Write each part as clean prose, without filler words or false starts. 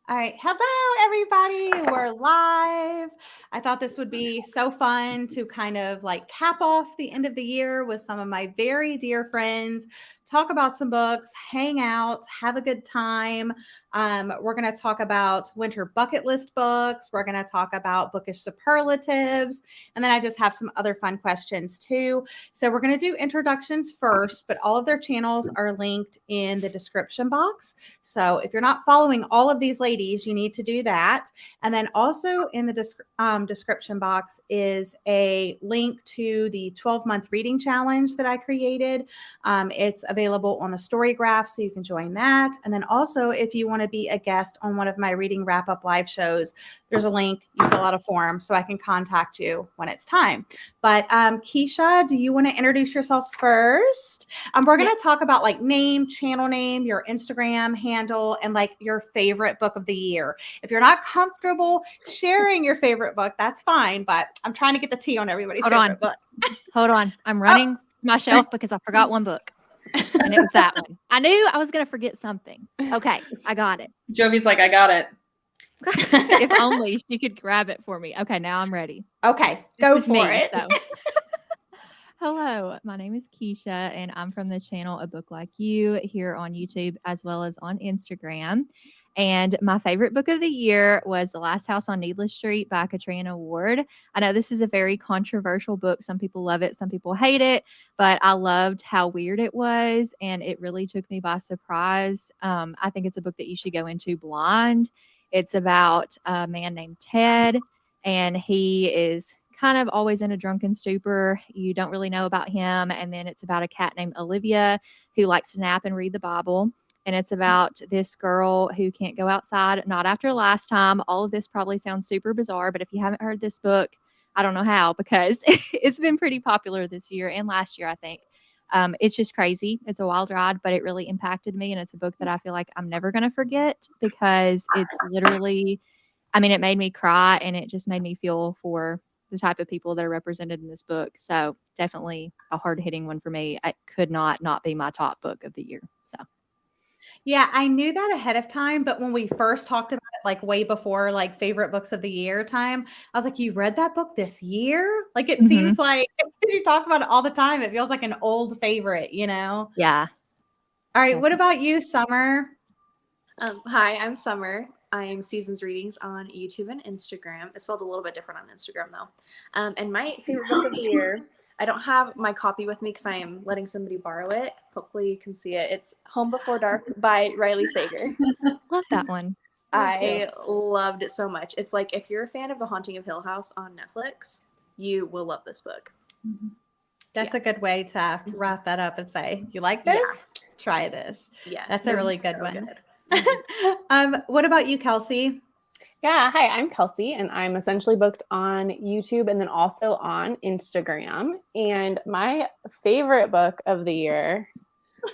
All right. Hello, everybody. We're live. I thought this would be so fun to kind of like cap off the end of the year with some of my very dear friends, talk about some books, hang out, have a good time. We're going to talk about winter bucket list books. We're going to talk about bookish superlatives. And then I just have some other fun questions too. So we're going to do introductions first, but all of their channels are linked in the description box. So if you're not following all of these ladies, you need to do that. And then also in the description box is a link to the 12-month reading challenge that I created. It's available on the story graph, so you can join that. And then also, if you want to be a guest on one of my reading wrap-up live shows, there's a link. You fill out a form so I can contact you when it's time. But Keisha, do you want to introduce yourself first? We're going to talk about like name, channel name, your Instagram handle, and like your favorite book of the year. If you're not comfortable sharing your favorite book, that's fine. But I'm trying to get the tea on everybody's favorite book. Hold on. I'm running my shelf because I forgot one book. And it was that one. I knew I was going to forget something. Okay, I got it. Jovi's like, I got it. If only she could grab it for me. Okay, now I'm ready. Okay, go for it. So. Hello, my name is Keisha, and I'm from the channel A Book Like You here on YouTube as well as on Instagram. And my favorite book of the year was The Last House on Needless Street by 𝒂𝒃𝒗𝒆 Ward. I know this is a very controversial book. Some people love it, some people hate it, but I loved how weird it was, and it really took me by surprise. I think it's a book that you should go into blind. It's about a man named Ted, and he is kind of always in a drunken stupor. You don't really know about him. And then it's about a cat named Olivia who likes to nap and read the Bible. And it's about this girl who can't go outside, not after last time. All of this probably sounds super bizarre, but if you haven't heard this book, I don't know how, because it's been pretty popular this year and last year, I think. It's just crazy. It's a wild ride, but it really impacted me. And it's a book that I feel like I'm never going to forget because it's literally, I mean, it made me cry and it just made me feel for the type of people that are represented in this book. So definitely a hard-hitting one for me. It could not be my top book of the year. So. Yeah, I knew that ahead of time, but when we first talked about it, like way before like favorite books of the year time, I was like, you read that book this year? Like it seems like you talk about it all the time. It feels like an old favorite, you know? Yeah. All right. What about you, Summer? Hi, I'm Summer. I'm Seasons Readings on YouTube and Instagram. It's spelled a little bit different on Instagram though. And my favorite book of the year, I don't have my copy with me because I am letting somebody borrow it. Hopefully you can see it. It's Home Before Dark by Riley Sager. Love that one. I loved it so much. It's like if you're a fan of The Haunting of Hill House on Netflix, you will love this book. That's a good way to wrap that up and say, you like this? Yeah. Try this. Yes. That's a really good one. What about you, Kelsey? Yeah, hi, I'm Kelsey, and I'm essentially booked on YouTube and then also on Instagram. And my favorite book of the year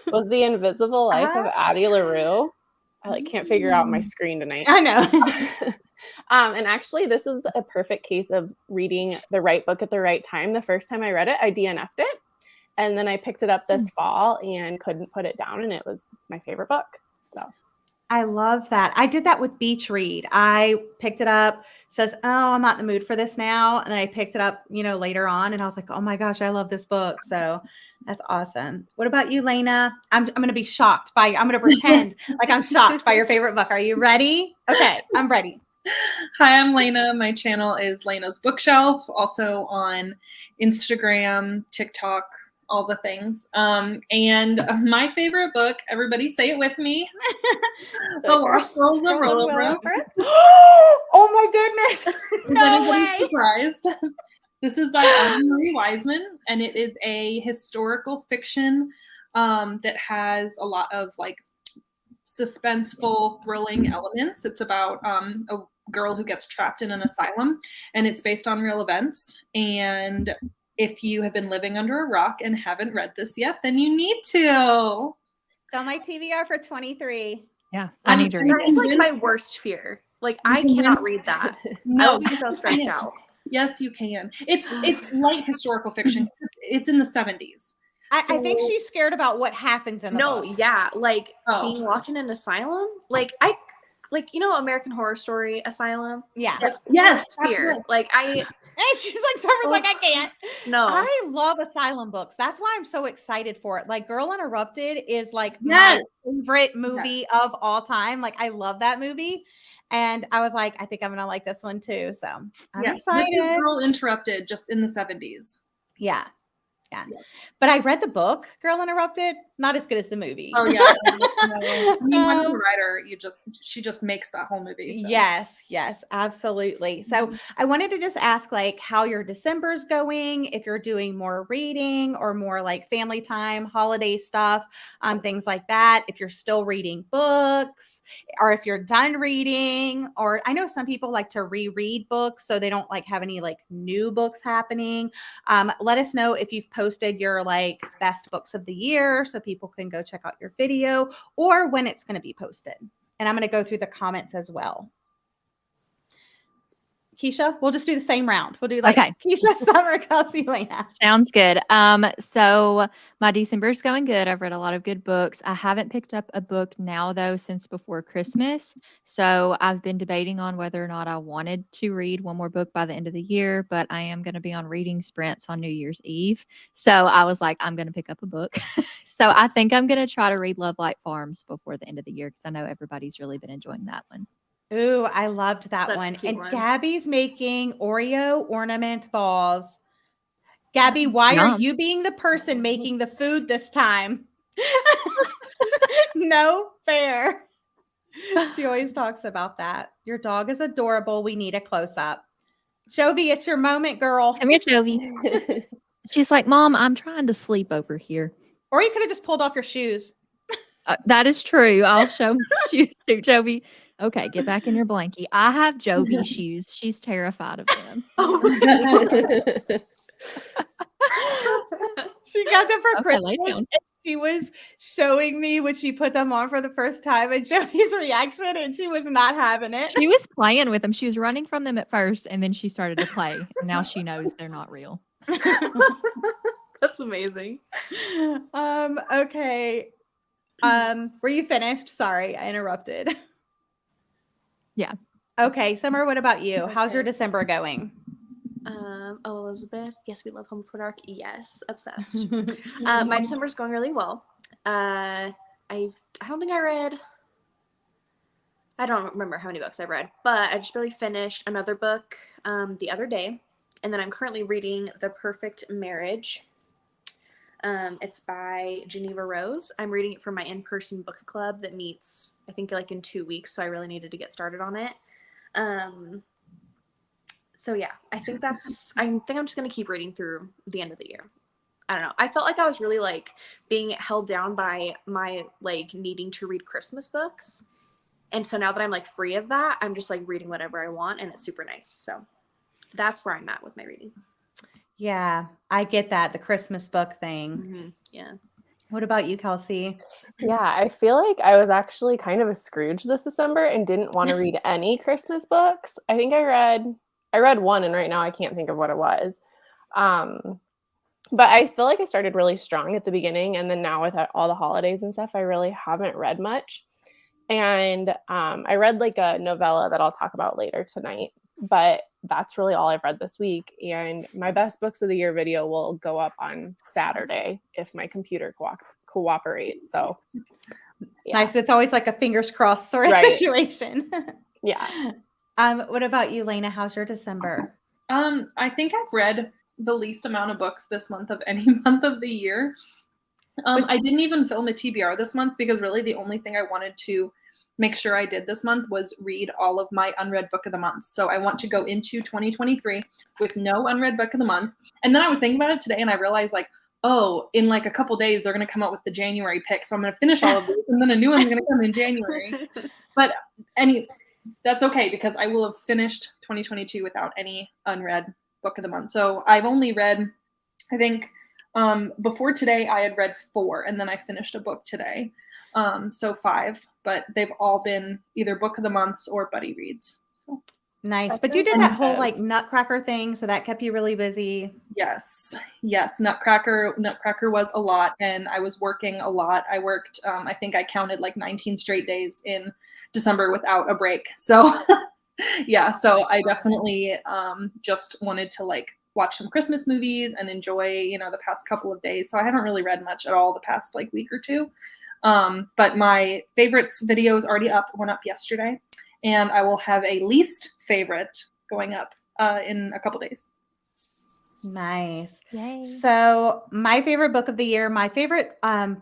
was The Invisible Life of Addie LaRue. I can't figure out my screen tonight. I know. And actually, this is a perfect case of reading the right book at the right time. The first time I read it, I DNF'd it. And then I picked it up this fall and couldn't put it down. And it was my favorite book. So I love that. I did that with Beach Read. I picked it up, says, oh, I'm not in the mood for this now. And then I picked it up, later on. And I was like, oh my gosh, I love this book. So that's awesome. What about you, Lena? I'm going to be shocked I'm going to pretend like I'm shocked by your favorite book. Are you ready? Okay, I'm ready. Hi, I'm Lena. My channel is Lena's Bookshelf, also on Instagram, TikTok, all the things. And my favorite book, everybody say it with me. The Lost Girls of Willowbrook. Oh my goodness. No way. Surprised. This is by Anne-Marie Wiseman, and it is a historical fiction that has a lot of suspenseful, thrilling elements. It's about a girl who gets trapped in an asylum, and it's based on real events. And if you have been living under a rock and haven't read this yet, then you need to. It's on my TBR for 23. Yeah, I need to read it. It's my worst fear. I cannot read that. No, I will be so stressed out. Yes, you can. It's light historical fiction. It's in the 70s. I think she's scared about what happens in the book. Yeah, being locked in an asylum. like, you know, American Horror Story Asylum. Yeah. Yes, Fear. yes. Like And she's like, Summer's like, I can't. No. I love asylum books. That's why I'm so excited for it. Like Girl Interrupted is like Yes. my favorite movie of all time. Like I love that movie. And I was like, I think I'm gonna like this one too. So I'm excited. This is Girl Interrupted, just in the 70s. Yeah. But I read the book, Girl Interrupted. Not as good as the movie. Oh yeah. I mean, Winona Ryder, she just makes that whole movie. So. Yes, absolutely. So I wanted to just ask like how your December's going, if you're doing more reading or more like family time, holiday stuff, things like that. If you're still reading books or if you're done reading, or I know some people like to reread books so they don't like have any like new books happening. Let us know if you've posted your like best books of the year so people can go check out your video, or when it's going to be posted. And I'm going to go through the comments as well. Keisha, we'll just do the same round. We'll do like Keisha, Summer, Kelsey, Lena. Sounds good. So my December's going good. I've read a lot of good books. I haven't picked up a book now though since before Christmas. So I've been debating on whether or not I wanted to read one more book by the end of the year, but I am going to be on reading sprints on New Year's Eve. So I was like, I'm going to pick up a book. So I think I'm going to try to read Love Like Farms before the end of the year because I know everybody's really been enjoying that one. Ooh, I loved that That's one. a cute And one. Gabby's making Oreo ornament balls. Gabby, why Yum. are you being the person making the food this time? No fair. She always talks about that. Your dog is adorable. We need a close-up. Jovi, it's your moment, girl. Come here, Jovi. She's like, Mom, I'm trying to sleep over here. Or you could have just pulled off your shoes. That is true. I'll show my shoes too, Jovi. Okay, get back in your blankie. I have Jovi shoes. She's terrified of them. She got them for Okay, lay Christmas. down. And she was showing me when she put them on for the first time and Joey's reaction, and she was not having it. She was playing with them. She was running from them at first, and then she started to play. And now she knows they're not real. That's amazing. Okay. Were you finished? Sorry, I interrupted. Yeah. Okay, Summer, what about you? How's your Okay. December going? Elizabeth, yes, we love Home Before Dark. Yes, obsessed. My December's going really well. I don't think I don't remember how many books I've read, but I just barely finished another book the other day, and then I'm currently reading The Perfect Marriage. It's by Geneva Rose. I'm reading it for my in-person book club that meets, I think, like in 2 weeks, so I really needed to get started on it. So yeah, I think I'm just gonna keep reading through the end of the year. I don't know. I felt like I was really like being held down by my like needing to read Christmas books. And so now that I'm like free of that, I'm just like reading whatever I want, and it's super nice. So that's where I'm at with my reading. Yeah, I get that. The Christmas book thing. Mm-hmm. Yeah. What about you, Kelsey? Yeah, I feel like I was actually kind of a Scrooge this December and didn't want to read any Christmas books. I think I read one, and right now I can't think of what it was. But I feel like I started really strong at the beginning, and then now with all the holidays and stuff, I really haven't read much. And I read like a novella that I'll talk about later tonight, but that's really all I've read this week. And my best books of the year video will go up on Saturday if my computer cooperates. So yeah. Nice. It's always like a fingers crossed sort of situation. Yeah. What about you, Lena? How's your December? I think I've read the least amount of books this month of any month of the year. I didn't even film a TBR this month because really the only thing I wanted to make sure I did this month was read all of my unread book of the month. So I want to go into 2023 with no unread book of the month. And then I was thinking about it today and I realized like, oh, in like a couple days, they're going to come out with the January pick. So I'm going to finish all of these and then a new one's going to come in January. But that's okay because I will have finished 2022 without any unread book of the month. So I've only read, I think before today I had read 4 and then I finished a book today. So 5, but they've all been either book of the months or buddy reads. So Nice. That's But you did that whole impressive. like Nutcracker thing, so that kept you really busy. Yes. Nutcracker was a lot, and I was working a lot. I worked, I think I counted like 19 straight days in December without a break. So yeah, so I definitely just wanted to like watch some Christmas movies and enjoy, the past couple of days. So I haven't really read much at all the past like week or two. But my favorites video is already up, went up yesterday, and I will have a least favorite going up in a couple days. Nice. Yay. So my favorite book of the year, my favorite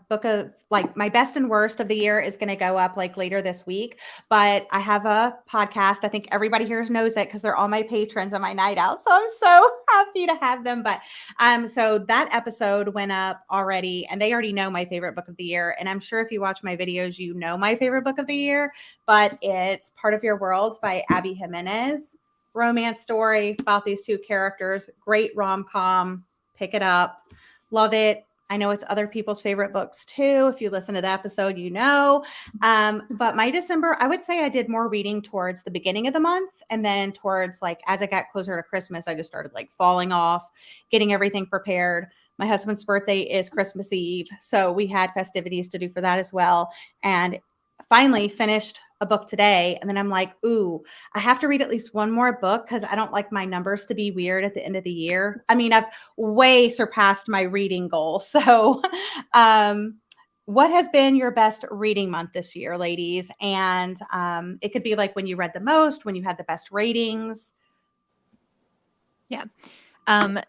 book of like my best and worst of the year is going to go up like later this week. But I have a podcast. I think everybody here knows it because they're all my patrons on my night out. So I'm so happy to have them. But so that episode went up already, and they already know my favorite book of the year. And I'm sure if you watch my videos, you know my favorite book of the year. But it's Part of Your World by Abby Jimenez. Romance story about these two characters. Great rom-com. Pick it up. Love it. I know it's other people's favorite books too. If you listen to the episode, you know. But my December, I would say I did more reading towards the beginning of the month. And then towards like, as I got closer to Christmas, I just started like falling off, getting everything prepared. My husband's birthday is Christmas Eve. So we had festivities to do for that as well. And finally finished a book today. And then I'm like, ooh, I have to read at least one more book because I don't like my numbers to be weird at the end of the year. I mean, I've way surpassed my reading goal. So what has been your best reading month this year, ladies? And it could be like when you read the most, when you had the best ratings. Yeah.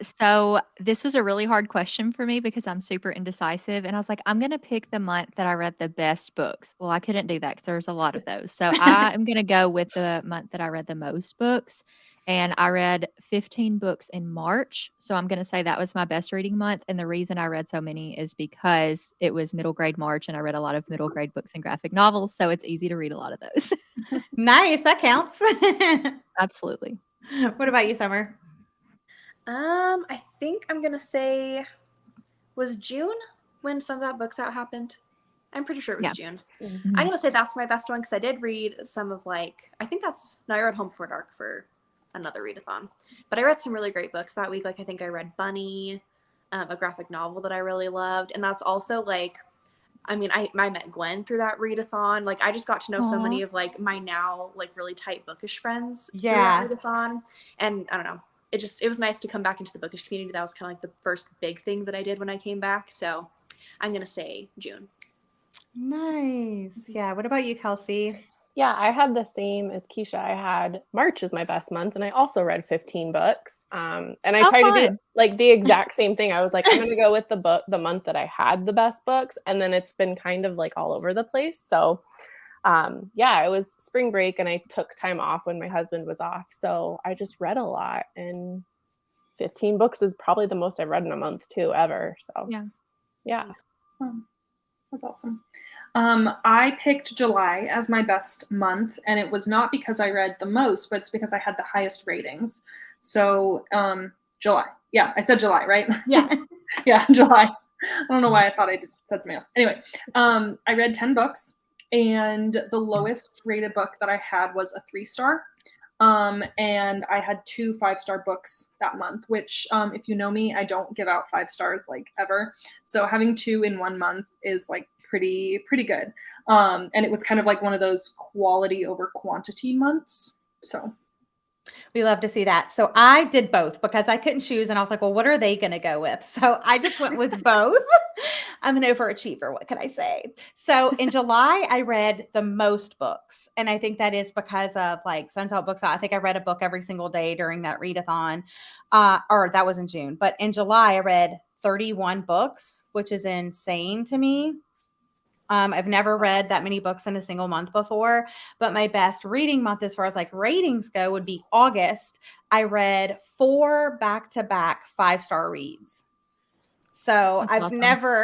So this was a really hard question for me because I'm super indecisive. And I was like, I'm going to pick the month that I read the best books. Well, I couldn't do that because there's a lot of those. So I am going to go with the month that I read the most books. And I read 15 books in March. So I'm going to say that was my best reading month. And the reason I read so many is because it was middle grade March and I read a lot of middle grade books and graphic novels. So it's easy to read a lot of those. Nice. That counts. Absolutely. What about you, Summer? I think I'm gonna say, was June when Some That Books Out happened? I'm pretty sure it was June. Mhm. I'm gonna say that's my best one because I did read some of I read Home Before Dark for another readathon, but I read some really great books that week. Like I think I read Bunny, a graphic novel that I really loved, and that's also I met Gwen through that readathon. Like I just got to know so many of like my now like really tight bookish friends through that readathon, and I don't know. It was nice to come back into the bookish community. That was kind of like the first big thing that I did when I came back. So I'm going to say June. Nice. Yeah. What about you, Kelsey? Yeah, I had the same as Keisha. I had March as my best month, and I also read 15 books. And I tried to do like the exact same thing. I was like, I'm going to go with the month that I had the best books, and then it's been kind of like all over the place. So it was spring break and I took time off when my husband was off. So I just read a lot, and 15 books is probably the most I've read in a month too, ever. So yeah. That's awesome. I picked July as my best month, and it was not because I read the most, but it's because I had the highest ratings. So July. Yeah, I said July, right? Yeah. Yeah, July. I don't know why I thought I said something else. Anyway, I read 10 books. And the lowest rated book that I had was a 3-star. And I had 2 5-star books that month, which if you know me, I don't give out 5 stars like ever. So having 2 in 1 month is like pretty good. And it was kind of like one of those quality over quantity months. So we love to see that. So I did both because I couldn't choose, and I was like, well, what are they going to go with? So I just went with both. I'm an overachiever. What can I say? So in July, I read the most books. And I think that is because of like Suns Out Books Out. I think I read a book every single day during that readathon, or that was in June. But in July, I read 31 books, which is insane to me. I've never read that many books in a single month before, but my best reading month as far as like ratings go would be August. I read 4 back-to-back 5-star reads. So That's awesome.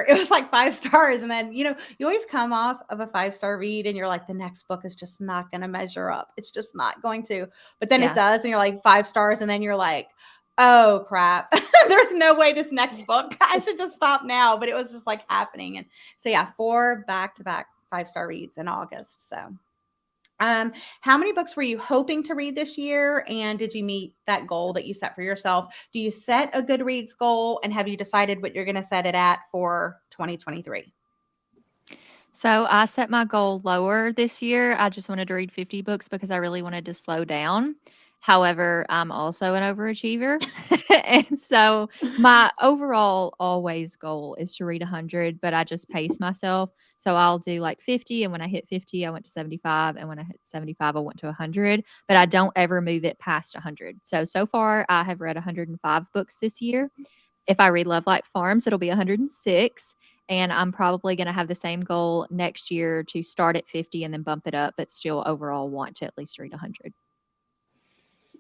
it was like 5 stars. And then, you always come off of a 5-star read and you're like, the next book is just not going to measure up. It's just not going to, but then it does. And you're like 5 stars. And then you're like, oh crap, there's no way this next book, I should just stop now. But it was just like happening. And so 4 back-to-back 5-star reads in August. So How many books were you hoping to read this year? And did you meet that goal that you set for yourself? Do you set a Goodreads goal, and have you decided what you're going to set it at for 2023? So I set my goal lower this year. I just wanted to read 50 books because I really wanted to slow down. However, I'm also an overachiever. And so my overall always goal is to read 100, but I just pace myself. So I'll do like 50. And when I hit 50, I went to 75. And when I hit 75, I went to 100, but I don't ever move it past 100. So far I have read 105 books this year. If I read Love Like Farms, it'll be 106. And I'm probably going to have the same goal next year to start at 50 and then bump it up, but still overall want to at least read 100.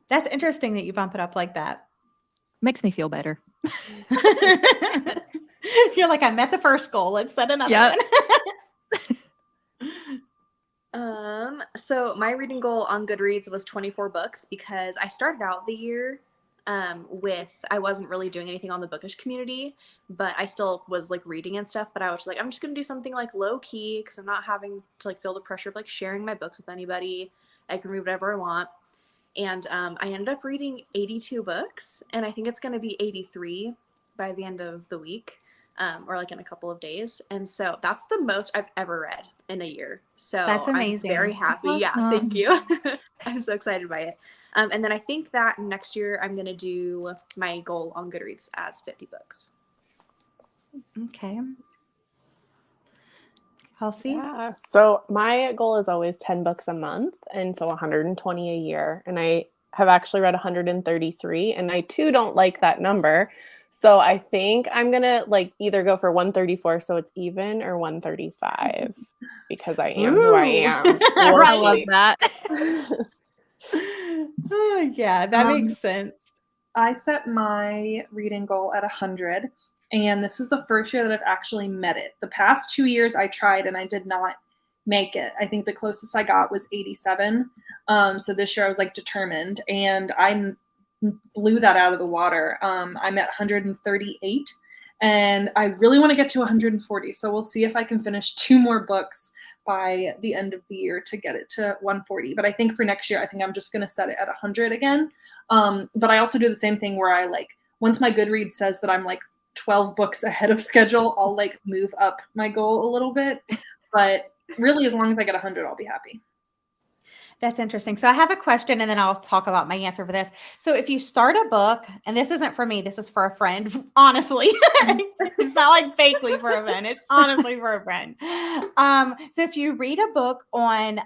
That's interesting that you bump it up like that. Makes me feel better. You're like, I met the first goal. Let's set another one. So my reading goal on Goodreads was 24 books because I started out the year I wasn't really doing anything on the bookish community, but I still was like reading and stuff. But I was like, I'm just going to do something like low key because I'm not having to like feel the pressure of like sharing my books with anybody. I can read whatever I want. And I ended up reading 82 books, and I think it's going to be 83 by the end of the week, or like in a couple of days. And so that's the most I've ever read in a year. So that's amazing. I'm very happy. Awesome. Yeah, thank you. I'm so excited by it. And then I think that next year I'm going to do my goal on Goodreads as 50 books. Okay. Kelsey? Yeah. So my goal is always 10 books a month, and so 120 a year. And I have actually read 133, and I too don't like that number. So I think I'm going to like either go for 134 so it's even, or 135 because I am who I am. I love that. Yeah, that makes sense. I set my reading goal at 100, and this is the first year that I've actually met it. The past 2 years I tried and I did not make it. I think the closest I got was 87. So this year I was like determined, and I blew that out of the water. I'm at 138, and I really want to get to 140. So we'll see if I can finish 2 more books by the end of the year to get it to 140. But I think for next year, I think I'm just going to set it at 100 again. But I also do the same thing where I like, once my Goodreads says that I'm like 12 books ahead of schedule, I'll like move up my goal a little bit. But really, as long as I get 100, I'll be happy. That's interesting. So I have a question, and then I'll talk about my answer for this. So if you start a book, and this isn't for me, this is for a friend, honestly. It's not like fakely for a friend. It's honestly for a friend. So if you read a book on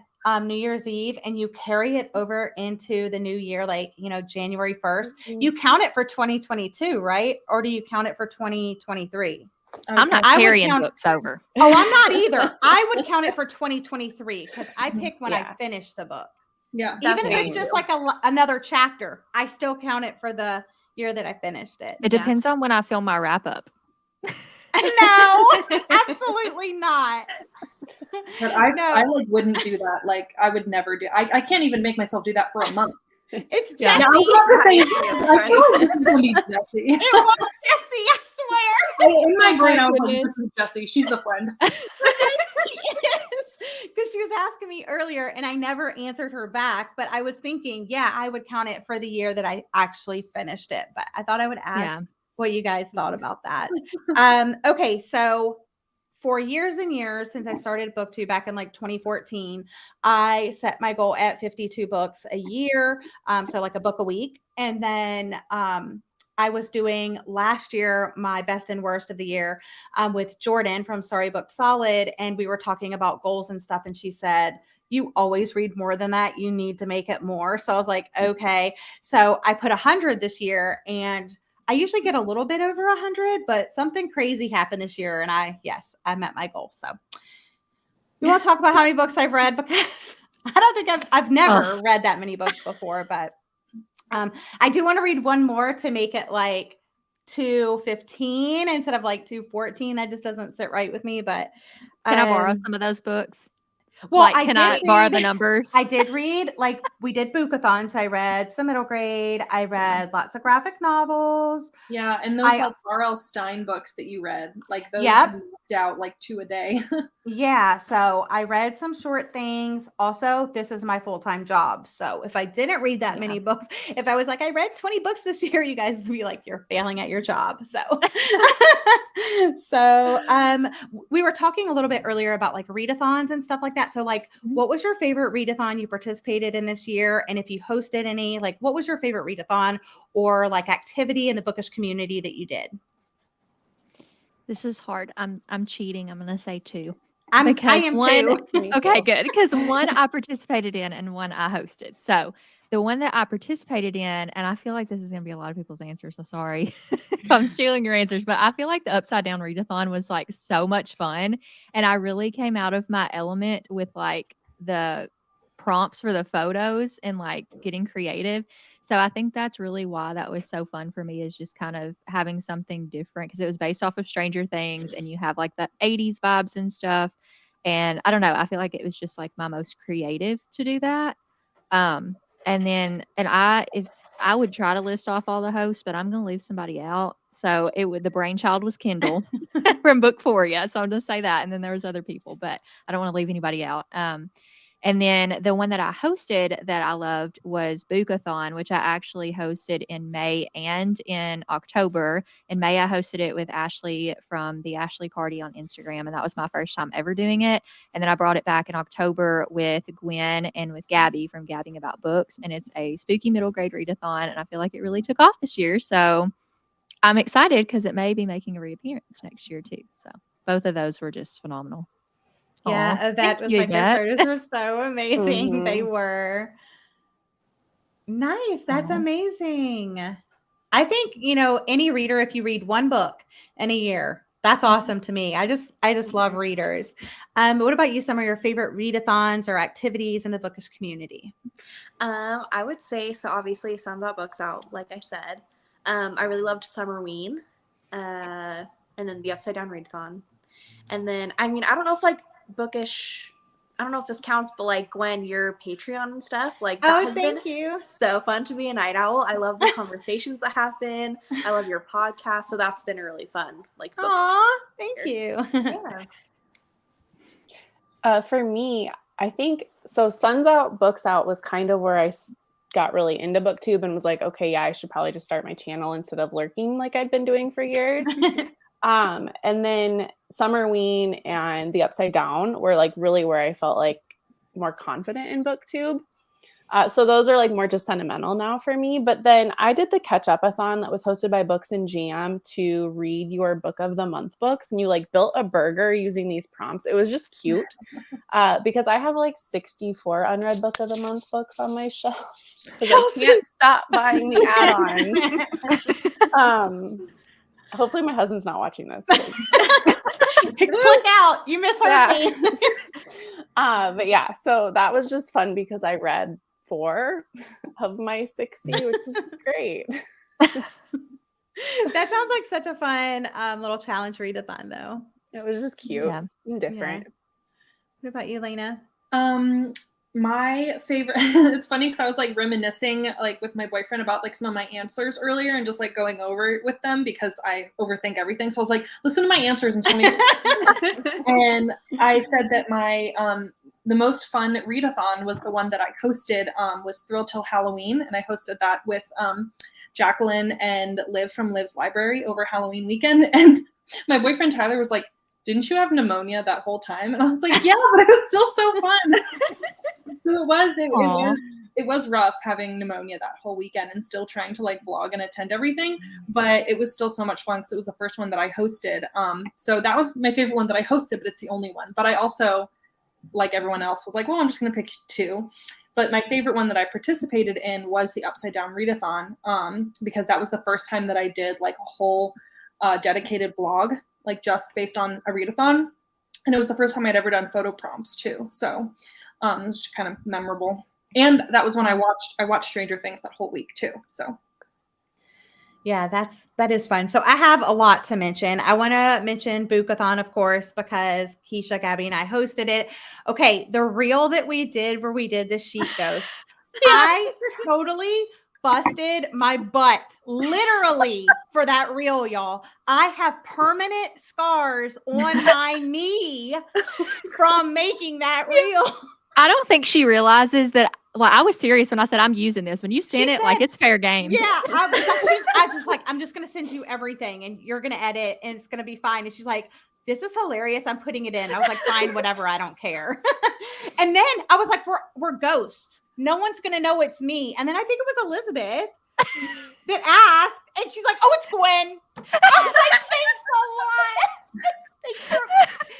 New Year's Eve and you carry it over into the new year, like, January 1st, you count it for 2022, right? Or do you count it for 2023? I'm not carrying books over. Oh, I'm not either. I would count it for 2023 because I pick when I finish the book. Yeah. Even if it's just like another chapter, I still count it for the year that I finished it. It depends on when I film my wrap up. No, absolutely not. But I like wouldn't do that. Like I would never do. I can't even make myself do that for a month. It's Jessie. Yeah, I was about to say, I feel like this is going to be Jessie. It was Jessie, I swear. In my brain, I was like, this is Jessie. She's a friend. Because she was asking me earlier and I never answered her back, but I was thinking, yeah, I would count it for the year that I actually finished it. But I thought I would ask what you guys thought about that. Okay, so for years and years, since I started BookTube back in like 2014, I set my goal at 52 books a year. So like a book a week. And then I was doing last year my best and worst of the year with Jordan from Sorry Booked Solid. And we were talking about goals and stuff. And she said, you always read more than that. You need to make it more. So I was like, okay. So I put 100 this year, and I usually get a little bit over 100, but something crazy happened this year. And I met my goal. So you want to talk about how many books I've read? Because I don't think I've never read that many books before, but I do want to read one more to make it like 215 instead of like 214. That just doesn't sit right with me, but can I borrow some of those books? Well, like, can I borrow the numbers? I did read, like, we did bookathons. I read some middle grade. I read lots of graphic novels. Yeah, and those like R.L. Stein books that you read, like those out like 2 a day. Yeah, so I read some short things. Also, this is my full-time job. So if I didn't read that many books, if I was like, I read 20 books this year, you guys would be like, you're failing at your job. So, we were talking a little bit earlier about like readathons and stuff like that. So like, what was your favorite readathon you participated in this year? And if you hosted any, like, what was your favorite readathon or like activity in the bookish community that you did? This is hard. I'm cheating. I'm going to say 2. I Because am one, too. Me okay, too. good. Because one I participated in and one I hosted. So the one that I participated in, and I feel like this is going to be a lot of people's answers. So sorry if I'm stealing your answers, but I feel like the Upside Down Readathon was like so much fun. And I really came out of my element with like the prompts for the photos and like getting creative. So I think that's really why that was so fun for me, is just kind of having something different, because it was based off of Stranger Things and you have like the 80s vibes and stuff. And I don't know, I feel like it was just like my most creative to do that. If I would try to list off all the hosts, but I'm going to leave somebody out. So the brainchild was Kindle from Bookphoria. So I'm going to say that. And then there was other people, but I don't want to leave anybody out. And then the one that I hosted that I loved was Bookathon, which I actually hosted in May and in October. In May, I hosted it with Ashley from the 𝒂𝒊𝒏𝒂𝒔 on Instagram, and that was my first time ever doing it. And then I brought it back in October with Gwen and with Gabby from Gabbing About Books, and it's a spooky middle grade readathon, and I feel like it really took off this year. So I'm excited because it may be making a reappearance next year too. So both of those were just phenomenal. Yeah, Aw, Yvette thank was you, like, their Yvette. photos were so amazing. They Mhm. were. Nice. That's Aw. amazing. I think, any reader, if you read one book in a year, that's Mm-hmm. awesome to me. I just love readers. What about you? Some of your favorite readathons or activities in the bookish community? I would say, so obviously some about books out, like I said. I really loved Summerween, and then the Upside Down Readathon. And then, I mean, I don't know if like bookish, I don't know if this counts, but like Gwen, your Patreon and stuff, like that has been Thank you. so fun to be a night owl. I love the conversations that happen. I love your podcast. So that's been really fun. Like bookish. Aw, thank you. Yeah. For me, I think so. Suns Out, Books Out was kind of where I got really into BookTube and was like, okay, yeah, I should probably just start my channel instead of lurking like I'd been doing for years. And then Summerween and the Upside Down were like really where I felt like more confident in BookTube. So those are like more just sentimental now for me. But then I did the catch-up-a-thon that was hosted by Books and Jam to read your book of the month books. And you like built a burger using these prompts. It was just cute because I have like 64 unread book of the month books on my shelf because I can't stop buying the add-ons. Hopefully my husband's not watching this. Click out. You misheard me. But yeah, so that was just fun because I read 4 of my 60, which is great. That sounds like such a fun little challenge readathon, though. It was just cute and different. Yeah. What about you, Lena? My favorite, it's funny because I was like reminiscing like with my boyfriend about like some of my answers earlier and just like going over it with them because I overthink everything. So I was like, listen to my answers and tell me. And I said that my the most fun readathon was the one that I hosted was Thrill Till Halloween, and I hosted that with Jacqueline and Liv from Liv's Library over Halloween weekend. And my boyfriend Tyler was like, didn't you have pneumonia that whole time? And I was like, yeah, but it was still so fun. So it was rough having pneumonia that whole weekend and still trying to like vlog and attend everything, but it was still so much fun because it was the first one that I hosted. So that was my favorite one that I hosted, but it's the only one. But I also, like everyone else, was like, well, I'm just going to pick 2. But my favorite one that I participated in was the Upside Down Readathon because that was the first time that I did like a whole dedicated blog, like just based on a readathon. And it was the first time I'd ever done photo prompts too. So it was just kind of memorable. And that was when I watched Stranger Things that whole week too. So yeah, that is fun. So I have a lot to mention. I want to mention Bookathon, of course, because Keisha, Gabby, and I hosted it. Okay, the reel that we did where we did the sheet ghosts, I totally busted my butt literally for that reel, y'all. I have permanent scars on my knee from making that reel. I don't think she realizes that. Well, I was serious when I said I'm using this. When you send it, like it's fair game. Yeah, I just like, I'm just gonna send you everything, and you're gonna edit, and it's gonna be fine. And she's like, "This is hilarious. I'm putting it in." I was like, "Fine, whatever. I don't care." And then I was like, "We're ghosts. No one's gonna know it's me." And then I think it was Elizabeth that asked, and she's like, "Oh, it's Gwen." I was like, "Thanks a lot.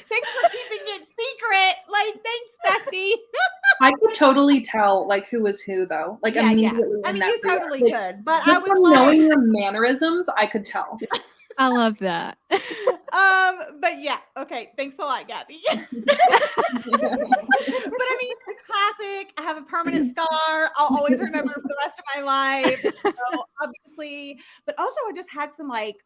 Thanks for keeping it secret. Like, thanks, bestie." I could totally tell like who was who though. Like immediately. I mean, you totally like, could, but I just was from like, knowing your mannerisms, I could tell. I love that. but yeah, okay. Thanks a lot, Gabby. But I mean, it's classic. I have a permanent scar. I'll always remember for the rest of my life. So obviously, but also I just had some like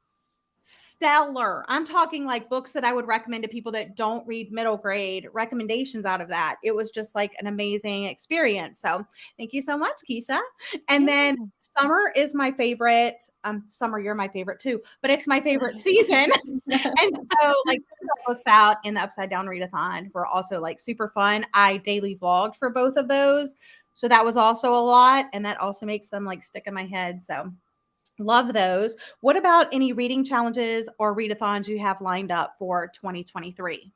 stellar, I'm talking like books that I would recommend to people that don't read middle grade, recommendations out of that. It was just like an amazing experience. So thank you so much, Keisha. And then summer is my favorite. Summer, you're my favorite too, but it's my favorite season. And so like books out in the Upside Down Readathon were also like super fun. I daily vlogged for both of those. So that was also a lot. And that also makes them like stick in my head. So love those. What about any reading challenges or readathons you have lined up for 2023?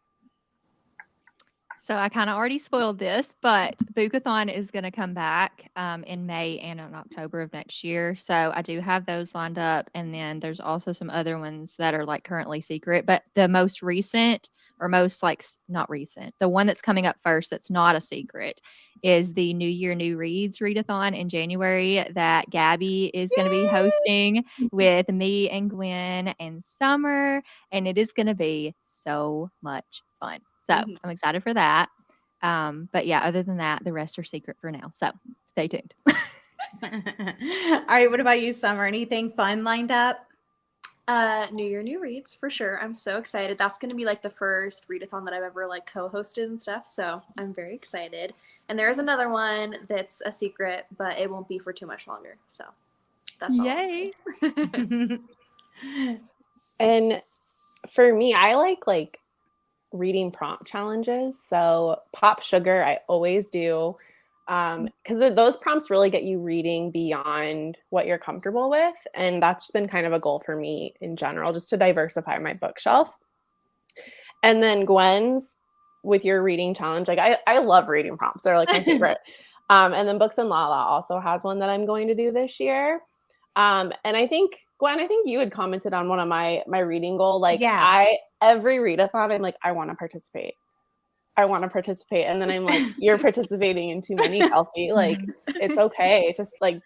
So I kind of already spoiled this, but Bookathon is going to come back in May and in October of next year. So I do have those lined up. And then there's also some other ones that are like currently secret, but the most recent or most like not recent, the one that's coming up first that's not a secret is the New Year, New Reads readathon in January that Gabby is going to be hosting with me and Gwen and Summer. And it is going to be so much fun. So I'm excited for that. But yeah, other than that, the rest are secret for now. So stay tuned. All right. What about you, Summer? Anything fun lined up? New Year, New Reads for sure. I'm so excited. That's going to be like the first readathon that I've ever like co-hosted and stuff. So I'm very excited. And there's another one that's a secret, but it won't be for too much longer. So that's all. Yay. And for me, I like reading prompt challenges. So Pop Sugar, I always do. Because those prompts really get you reading beyond what you're comfortable with. And that's been kind of a goal for me in general, just to diversify my bookshelf. And then Gwen's with your reading challenge. Like I love reading prompts. They're like my favorite. And then Books and Lala also has one that I'm going to do this year. And I think, Gwen, you had commented on one of my reading goal. Like every readathon, I'm like, I want to participate. And then I'm like, you're participating in too many, Kelsey. Like, it's okay. Just like,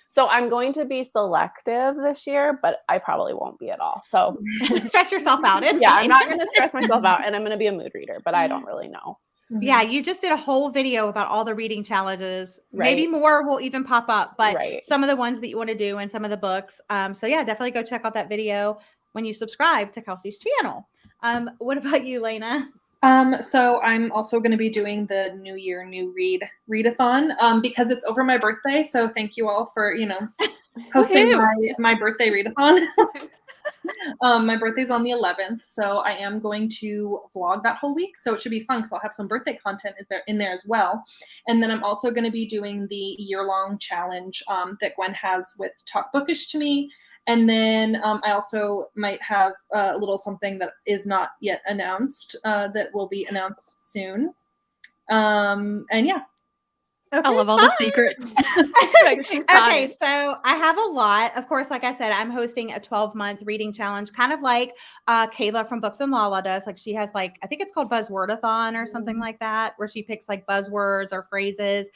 so I'm going to be selective this year, but I probably won't be at all. So stress yourself out. It's fine. I'm fine. not going to stress myself out, and I'm going to be a mood reader, but I don't really know. Yeah, you just did a whole video about all the reading challenges. Right. Maybe more will even pop up, but some of the ones that you want to do and some of the books. So yeah, definitely go check out that video when you subscribe to Kelsey's channel. What about you, Lena? So I'm also going to be doing the New Year, New Readathon, because it's over my birthday. So thank you all for, hosting my birthday readathon. My birthday's on the 11th, so I am going to vlog that whole week. So it should be fun because I'll have some birthday content in there as well. And then I'm also going to be doing the year-long challenge that Gwen has with Talk Bookish to Me. And then I also might have a little something that is not yet announced that will be announced soon. And yeah. Okay, I love all the secrets. Okay, so I have a lot. Of course, like I said, I'm hosting a 12-month reading challenge, kind of like Kayla from Books and Lala does. Like she has I think it's called Buzzwordathon or something like that, where she picks like buzzwords or phrases.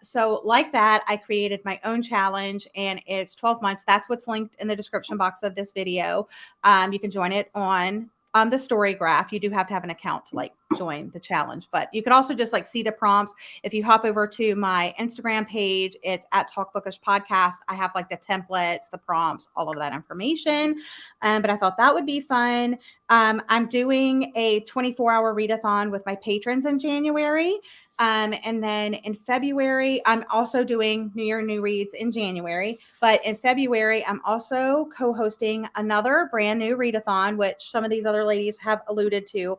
So like that, I created my own challenge and it's 12 months. That's what's linked in the description box of this video. You can join it on the story graph. You do have to have an account to join the challenge. But you could also just like see the prompts. If you hop over to my Instagram page, it's at Talk Bookish Podcast. I have like the templates, the prompts, all of that information. But I thought that would be fun. I'm doing a 24-hour readathon with my patrons in January. And then in February, I'm also doing New Year, New Reads in January. But in February, I'm also co-hosting another brand new readathon, which some of these other ladies have alluded to.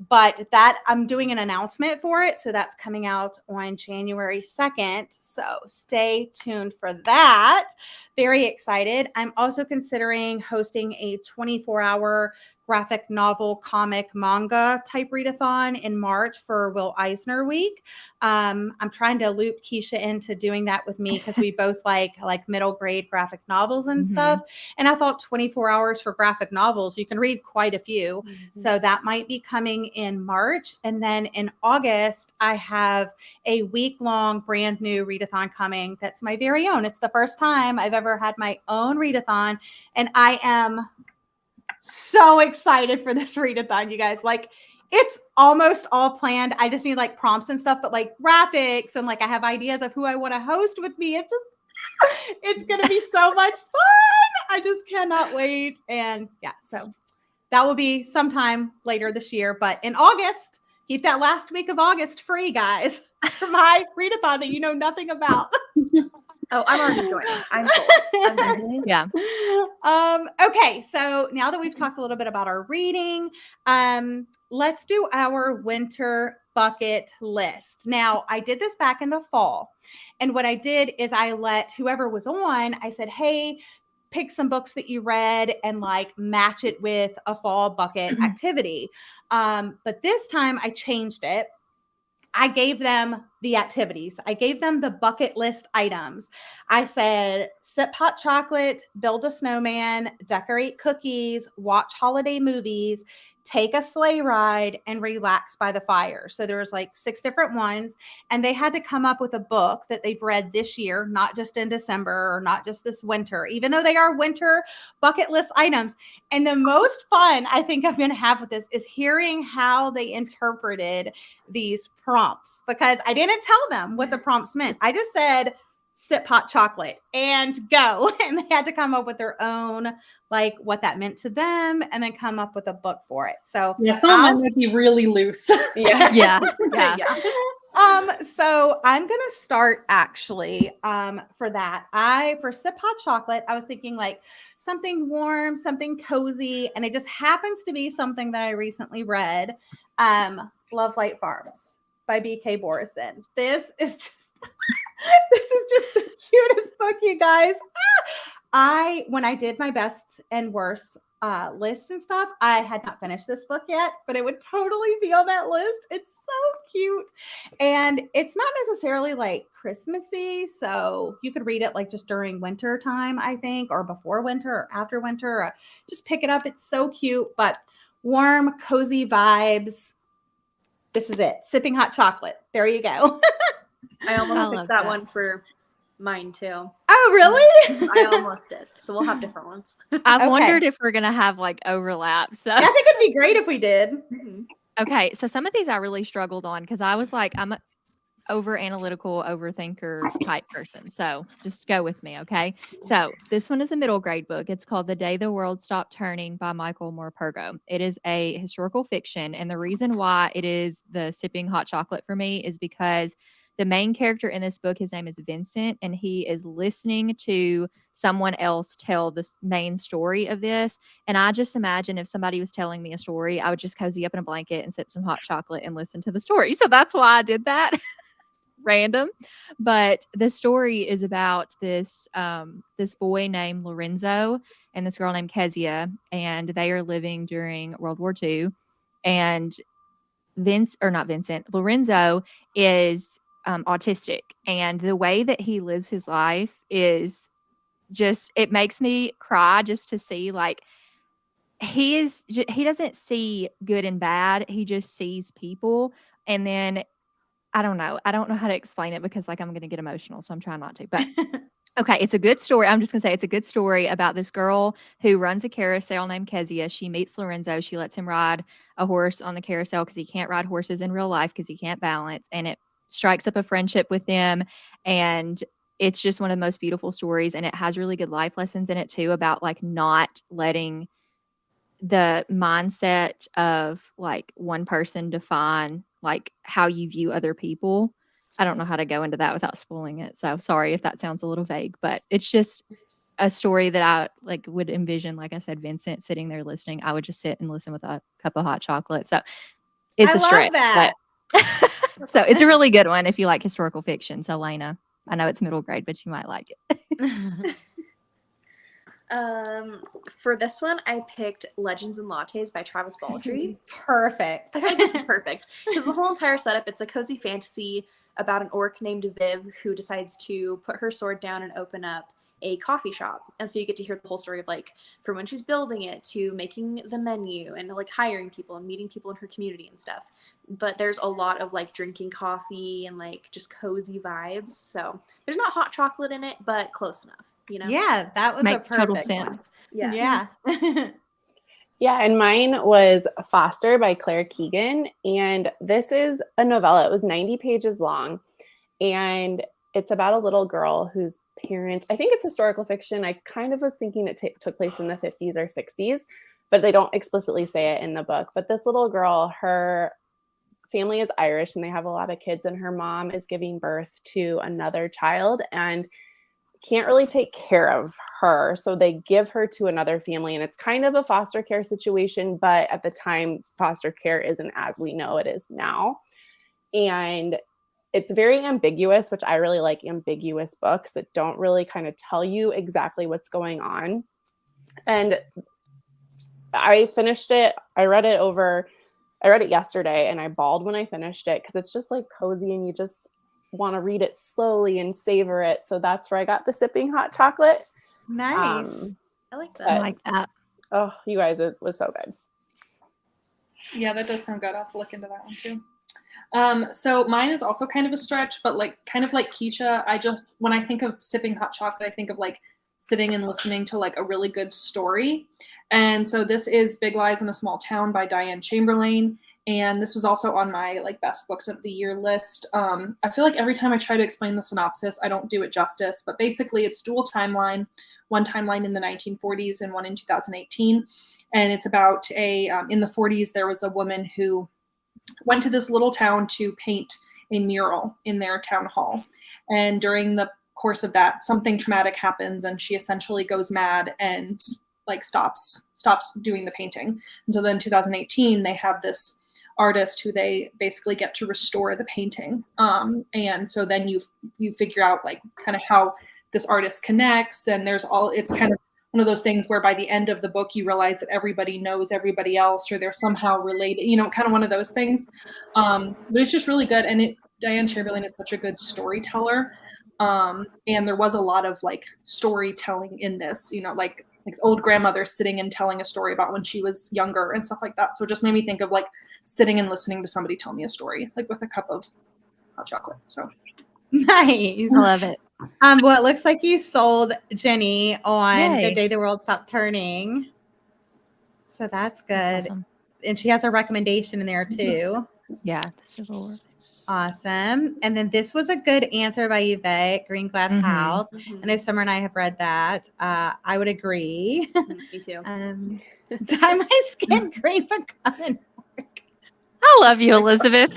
But that I'm doing an announcement for it. So that's coming out on January 2nd. So stay tuned for that. Very excited. I'm also considering hosting a 24-hour graphic novel, comic, manga type readathon in March for Will Eisner Week. I'm trying to loop Keisha into doing that with me because we both like middle grade graphic novels and stuff. And I thought 24 hours for graphic novels, you can read quite a few. So that might be coming in March. And then in August, I have a week-long brand new readathon coming. That's my very own. It's the first time I've ever had my own readathon. And I am so excited for this readathon, you guys. Like, it's almost all planned. I just need like prompts and stuff, but like graphics and like I have ideas of who I want to host with me. It's just, it's going to be so much fun. I just cannot wait. And yeah, so that will be sometime later this year, but in August, keep that last week of August free, guys, for my readathon that you know nothing about. Oh, I'm already joining. I'm sold. I'm joining. Yeah. Okay, so now that we've talked a little bit about our reading, let's do our winter bucket list. Now, I did this back in the fall, and what I did is I let whoever was on, I said, hey, pick some books that you read and like match it with a fall bucket activity. But this time I changed it. I gave them the activities. I gave them the bucket list items. I said, sip hot chocolate, build a snowman, decorate cookies, watch holiday movies, take a sleigh ride, and relax by the fire. So there was like 6 different ones. And they had to come up with a book that they've read this year, not just in December or not just this winter, even though they are winter bucket list items. And the most fun I think I'm going to have with this is hearing how they interpreted these prompts, because I didn't tell them what the prompts meant. I just said, sip hot chocolate and go. And they had to come up with their own, like what that meant to them, and then come up with a book for it. So yeah, some of mine would be really loose. Yeah. So I'm gonna start actually for that. For sip hot chocolate, I was thinking like something warm, something cozy, and it just happens to be something that I recently read. Love Light Farms by B.K. Borison. This is just the cutest book, you guys. When I did my best and worst lists and stuff, I had not finished this book yet, but it would totally be on that list. It's so cute. And it's not necessarily like Christmassy, so you could read it like just during winter time, I think, or before winter or after winter, or just pick it up. It's so cute, but warm, cozy vibes. This is it. Sipping hot chocolate. There you go. I almost I love picked that that. one for mine too. Oh, really? I almost did. So we'll have different ones. I've Okay. wondered if we're going to have like overlap. So I think it'd be great if we did. okay, so some of these I really struggled on because I was like, I'm a over analytical, overthinker type person. So just go with me, okay? So this one is a middle grade book. It's called The Day the World Stopped Turning by Michael Morpurgo. It is a historical fiction, and the reason why it is the sipping hot chocolate for me is because the main character in this book, his name is Vincent, and he is listening to someone else tell the main story of this. And I just imagine if somebody was telling me a story, I would just cozy up in a blanket and sip some hot chocolate and listen to the story. So that's why I did that. Random. But the story is about this this boy named Lorenzo and this girl named Kezia, and they are living during World War II. And Lorenzo is autistic, and the way that he lives his life is just, it makes me cry just to see, like, he doesn't see good and bad, he just sees people. And then I don't know how to explain it because like I'm going to get emotional, so I'm trying not to. But Okay, it's a good story. I'm just gonna say it's a good story about this girl who runs a carousel named Kezia. She meets Lorenzo. She lets him ride a horse on the carousel because he can't ride horses in real life because he can't balance. And it strikes up a friendship with them. And it's just one of the most beautiful stories. And it has really good life lessons in it too about like not letting the mindset of like one person define like how you view other people. I don't know how to go into that without spoiling it. So sorry if that sounds a little vague, but it's just a story that I like would envision, like I said, Vincent sitting there listening. I would just sit and listen with a cup of hot chocolate. So it's I a stretch, love that. but so it's a really good one if you like historical fiction. So Lena, I know it's middle grade, but you might like it. For this one, I picked Legends and Lattes by 𝒂𝒏𝒏𝒅. Perfect. I feel like this is perfect because the whole entire setup, it's a cozy fantasy about an orc named Viv who decides to put her sword down and open up a coffee shop. And so you get to hear the whole story of like from when she's building it to making the menu and like hiring people and meeting people in her community and stuff. But there's a lot of like drinking coffee and like just cozy vibes. So there's not hot chocolate in it, but close enough, you know? Yeah, that was Makes a total perfect sense. one. Yeah. Yeah. Yeah, and mine was Foster by Claire Keegan. And this is a novella. It was 90 pages long. And it's about a little girl whose parents, I think it's historical fiction. I kind of was thinking it took place in the 50s or 60s, but they don't explicitly say it in the book. But this little girl, her family is Irish and they have a lot of kids, and her mom is giving birth to another child and can't really take care of her. So they give her to another family, and it's kind of a foster care situation, but at the time, foster care isn't as we know it is now. And it's very ambiguous, which I really like ambiguous books that don't really kind of tell you exactly what's going on. And I finished it. I read it yesterday, and I bawled when I finished it because it's just like cozy and you just want to read it slowly and savor it. So that's where I got the sipping hot chocolate. Nice. I like I that. like that. Oh, you guys, it was so good. Yeah, that does sound good. I'll have to look into that one too. So mine is also kind of a stretch, but like kind of like Keisha, when I think of sipping hot chocolate, I think of like sitting and listening to like a really good story. And so this is Big Lies in a Small Town by Diane Chamberlain. And this was also on my like best books of the year list. I feel like every time I try to explain the synopsis, I don't do it justice, but basically it's dual timeline, one timeline in the 1940s and one in 2018. And it's about in the 40s, there was a woman who went to this little town to paint a mural in their town hall. And during the course of that, something traumatic happens and she essentially goes mad and like stops doing the painting. And so then in 2018, they have this artist who they basically get to restore the painting. And so then you figure out like kind of how this artist connects, and it's kind of one of those things where by the end of the book you realize that everybody knows everybody else or they're somehow related, kind of one of those things. But it's just really good. And Diane Chamberlain is such a good storyteller. And there was a lot of like storytelling in this, like old grandmother sitting and telling a story about when she was younger and stuff like that. So it just made me think of like sitting and listening to somebody tell me a story, like with a cup of hot chocolate. So Nice. I love it. Well, it looks like you sold Jenny on Yay. The Day the World Stopped Turning. So that's good. Awesome. And she has a recommendation in there too. Yeah, the Civil War. Awesome. And then this was a good answer by Yvette, Green Glass Mhm. House. Mhm. I know Summer and I have read that. I would agree. Me too. Dye my skin green pecan. I love you, Elizabeth.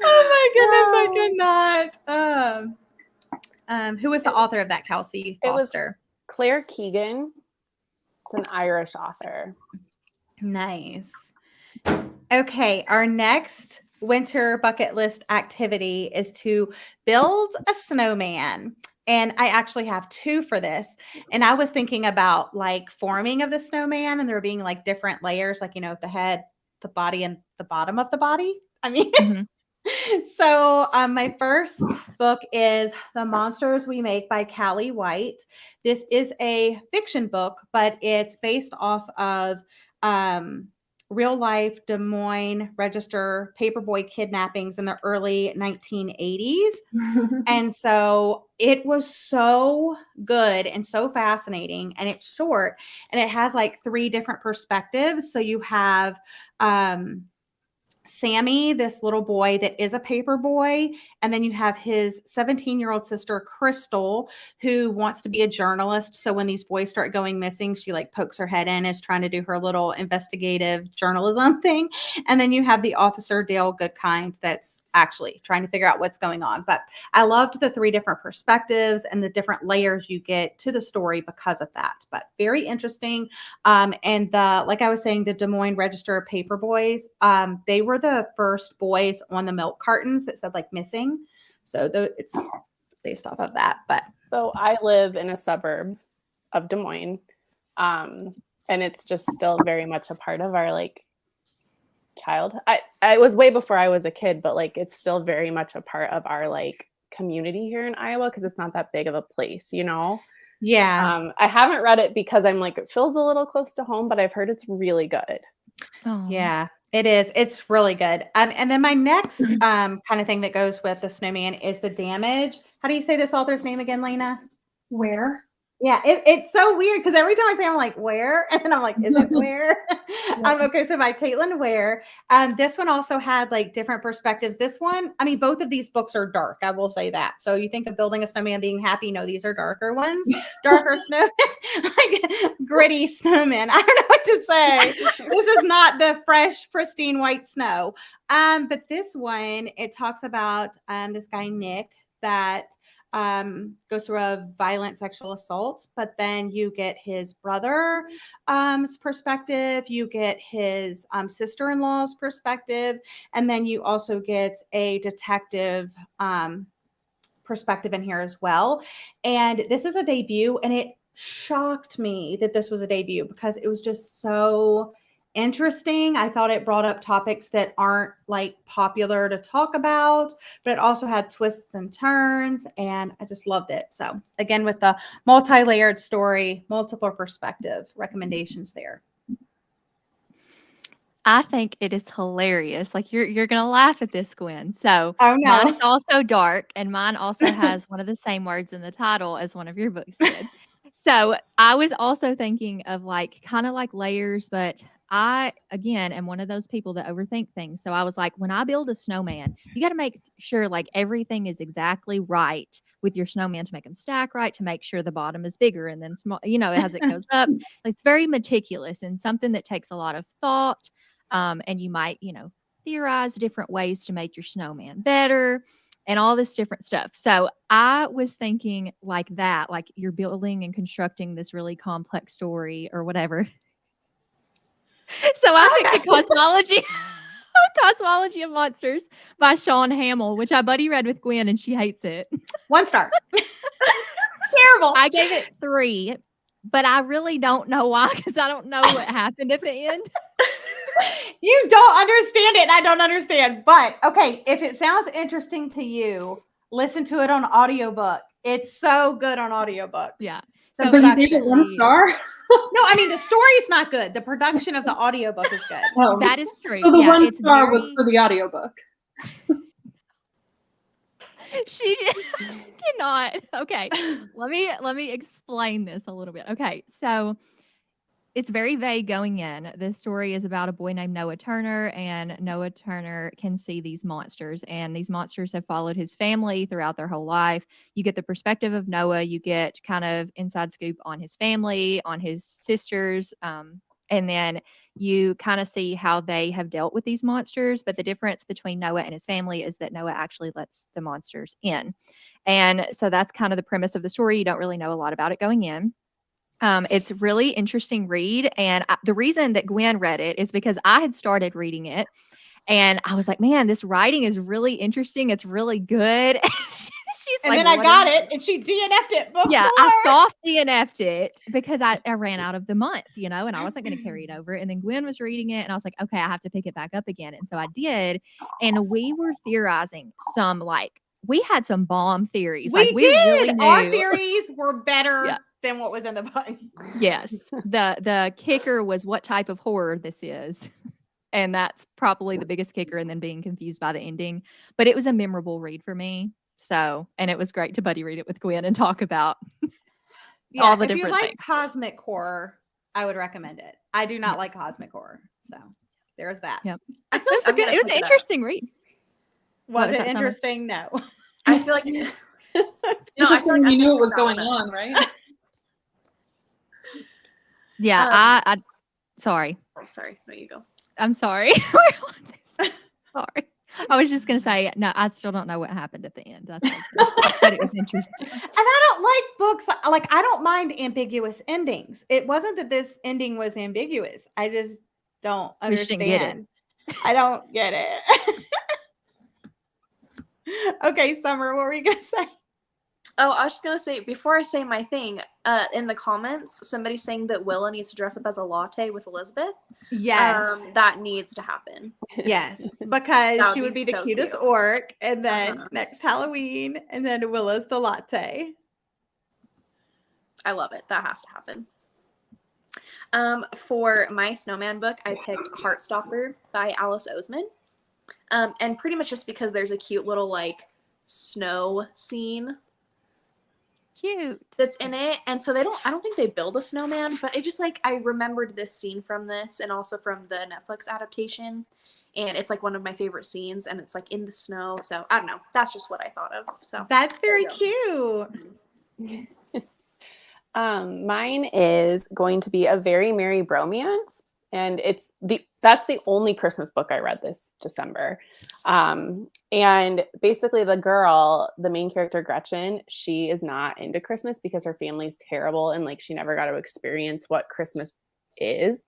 Oh my goodness, I cannot. Who was the author of that, Kelsey It was Foster? Claire Keegan. It's an Irish author. Nice. Okay, our next winter bucket list activity is to build a snowman. And I actually have two for this. And I was thinking about like forming of the snowman and there being like different layers, like, the head, the body, and the bottom of the body. I mean, Mhm. So my first book is The Monsters We Make by Callie White. This is a fiction book, but it's based off of real life Des Moines Register paperboy kidnappings in the early 1980s. And so it was so good and so fascinating, and it's short, and it has like 3 different perspectives. So you have Sammy, this little boy that is a paper boy, and then you have his 17-year-old sister, Crystal, who wants to be a journalist. So when these boys start going missing, she like pokes her head in, is trying to do her little investigative journalism thing. And then you have the officer, 𝒊𝒏𝒂𝒔𝒕, that's actually trying to figure out what's going on. But I loved the 3 different perspectives and the different layers you get to the story because of that. But very interesting. And like I was saying, the Des Moines Register paper boys, they were the first boys on the milk cartons that said like missing. So it's based off of that. But so I live in a suburb of Des Moines, and it's just still very much a part of our like I was way before I was a kid, but like it's still very much a part of our like community here in Iowa because it's not that big of a place, you know? yeah. I haven't read it because I'm like, it feels a little close to home, but I've heard it's really good. Oh. Yeah, it is. It's really good. And then my next kind of thing that goes with the snowman is the damage. How do you say this author's name again, Lena? Where? Yeah, it's so weird because every time I say I'm like, where? And then I'm like, is it where? Okay, so by Caitlin Ware. This one also had like different perspectives. This one, I mean, both of these books are dark. I will say that. So you think of building a snowman being happy. No, these are darker ones. Darker snow, like gritty snowman. I don't know what to say. This is not the fresh, pristine white snow. But this one, it talks about this guy, Nick, that goes through a violent sexual assault, but then you get his brother's perspective, you get his sister-in-law's perspective, and then you also get a detective perspective in here as well. And this is a debut, and it shocked me that this was a debut because it was just so interesting. I thought it brought up topics that aren't like popular to talk about, but it also had twists and turns, and I just loved it. So again, with the multi-layered story, multiple perspective recommendations there. I think it is hilarious. Like you're gonna laugh at this, Gwen. So Oh mine is no. also dark, and mine also has one of the same words in the title as one of your books did. So I was also thinking of like kind of like layers, but I again am one of those people that overthink things. So I was like, when I build a snowman, you got to make sure like everything is exactly right with your snowman to make them stack right, to make sure the bottom is bigger and then small, as it goes up. It's very meticulous and something that takes a lot of thought. And you might, theorize different ways to make your snowman better and all this different stuff. So I was thinking like that, like you're building and constructing this really complex story or whatever. So I picked the Cosmology of Monsters by Sean Hamill, which I buddy read with Gwen and she hates it. 1 star. Terrible. I gave it 3, but I really don't know why because I don't know what happened at the end. You don't understand it, and I don't understand. But okay, if it sounds interesting to you, listen to it on audiobook. It's so good on audiobook. Yeah. So but you gave it 1 star? No, I mean the story's not good. The production of the audiobook is good. Oh. That is true. So the 1 star was for the audiobook. She cannot. Okay. Let me explain this a little bit. Okay. So it's very vague going in. This story is about a boy named Noah Turner, and Noah Turner can see these monsters, and these monsters have followed his family throughout their whole life. You get the perspective of Noah. You get kind of inside scoop on his family, on his sisters, and then you kind of see how they have dealt with these monsters. But the difference between Noah and his family is that Noah actually lets the monsters in. And so that's kind of the premise of the story. You don't really know a lot about it going in. It's a really interesting read. And the reason that Gwen read it is because I had started reading it and I was like, man, this writing is really interesting. It's really good. She's and like, then I got it and she DNF'd it before. Yeah, I soft DNF'd it because I ran out of the month, and I wasn't going to carry it over. And then Gwen was reading it and I was like, okay, I have to pick it back up again. And so I did. And we were theorizing we had some bomb theories. We did. Really knew. Our theories were better than what was in the book. Yes. The kicker was what type of horror this is. And that's probably the biggest kicker, and then being confused by the ending. But it was a memorable read for me. So, and it was great to buddy read it with Gwen and talk about Yeah, all the if you different like things. cosmic horror, I would recommend it. I do not like cosmic horror, so there's that. Yep. I It feel was like it was an interesting read. Was was it that, Summer? interesting? No. I feel like I Interesting feel like when I you knew could what was pick that going one on, up. right? Yeah, I sorry. Oh, sorry. No, you go. I'm sorry. Sorry. I was just gonna say, no, I still don't know what happened at the end. That's what I was gonna say, but it was interesting. And I don't like books like I don't mind ambiguous endings. It wasn't that this ending was ambiguous. I just don't We just didn't get it. understand. I don't get it. Okay, Summer, what were you gonna say? Oh, I was just gonna say before I say my thing, in the comments, somebody's saying that Willa needs to dress up as a latte with Elizabeth. Yes. That needs to happen. Yes, That because would she be would be the so cutest cute. orc, and then Uh-huh. next Halloween, and then Willa's the latte. I love it. That has to happen. For my snowman book, I picked Heartstopper by Alice Oseman. And pretty much just because there's a cute little like snow scene Cute. that's in it. And so I don't think they build a snowman, but it just like I remembered this scene from this and also from the Netflix adaptation. And it's like one of my favorite scenes, and it's like in the snow. So I don't know. That's just what I thought of. So That's very There you cute. Mine is going to be A Very Merry Bromance, and that's the only Christmas book I read this December. And basically the main character Gretchen, she is not into Christmas because her family's terrible and like she never got to experience what Christmas is.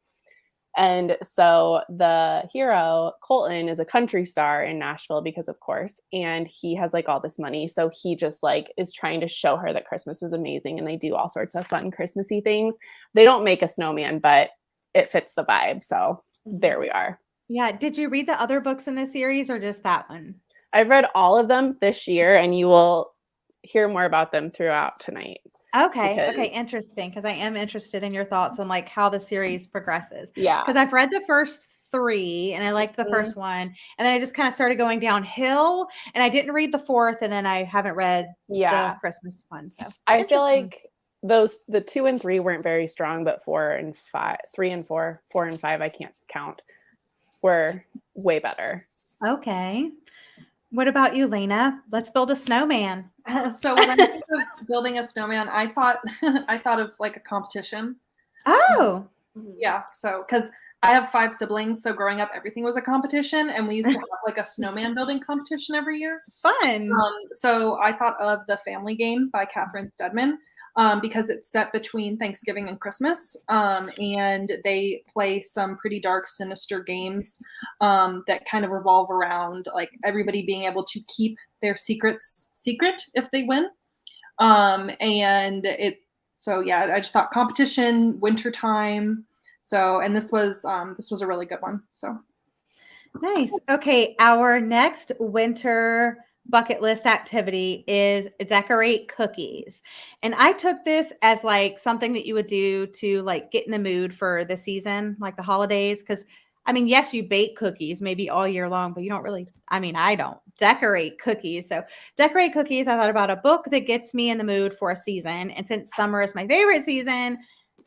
And so the hero, Colton, is a country star in Nashville because of course, and he has like all this money. So he just like is trying to show her that Christmas is amazing, and they do all sorts of fun Christmassy things. They don't make a snowman, but it fits the vibe. So there we are. Yeah. Did you read the other books in this series or just that one? I've read all of them this year, and you will hear more about them throughout tonight. Okay. Because- Okay. Interesting. Because I am interested in your thoughts on like how the series progresses. Yeah. Because I've read the first 3 and I liked the first one, and then I just kind of started going downhill, and I didn't read the 4th, and then I haven't read Yeah. the Christmas one. So I feel interesting. like the 2 and 3 weren't very strong, but 4 and 5, 3 and 4, 4 and 5, I can't count, were way better. Okay. What about you, Lena? Let's build a snowman. So when I think of building a snowman, I thought of like a competition. Oh, Yeah, so because I have 5 siblings, so growing up, everything was a competition, and we used to have like a snowman building competition every year. fun. So I thought of The Family Game by Catherine Stedman, because it's set between Thanksgiving and Christmas, and they play some pretty dark, sinister games that kind of revolve around like everybody being able to keep their secrets secret if they win. And I just thought competition, wintertime. So, and this was a really good one. So Nice. Okay, our next winter bucket list activity is decorate cookies. And I took this as like something that you would do to like get in the mood for the season, like the holidays. Because I mean, yes, you bake cookies maybe all year long, but you don't really, I mean, I don't decorate cookies. So decorate cookies, I thought about a book that gets me in the mood for a season. And since summer is my favorite season,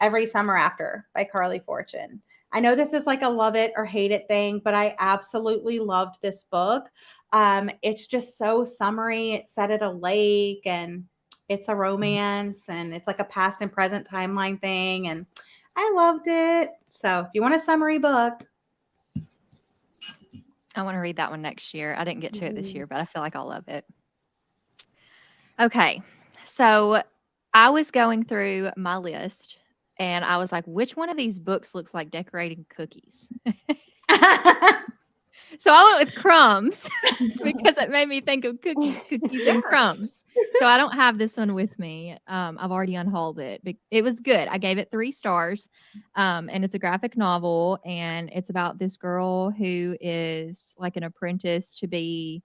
Every Summer After by Carly Fortune. I know this is like a love it or hate it thing, but I absolutely loved this book. It's just so summery. It's set at a lake, and it's a romance, and it's like a past and present timeline thing. And I loved it. So if you want a summary book, I want to read that one next year. I didn't get to it this year, but I feel like I'll love it. Okay. So I was going through my list, and I was like, which one of these books looks like decorating cookies? So I went with crumbs because it made me think of cookies and crumbs. So I don't have this one with me. I've already unhauled it. But it was good. I gave it 3 stars. And it's a graphic novel, and it's about this girl who is like an apprentice to be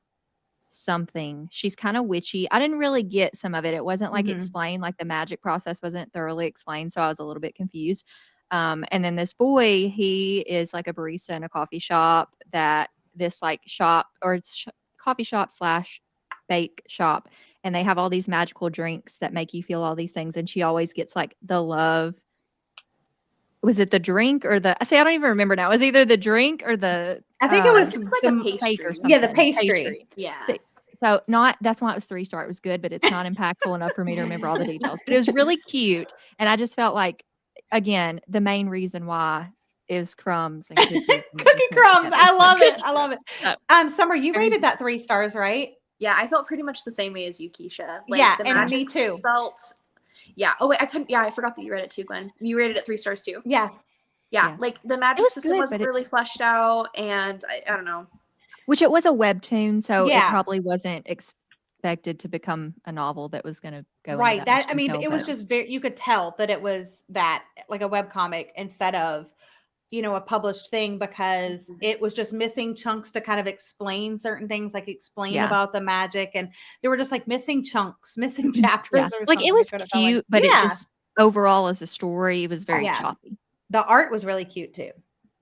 something. She's kind of witchy. I didn't really get some of it. It wasn't like Mhm. explained, like the magic process wasn't thoroughly explained. So I was a little bit confused. And then this boy, he is like a barista in a coffee shop that this like shop or it's coffee shop slash bake shop. And they have all these magical drinks that make you feel all these things. And she always gets like the love. Was it the drink or I don't even remember now. It was either the drink or the I think it was It's like the a cake pastry. or something. Yeah, the pastry. Yeah. So that's why it was 3-star. It was good, but it's not impactful enough for me to remember all the details. But it was really cute. And I just felt like, again, the main reason why is crumbs and cookies. And Cookie crumbs. I love it. I love it. So, Summer, you rated that 3 stars, right? Yeah, I felt pretty much the same way as you, Keisha. Like, Yeah, the and magic me too. just felt. Yeah. Oh wait, I couldn't. Yeah, I forgot that you read it too, Gwen. You rated it 3 stars too. Yeah. Yeah, Yeah. like the magic was system good, wasn't but really fleshed out, and I don't know. which it was a webtoon, so it Yeah. probably wasn't expected to become a novel that was going to go into Right. that much I mean, detail, it was but- just very, you could tell that it was that like a webcomic instead of, a published thing, because it was just missing chunks to kind of explain certain things, like explain Yeah. about the magic. And there were just like missing chunks, missing chapters yeah. or Like something. it was That's what felt like. cute, but it Yeah. just overall as a story, it was very Yeah. choppy. The art was really cute too.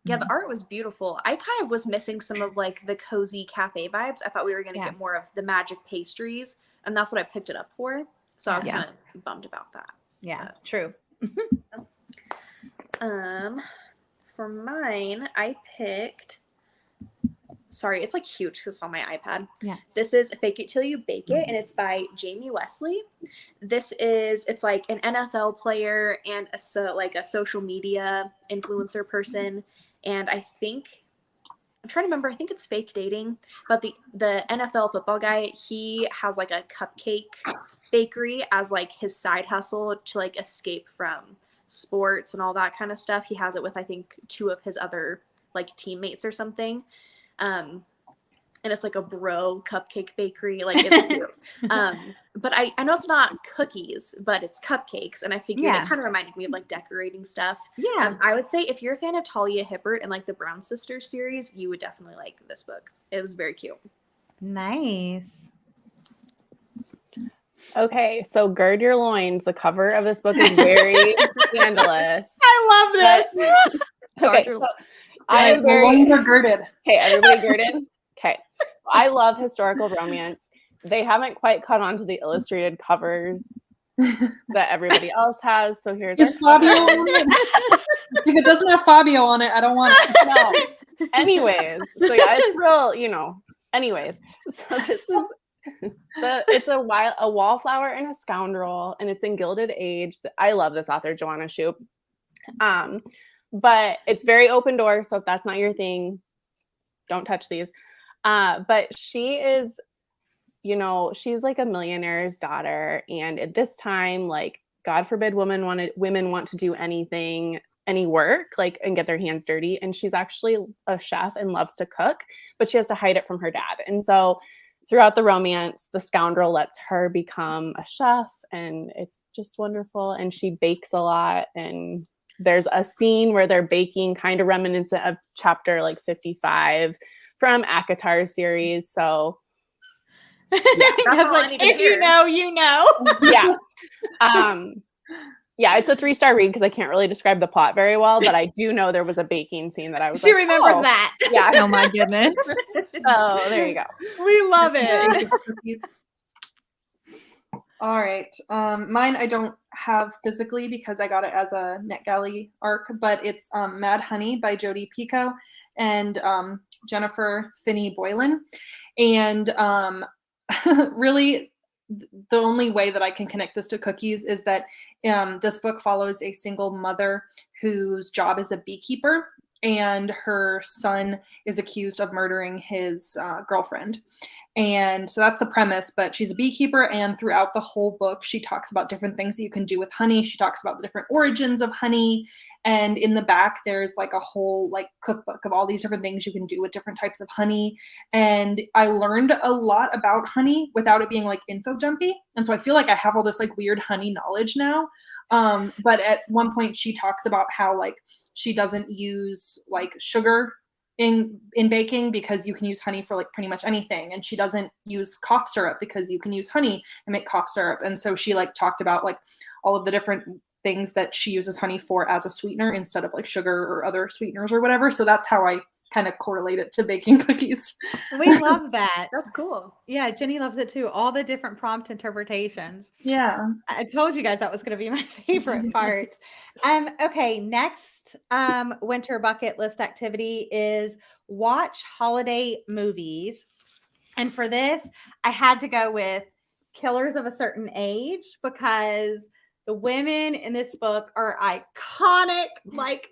Yeah, the art was beautiful. I kind of was missing some of like the cozy cafe vibes. I thought we were going to get more of the magic pastries, and that's what I picked it up for. So I was Yeah. kind of bummed about that. Yeah, true. For mine, I picked. Sorry, it's like huge because it's on my iPad. Yeah. This is Fake It Till You Bake It, and it's by Jamie Wesley. It's like an NFL player and a social media influencer person. And I'm trying to remember, I think it's fake dating, but the NFL football guy, he has like a cupcake bakery as like his side hustle to like escape from sports and all that kind of stuff. He has it with, I think, 2 of his other like teammates or something. And it's like a bro cupcake bakery. Like it's cute. But I know it's not cookies, but it's cupcakes. And I figured it kind of reminded me of like decorating stuff. Yeah. I would say if you're a fan of Talia Hibbert and like the Brown Sisters series, you would definitely like this book. It was very cute. Nice. Okay, so gird your loins. The cover of this book is very scandalous. I love this. Okay, so I am The very. loins are girded. Okay, everybody girded? Okay. I love historical romance. They haven't quite caught on to the illustrated covers that everybody else has. So here's Is our Fabio cover. on it? If it doesn't have Fabio on it, I don't want it. No. Anyways, so yeah, it's real, Anyways, so this is it's a wallflower and a scoundrel, and it's in Gilded Age. I love this author, Joanna Shupe. But it's very open door, so if that's not your thing, don't touch these. But she is, she's like a millionaire's daughter, and at this time, like, God forbid women want to do anything, any work, like, and get their hands dirty. And she's actually a chef and loves to cook, but she has to hide it from her dad. And so throughout the romance, the scoundrel lets her become a chef, and it's just wonderful. And she bakes a lot, and there's a scene where they're baking, kind of reminiscent of chapter like 55 from ACOTAR's series. So Yeah. Because like, if you know, you know. Yeah. Yeah, it's a 3-star read because I can't really describe the plot very well, but I do know there was a baking scene that I was She remembers that. Yeah. Oh my goodness. Oh, there you go. We love it. Thank you for cookies. All right. Mine I don't have physically because I got it as a NetGalley arc, but it's Mad Honey by Jodi Picoult and Jennifer Finney Boylan. And really, the only way that I can connect this to cookies is that this book follows a single mother whose job is a beekeeper, and her son is accused of murdering his girlfriend. And so that's the premise, but she's a beekeeper, and throughout the whole book, she talks about different things that you can do with honey. She talks about the different origins of honey. And in the back, there's like a whole like cookbook of all these different things you can do with different types of honey. And I learned a lot about honey without it being like info jumpy. And so I feel like I have all this like weird honey knowledge now. But at one point she talks about how like she doesn't use like sugar in baking because you can use honey for like pretty much anything, and she doesn't use cough syrup because you can use honey and make cough syrup. And so she like talked about like all of the different things that she uses honey for as a sweetener instead of like sugar or other sweeteners or whatever. So that's how I kind of correlate it to baking cookies. We love that. That's cool. Yeah, Jenny loves it too. All the different prompt interpretations. Yeah. I told you guys that was going to be my favorite part. Okay, next winter bucket list activity is watch holiday movies. And for this, I had to go with Killers of a Certain Age because the women in this book are iconic. Like,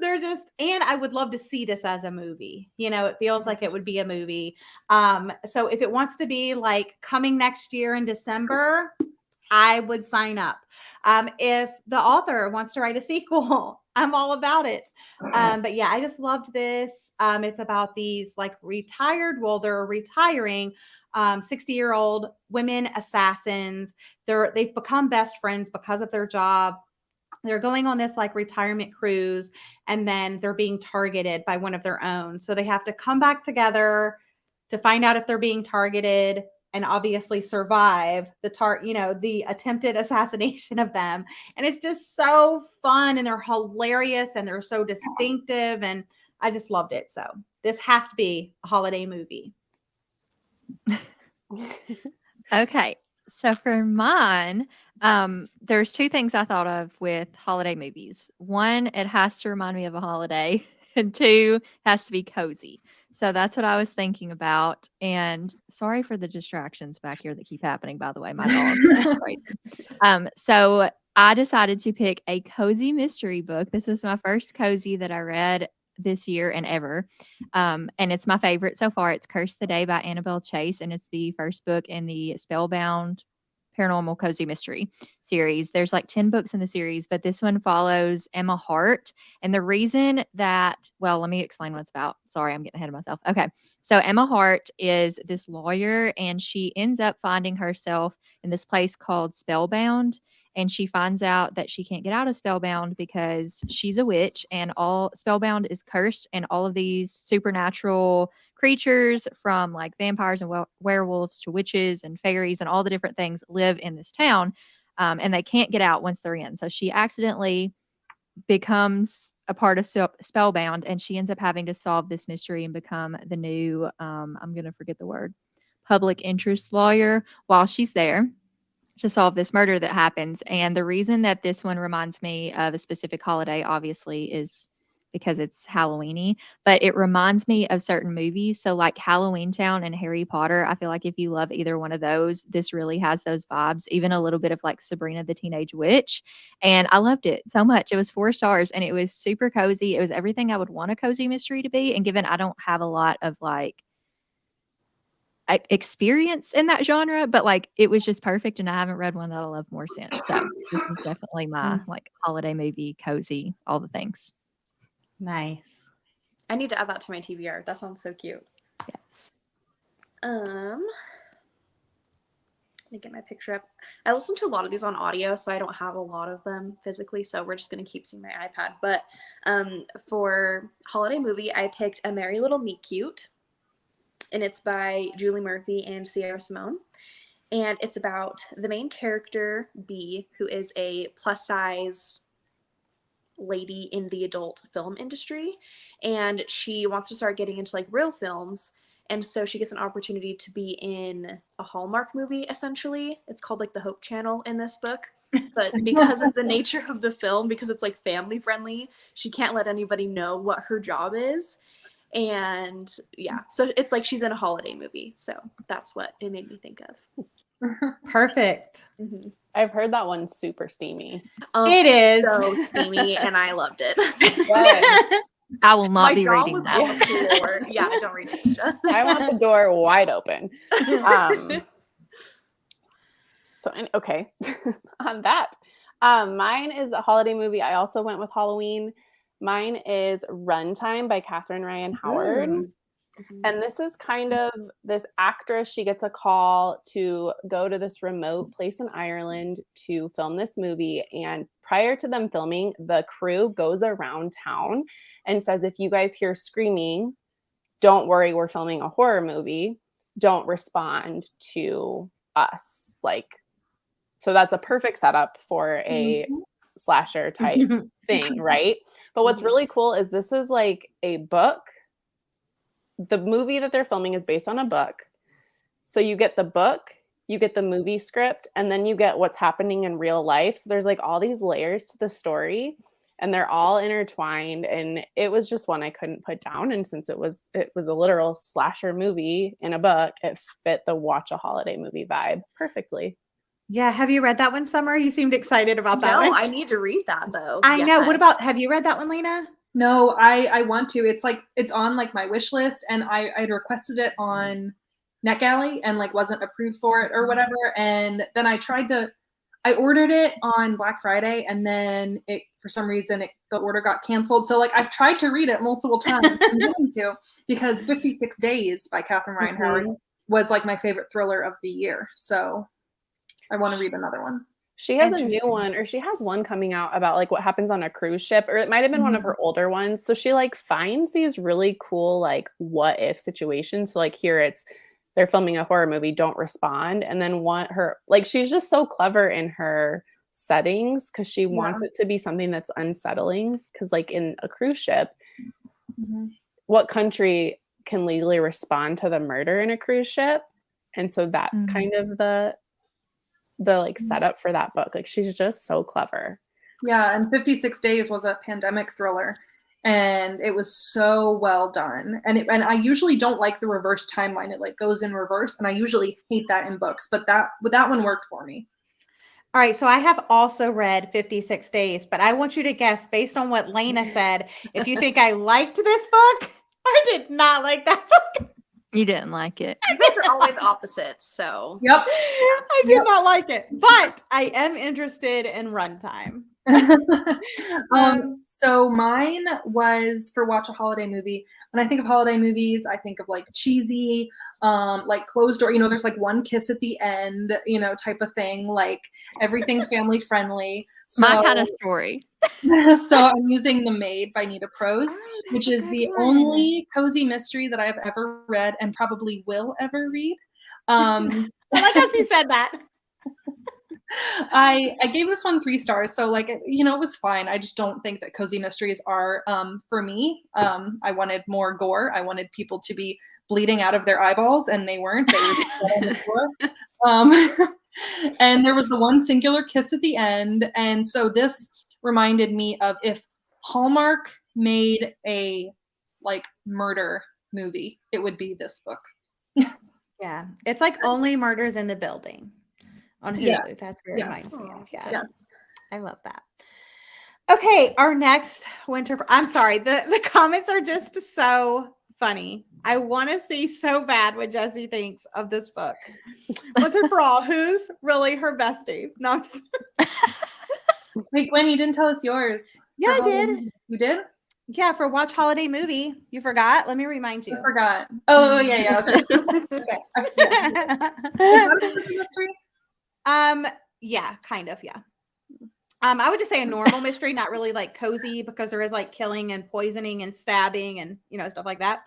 they're just, and I would love to see this as a movie. You know, it feels like it would be a movie. So if it wants to be like coming next year in December, I would sign up. If the author wants to write a sequel, I'm all about it. But yeah, I just loved this. It's about these like they're retiring 60-year-old women assassins. They've become best friends because of their job. They're going on this like retirement cruise, and then they're being targeted by one of their own. So they have to come back together to find out if they're being targeted and obviously survive the attempted assassination of them. And it's just so fun, and they're hilarious, and they're so distinctive, and I just loved it. So this has to be a holiday movie. Okay. So for mine, there's two things I thought of with holiday movies. One, it has to remind me of a holiday, and two, it has to be cozy. So that's what I was thinking about. And sorry for the distractions back here that keep happening, by the way. My dog. Right. So I decided to pick a cozy mystery book. This was my first cozy that I read this year and ever. And it's my favorite so far. It's Cursed the Day by Annabelle Chase, and it's the first book in the Spellbound Paranormal Cozy Mystery series. There's like 10 books in the series, but this one follows Emma Hart. And the reason that, well, let me explain what it's about. Sorry, I'm getting ahead of myself. Okay. So Emma Hart is this lawyer, and she ends up finding herself in this place called Spellbound. And she finds out that she can't get out of Spellbound because she's a witch, and all Spellbound is cursed, and all of these supernatural creatures from like vampires and werewolves to witches and fairies and all the different things live in this town, and they can't get out once they're in. So she accidentally becomes a part of Spellbound, and she ends up having to solve this mystery and become the new, I'm going to forget the word, public interest lawyer while she's there to solve this murder that happens. And the reason that this one reminds me of a specific holiday, obviously, is because it's Halloween-y, but it reminds me of certain movies. So like Halloween Town and Harry Potter, I feel like if you love either one of those, this really has those vibes, even a little bit of like Sabrina the Teenage Witch. And I loved it so much. It was 4 stars, and it was super cozy. It was everything I would want a cozy mystery to be. And given I don't have a lot of like experience in that genre, but like it was just perfect, and I haven't read one that I love more since. So this is definitely my like holiday movie, cozy, all the things. Nice. I need to add that to my TBR. That sounds so cute. Yes. Let me get my picture up. I listen to a lot of these on audio, so I don't have a lot of them physically, so we're just going to keep seeing my iPad. But for holiday movie, I picked A Merry Little Meet Cute, and it's by Julie Murphy and Sierra Simone. And it's about the main character, B, who is a plus-size lady in the adult film industry, and she wants to start getting into like real films. And so she gets an opportunity to be in a Hallmark movie, essentially. It's called like the Hope Channel in this book. But because of the nature of the film, because it's like family friendly, she can't let anybody know what her job is. And yeah, so it's like she's in a holiday movie. So that's what it made me think of. Perfect. Mm-hmm. I've heard that one's super steamy. It is so steamy, and I loved it. I will not My be jaw reading was that. on the floor. Yeah, don't read it, Asia. I want the door wide open. Okay, on that. Mine is a holiday movie. I also went with Halloween. Mine is Runtime by Catherine Ryan Howard. And this is kind of this actress. She gets a call to go to this remote place in Ireland to film this movie. And prior to them filming, the crew goes around town and says, if you guys hear screaming, don't worry, we're filming a horror movie. Don't respond to us. So that's a perfect setup for a slasher type thing, right? But what's really cool is this is like a book. The movie that they're filming is based on a book. So you get the book, you get the movie script, and then you get what's happening in real life. So there's like all these layers to the story, and they're all intertwined. And it was just one I couldn't put down. And since it was a literal slasher movie in a book, it fit the watch a holiday movie vibe perfectly. Yeah. Have you read that one, Summer? You seemed excited about that No, one. I need to read that though. I know. What Yeah. about, have you read that one, Lena? No, I want to. It's like it's on like my wish list, and I'd requested it on NetGalley and like wasn't approved for it or whatever. And then I ordered it on Black Friday, and then it for some reason the order got canceled. So like I've tried to read it multiple times. I'm going to, because 56 Days by Catherine Ryan Howard was like my favorite thriller of the year. So I want to read another one. She has a new one, or she has one coming out about like what happens on a cruise ship, or it might have been one of her older ones. So she like finds these really cool like what if situations. So like here they're filming a horror movie, don't respond. And then she's just so clever in her settings because she wants it to be something that's unsettling. Because like in a cruise ship, what country can legally respond to the murder in a cruise ship? And so that's kind of the like setup for that book. Like she's just so clever. Yeah, and 56 Days was a pandemic thriller, and it was so well done. And I usually don't like the reverse timeline. It like goes in reverse, and I usually hate that in books, but that one worked for me. All right, so I have also read 56 Days, but I want you to guess based on what Lena said, if you think I liked this book. I did not like that book. You didn't like it. You guys are always opposites, so. Yep. I did not like it, but I am interested in runtime. So mine was for watch a holiday movie. When I think of holiday movies, I think of like cheesy, like closed door, there's like one kiss at the end, type of thing, like everything's family friendly. So, My kind of story. So I'm using The Maid by Nita Prose, which is the only cozy mystery that I've ever read and probably will ever read. I like how she said that. I gave this one 3 stars. So like, it was fine. I just don't think that cozy mysteries are for me. I wanted more gore. I wanted people to be bleeding out of their eyeballs, and they weren't. They were just on the floor. And there was the one singular kiss at the end. And so this reminded me of if Hallmark made a like murder movie, it would be this book. Yeah. It's like Only Murders in the Building on Hulu. Yes. That's what it reminds me of. Yeah. Yes. I love that. Okay, our next winter. I'm sorry. The comments are just so funny. I want to see so bad what Jessie thinks of this book. Once and for all, who's really her bestie? No, I'm just... Wait, Gwen, you didn't tell us yours. Yeah, I did. You did? Yeah, for Watch Holiday Movie. You forgot? Let me remind you. I forgot. Oh, yeah. Okay. Okay. Yeah. Is that a mystery? Yeah, kind of, yeah. I would just say a normal mystery, not really like cozy, because there is like killing and poisoning and stabbing and stuff like that.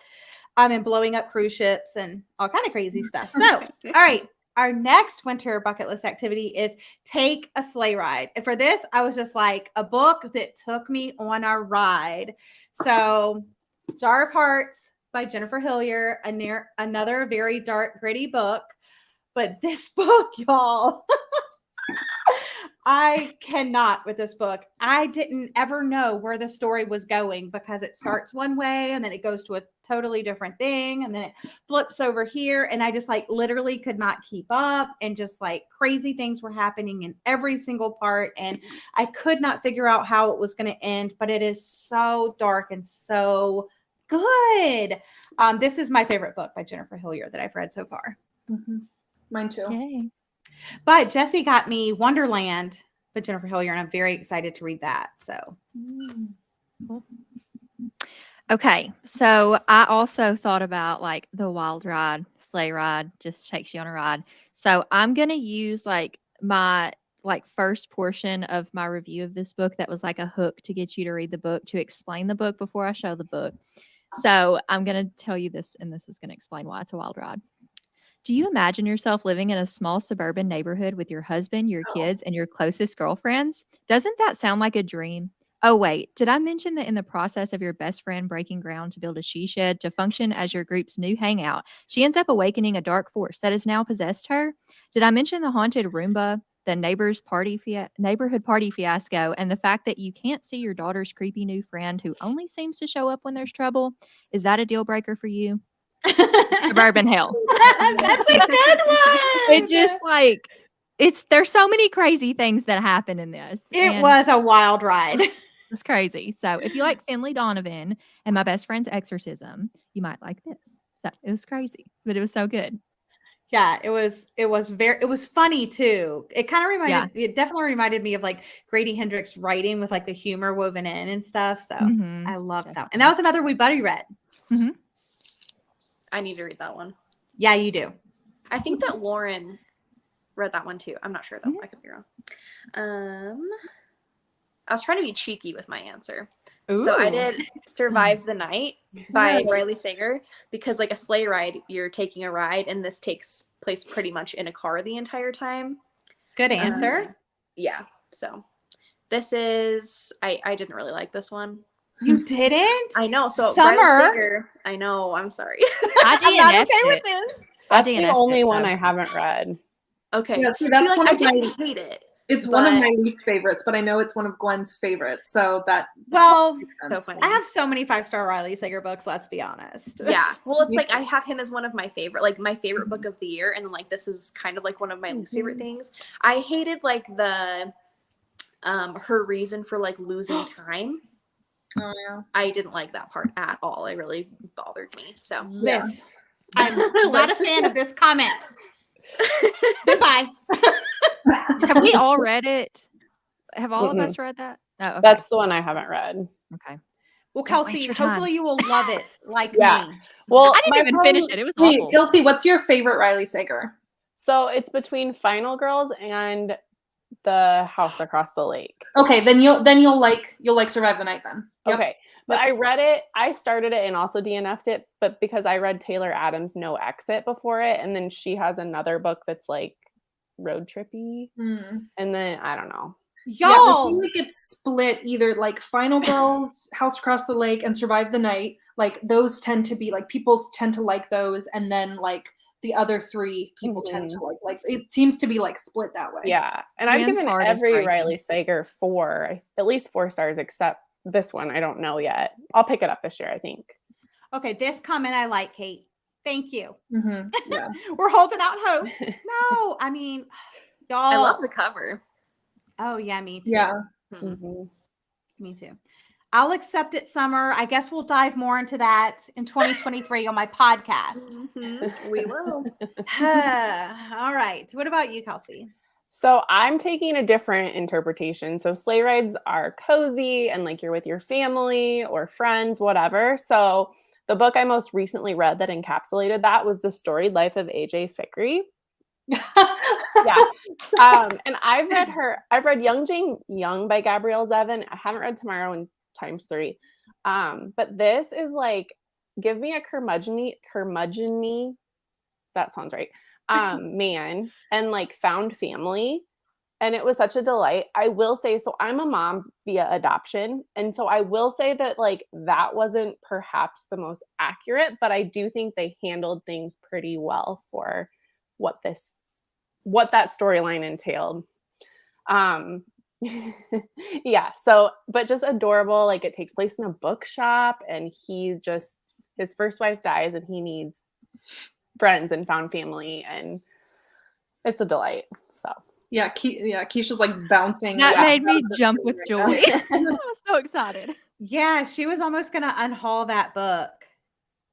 And blowing up cruise ships and all kind of crazy stuff. So, all right. Our next winter bucket list activity is take a sleigh ride. And for this, I was just like a book that took me on a ride. So Jar of Hearts by Jennifer Hillier, another very dark, gritty book. But this book, y'all, I cannot with this book. I didn't ever know where the story was going, because it starts one way and then it goes to a totally different thing. And then it flips over here. And I just like literally could not keep up, and just like crazy things were happening in every single part. And I could not figure out how it was going to end, but it is so dark and so good. This is my favorite book by Jennifer Hillier that I've read so far. Mm-hmm. Mine too. Yay. But Jessie got me Wonderland by Jennifer Hillier, and I'm very excited to read that. So, okay. So I also thought about like the wild ride, sleigh ride, just takes you on a ride. So I'm going to use like my first portion of my review of this book that was like a hook to get you to read the book, to explain the book before I show the book. So I'm going to tell you this, and this is going to explain why it's a wild ride. Do you imagine yourself living in a small suburban neighborhood with your husband, your kids, and your closest girlfriends? Doesn't that sound like a dream? Oh, wait, did I mention that in the process of your best friend breaking ground to build a she shed to function as your group's new hangout, she ends up awakening a dark force that has now possessed her? Did I mention the haunted Roomba, the neighborhood party fiasco, and the fact that you can't see your daughter's creepy new friend who only seems to show up when there's trouble? Is that a deal breaker for you? Suburban hell. That's a good one. It just like there's so many crazy things that happen in this. It and was a wild ride. It's crazy. So if you like Finley Donovan and My Best Friend's Exorcism, you might like this. So it was crazy, but it was so good. Yeah, it was funny too. It kind of it definitely reminded me of like Grady Hendrix writing with like the humor woven in and stuff. So I loved that. And that was another we buddy read. Mm-hmm. I need to read that one. Yeah, you do. I think that Lauren read that one too. I'm not sure though. I could be wrong. I was trying to be cheeky with my answer. Ooh. So I did Survive the Night by Riley Sager, because like a sleigh ride, you're taking a ride, and this takes place pretty much in a car the entire time. Good answer. Yeah. So this is, I didn't really like this one. You didn't? I know. So Summer. Riley Sager, I know. I'm sorry. I'm not okay with this. That's the only one I haven't read. Okay. Yeah, see, that's one I of my- didn't hate it. It's one of my least favorites, but I know it's one of Gwen's favorites. So that makes sense. So funny. I have so many 5-star Riley Sager books, let's be honest. Yeah. Well, it's like I have him as one of my favorite, like my favorite book of the year. And then like this is kind of like one of my least favorite things. I hated like the her reason for like losing time. Oh yeah. I didn't like that part at all. It really bothered me. So yeah. I'm not a fan of this comment. Goodbye. Have we all read it? Have all of us read that? Oh, okay. That's the one I haven't read. Okay. Well, Don't waste Kelsey, your time. hopefully you will love it like Yeah. me. Well, I didn't even finish it. It was Wait, awful. Kelsey, what's your favorite Riley Sager? So it's between Final Girls and The House Across the Lake. Okay, then you'll like Survive the Night then. Yep. Okay. But I read it, I started it and also DNF'd it, but because I read Taylor Adams' No Exit before it, and then she has another book that's like road trippy. And then I don't know. Y'all, yeah, I feel like it's split either like Final Girls, House Across the Lake, and Survive the Night. Like those tend to be like people tend to like those, and then like the other three people tend to like it seems to be like split that way. Yeah. And I've given every Riley Sager at least 4 stars, except this one. I don't know yet. I'll pick it up this year, I think. Okay, this comment I like, Kate. Thank you. Yeah. We're holding out hope. No, I mean, y'all. I love the cover. Oh yeah, me too. Yeah. Me too. I'll accept it, Summer. I guess we'll dive more into that in 2023 on my podcast. We will. All right. What about you, Kelsey? So I'm taking a different interpretation. So sleigh rides are cozy and like you're with your family or friends, whatever. So the book I most recently read that encapsulated that was The Storied Life of 𝒂𝒂𝒏𝒂𝒃. Yeah. And I've read Young Jane Young by Gabrielle Zevin. I haven't read Tomorrow in ×3. But this is like, give me a curmudgeon-y, that sounds right, man, and like found family. And it was such a delight. I will say, so I'm a mom via adoption. And so I will say that like that wasn't perhaps the most accurate, but I do think they handled things pretty well for what that storyline entailed. Yeah, so but just adorable. Like it takes place in a bookshop, and his first wife dies and he needs friends and found family, and it's a delight. So yeah, Keisha's like bouncing. That made me jump with joy. I was so excited. Yeah, she was almost gonna unhaul that book.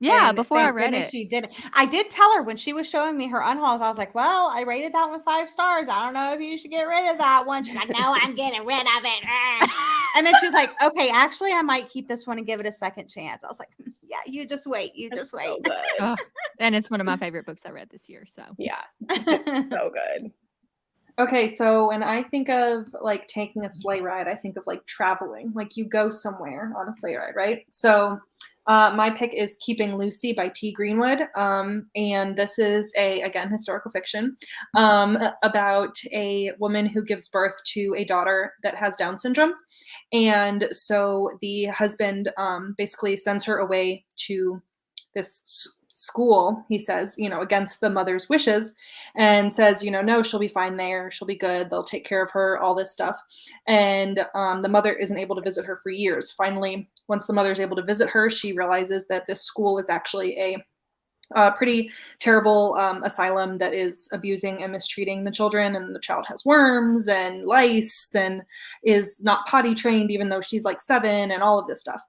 Yeah, and before I read it. She didn't. I did tell her when she was showing me her unhauls, I was like, well, I rated that one 5 stars. I don't know if you should get rid of that one. She's like, no, I'm getting rid of it. And then she's like, okay, actually, I might keep this one and give it a second chance. I was like, yeah, you just wait. Just wait. So good. And it's one of my favorite books I read this year. So yeah, so good. Okay, so when I think of like taking a sleigh ride, I think of like traveling, like you go somewhere on a sleigh ride, right? So My pick is Keeping Lucy by T. Greenwood. And this is again, historical fiction about a woman who gives birth to a daughter that has Down syndrome. And so the husband basically sends her away to this school, he says, against the mother's wishes, and says, no, she'll be fine there. She'll be good. They'll take care of her, all this stuff. And the mother isn't able to visit her for years. Finally, once the mother is able to visit her, she realizes that this school is actually a pretty terrible asylum that is abusing and mistreating the children, and the child has worms and lice and is not potty trained even though she's like 7 and all of this stuff.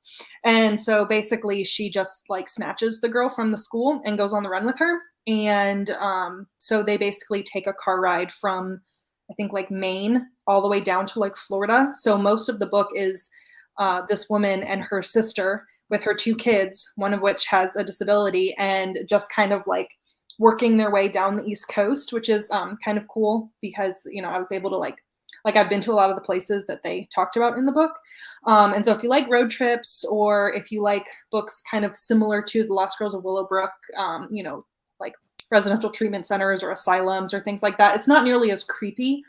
And so basically she just like snatches the girl from the school and goes on the run with her. And so they basically take a car ride from, I think, like Maine all the way down to like Florida. So most of the book is this woman and her sister with her 2 kids, one of which has a disability, and just kind of like working their way down the East Coast, which is kind of cool because, I was able to like I've been to a lot of the places that they talked about in the book. And so if you like road trips, or if you like books kind of similar to The Lost Girls of Willowbrook, like residential treatment centers or asylums or things like that, it's not nearly as creepy.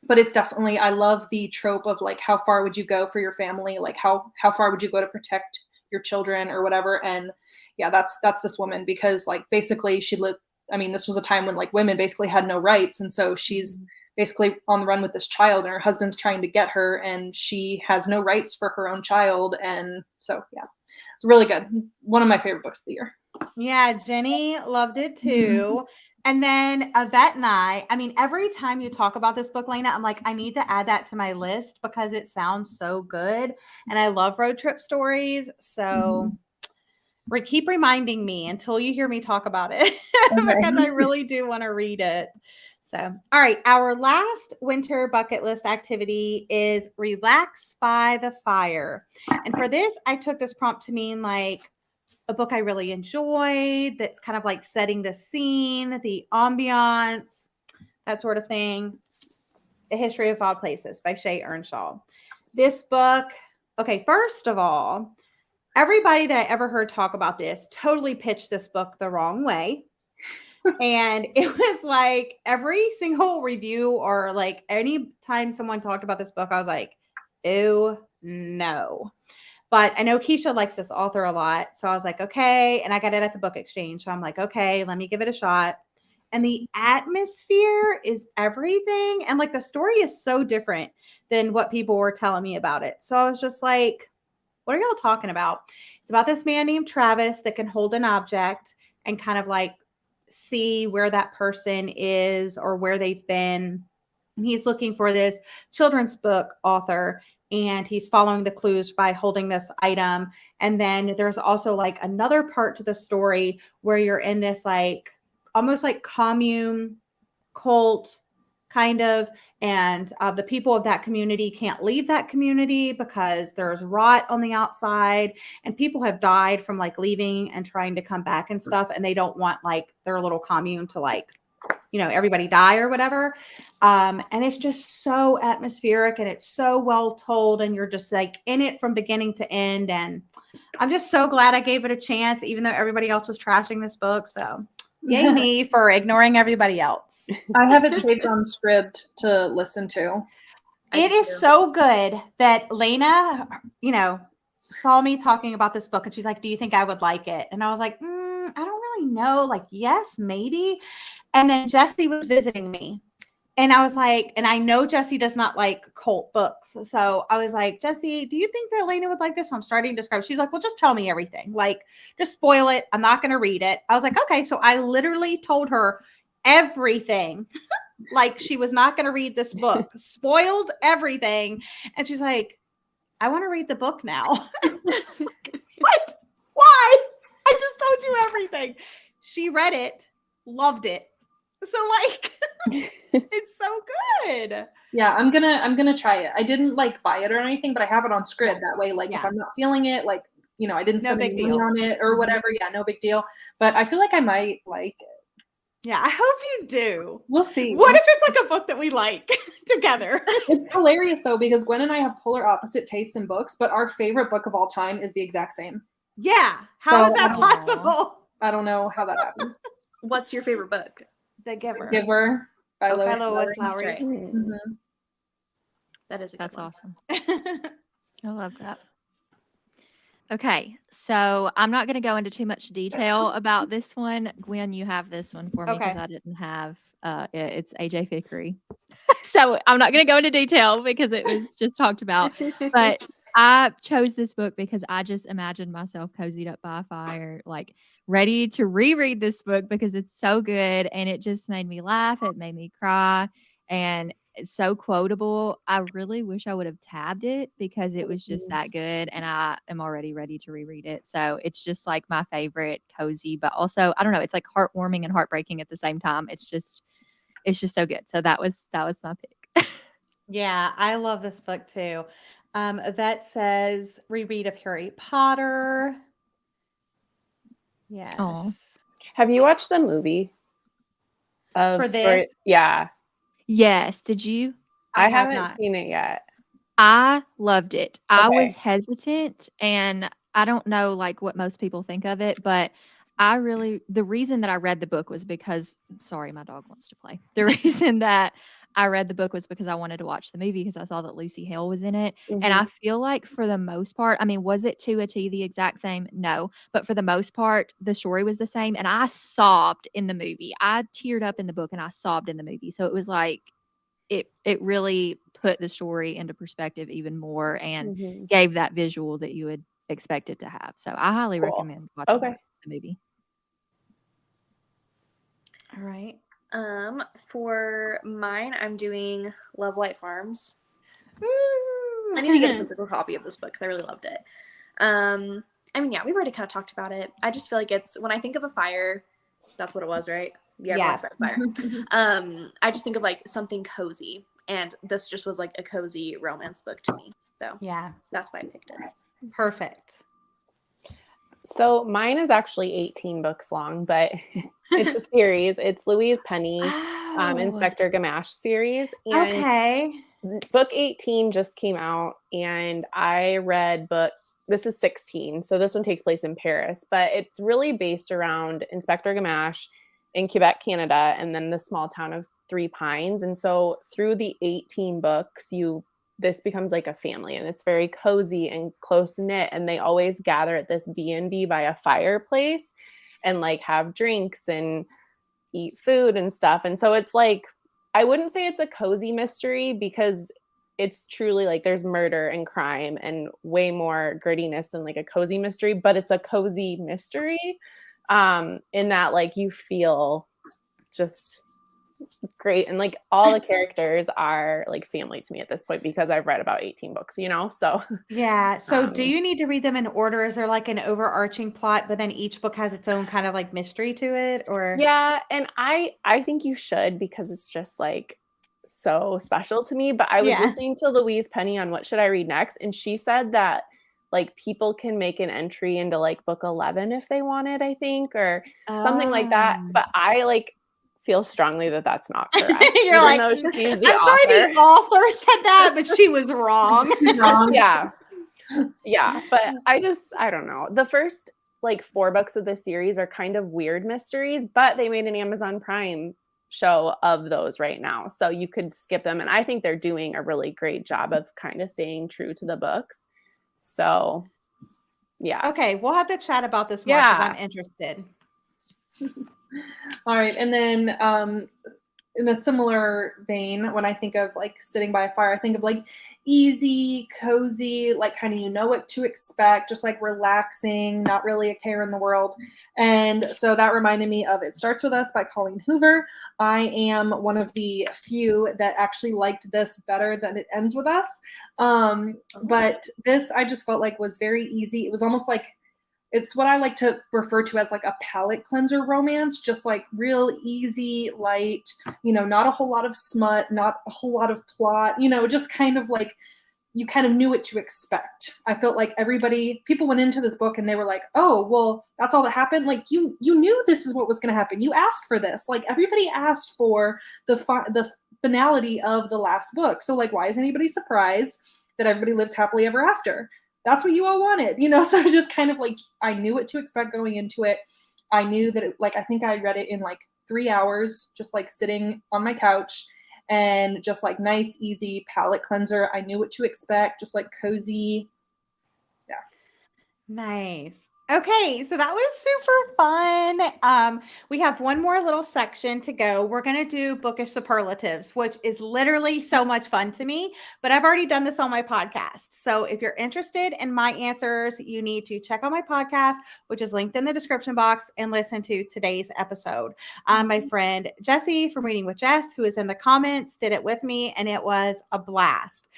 But it's definitely, I love the trope of like, how far would you go for your family? Like how far would you go to protect your children or whatever? And yeah, that's this woman, because like basically she lived, this was a time when like women basically had no rights. And so she's basically on the run with this child, and her husband's trying to get her, and she has no rights for her own child. And so, yeah, it's really good. One of my favorite books of the year. Yeah, Jenny loved it too. And then Yvette and I every time you talk about this book, Lena, I'm like, I need to add that to my list because it sounds so good. And I love road trip stories. So keep reminding me until you hear me talk about it because I really do want to read it. So, all right. Our last winter bucket list activity is Relax by the Fire. And for this, I took this prompt to mean like a book I really enjoyed that's kind of like setting the scene, the ambiance, that sort of thing. A History of Odd Places by Shea Ernshaw. This book, okay, first of all, everybody that I ever heard talk about this totally pitched this book the wrong way. And it was like every single review or like any time someone talked about this book, I was like, oh no. But I know Keisha likes this author a lot. So I was like, okay. And I got it at the book exchange. So I'm like, okay, let me give it a shot. And the atmosphere is everything. And like the story is so different than what people were telling me about it. So I was just like, what are y'all talking about? It's about this man named Travis that can hold an object and kind of like see where that person is or where they've been. And he's looking for this children's book author, and he's following the clues by holding this item. And then there's also like another part to the story where you're in this like almost like commune cult kind of, and the people of that community can't leave that community because there's rot on the outside, and people have died from like leaving and trying to come back and stuff, and they don't want like their little commune to like, everybody die or whatever. And it's just so atmospheric, and it's so well told, and you're just like in it from beginning to end. And I'm just so glad I gave it a chance, even though everybody else was trashing this book. So yay me for ignoring everybody else. I have it saved on Scribd to listen to. It is so good that Lena, saw me talking about this book, and she's like, do you think I would like it? And I was like, I don't really know. Like, yes, maybe. And then Jesse was visiting me, and I was like, and I know Jesse does not like cult books. So I was like, Jesse, do you think that Elena would like this? So I'm starting to describe. She's like, well, just tell me everything. Like, just spoil it. I'm not going to read it. I was like, okay. So I literally told her everything. Like, she was not going to read this book, spoiled everything. And she's like, I want to read the book now. Like, what? Why? I just told you everything. She read it, loved it. So like, it's so good. Yeah, I'm gonna try it. I didn't like buy it or anything, but I have it on Scribd. That way, like if I'm not feeling it, like I didn't spend any money on it or whatever. Yeah, no big deal. But I feel like I might like it. Yeah, I hope you do. We'll see. What if it's like a book that we like together? It's hilarious though, because Gwen and I have polar opposite tastes in books, but our favorite book of all time is the exact same. Yeah. How is that So- possible? I don't know how that happened. What's your favorite book? The Giver. Giver by Okay, Lois Lois Lowry. Lowry. Right. Mhm. That is a good That's one. awesome. I love that. Okay, so I'm not going to go into too much detail about this one. Gwen, you have this one for me because Okay. I didn't have it's AJ Fickery. So I'm not going to go into detail because it was just talked about. But I chose this book because I just imagined myself cozied up by a fire, like ready to reread this book because it's so good and it just made me laugh. It made me cry and it's so quotable. I really wish I would have tabbed it because it was just that good and I am already ready to reread it. So it's just like my favorite cozy, but also I don't know, it's like heartwarming and heartbreaking at the same time. It's just so good. So that was my pick. Yeah, I love this book too. Yvette says reread of Harry Potter. Yes. Have you watched the movie? For this? Yeah. Yes. Did you? I have haven't not. seen it yet. I loved it. I Okay. was hesitant and I don't know like what most people think of it, but the reason that I read the book was because, sorry, my dog wants to play. The reason that I read the book was because I wanted to watch the movie because I saw that Lucy Hale was in it. And I feel like for the most part, I mean, was it to a T the exact same? No. But for the most part, the story was the same. And I sobbed in the movie. I teared up in the book and I sobbed in the movie. So it was like, it really put the story into perspective even more and gave that visual that you would expect it to have. So I highly Cool. recommend watching the movie. All right. For mine, I'm doing Love Light Farms. Woo! I need to get a physical copy of this book because I really loved it. I mean, yeah, we've already kind of talked about it. I just feel like it's when I think of a fire, that's what it was, right? Yeah. Fire. I just think of like something cozy, and this just was like a cozy romance book to me. So Yeah. that's why I picked it. Perfect. So mine is actually 18 books long, but it's a series. It's Louise Penny, Oh, Inspector Gamache series. And okay. book 18 just came out, and I read this is 16. So this one takes place in Paris, but it's really based around Inspector Gamache in Quebec, Canada, and then the small town of Three Pines. And so through the 18 books, this becomes like a family, and it's very cozy and close knit. And they always gather at this B&B by a fireplace and like have drinks and eat food and stuff. And so it's like, I wouldn't say it's a cozy mystery because it's truly like there's murder and crime and way more grittiness than like a cozy mystery, but it's a cozy mystery in that like you feel just great. And like all the characters are like family to me at this point because I've read about 18 books, so Yeah. So do you need to read them in order? Is there like an overarching plot, but then each book has its own kind of like mystery to it? Or yeah, and I think you should because it's just like so special to me. But I was listening to Louise Penny on What Should I Read Next, and she said that like people can make an entry into like book 11 if they wanted, I think, or something like that. But I like feel strongly that that's not correct. You're like, I'm sorry the author said that, but she was wrong. Yeah. But I don't know. The first like 4 books of the series are kind of weird mysteries, but they made an Amazon Prime show of those right now. So you could skip them. And I think they're doing a really great job of kind of staying true to the books. So yeah. Okay. We'll have to chat about this more because I'm interested. All right. And then in a similar vein, when I think of like sitting by a fire, I think of like easy, cozy, like kind of you know what to expect, just like relaxing, not really a care in the world. And so that reminded me of It Starts With Us by Colleen Hoover. I am one of the few that actually liked this better than It Ends With Us. But this I just felt like was very easy. It was almost like it's what I like to refer to as like a palate cleanser romance, just like real easy, light, not a whole lot of smut, not a whole lot of plot, just kind of like, you kind of knew what to expect. I felt like people went into this book and they were like, oh, well, that's all that happened. Like you knew this is what was going to happen. You asked for this. Like everybody asked for the finality of the last book. So like, why is anybody surprised that everybody lives happily ever after? That's what you all wanted, So it's just kind of like, I knew what to expect going into it. I knew that I think I read it in like 3 hours, just like sitting on my couch. And just like nice, easy palate cleanser. I knew what to expect, just like cozy. Yeah. Nice. Okay, so that was super fun. We have one more little section to go. We're going to do bookish superlatives, which is literally so much fun to me, but I've already done this on my podcast. So if you're interested in my answers, you need to check out my podcast, which is linked in the description box, and listen to today's episode. My friend Jessie from Reading with Jess, who is in the comments, did it with me, and it was a blast.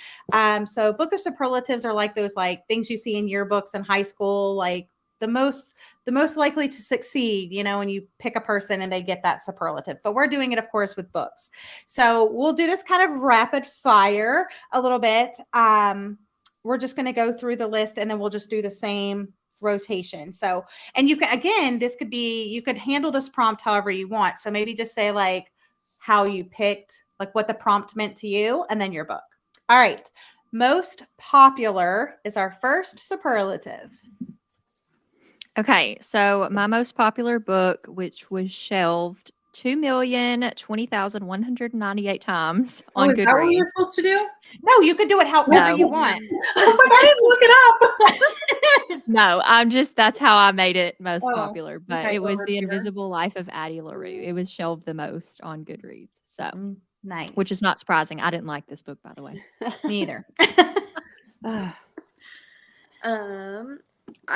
So bookish superlatives are like those like things you see in yearbooks in high school, like the most likely to succeed, when you pick a person and they get that superlative. But we're doing it, of course, with books. So we'll do this kind of rapid fire a little bit. We're just going to go through the list and then we'll just do the same rotation. So, and you can, again, you could handle this prompt however you want. So maybe just say like how you picked, like what the prompt meant to you, and then your book. All right. Most popular is our first superlative. Okay, so my most popular book, which was shelved 2,020,198 times on Is that what we were Goodreads. supposed to do? No, you could do it however No. you want. I was like, I didn't look it up. No, that's how I made it most Oh, popular. But okay, it was over The here. Invisible Life of Addie LaRue. It was shelved the most on Goodreads. So, Nice. which is not surprising. I didn't like this book, by the way. Me either.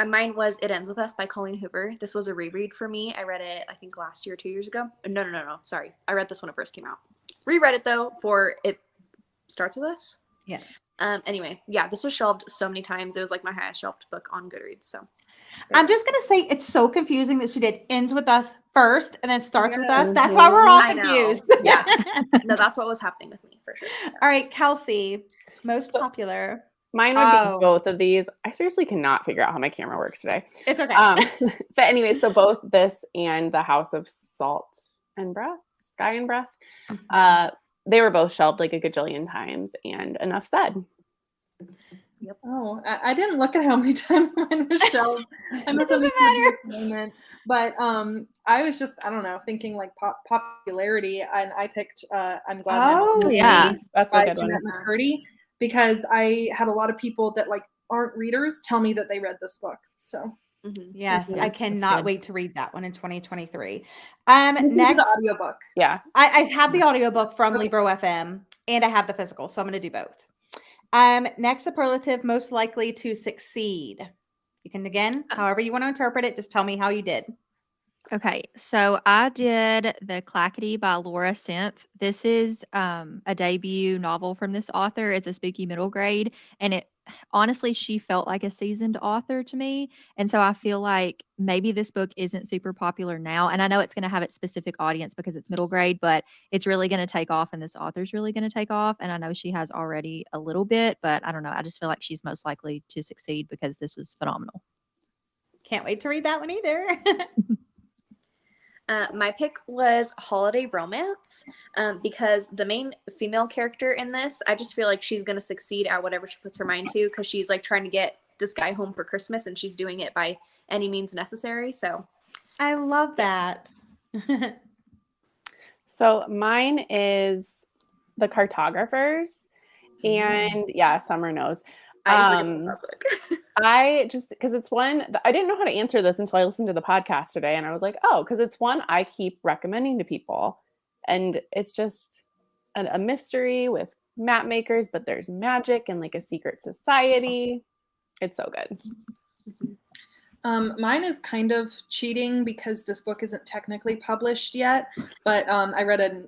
Mine was It Ends With Us by Colleen Hoover. This was a reread for me. I read it, I think, last year, 2 years ago. No. Sorry. I read this when it first came out. Reread it, though, for It Starts With Us. Yeah. Anyway, yeah, this was shelved so many times. It was like my highest shelved book on Goodreads. So I'm just going to say it's so confusing that she did Ends With Us first and then Starts With Us. That's why we're all I know. confused. Yeah. No, that's what was happening with me, for sure. All right, Kelsey, most popular. Mine would be both of these. I seriously cannot figure out how my camera works today. It's okay. But anyway, so both this and The House of Salt and Breath, Sky and Breath, they were both shelved like a gajillion times, and enough said. Yep. Oh, I didn't look at how many times mine was shelved. I must have moment. But I was just, I don't know, thinking like popularity, and I picked I'm Glad My Mom Knows yeah. Me That's by a good one. Jeanette McCurdy, because I had a lot of people that like aren't readers tell me that they read this book. So yes, Yeah, I cannot good. wait to read that one in 2023. listen to Next, the audiobook. Yeah. I have the audiobook from Libro FM and I have the physical, so I'm going to do both. Next superlative, most likely to succeed. You can, again, however you want to interpret it, just tell me how you did. Okay, so I did The 𝒂𝒂𝒃 by Laura Sempf. This is a debut novel from this author. It's a spooky middle grade, and it honestly, she felt like a seasoned author to me. And so I feel like maybe this book isn't super popular now, and I know it's going to have its specific audience because it's middle grade, but it's really going to take off, and this author's really going to take off. And I know she has already a little bit, but I don't know. I just feel like she's most likely to succeed because this was phenomenal. Can't wait to read that one either. My pick was Holiday Romance because the main female character in this, I just feel like she's going to succeed at whatever she puts her mind to, because she's like trying to get this guy home for Christmas, and she's doing it by any means necessary. So I love that. So mine is The Cartographers, and yeah, Summer knows. I just, because it's one, I didn't know how to answer this until I listened to the podcast today, and I was like, oh, because it's one I keep recommending to people, and it's just a mystery with map makers, but there's magic and like a secret society. It's so good. Mine is kind of cheating because this book isn't technically published yet, but I read a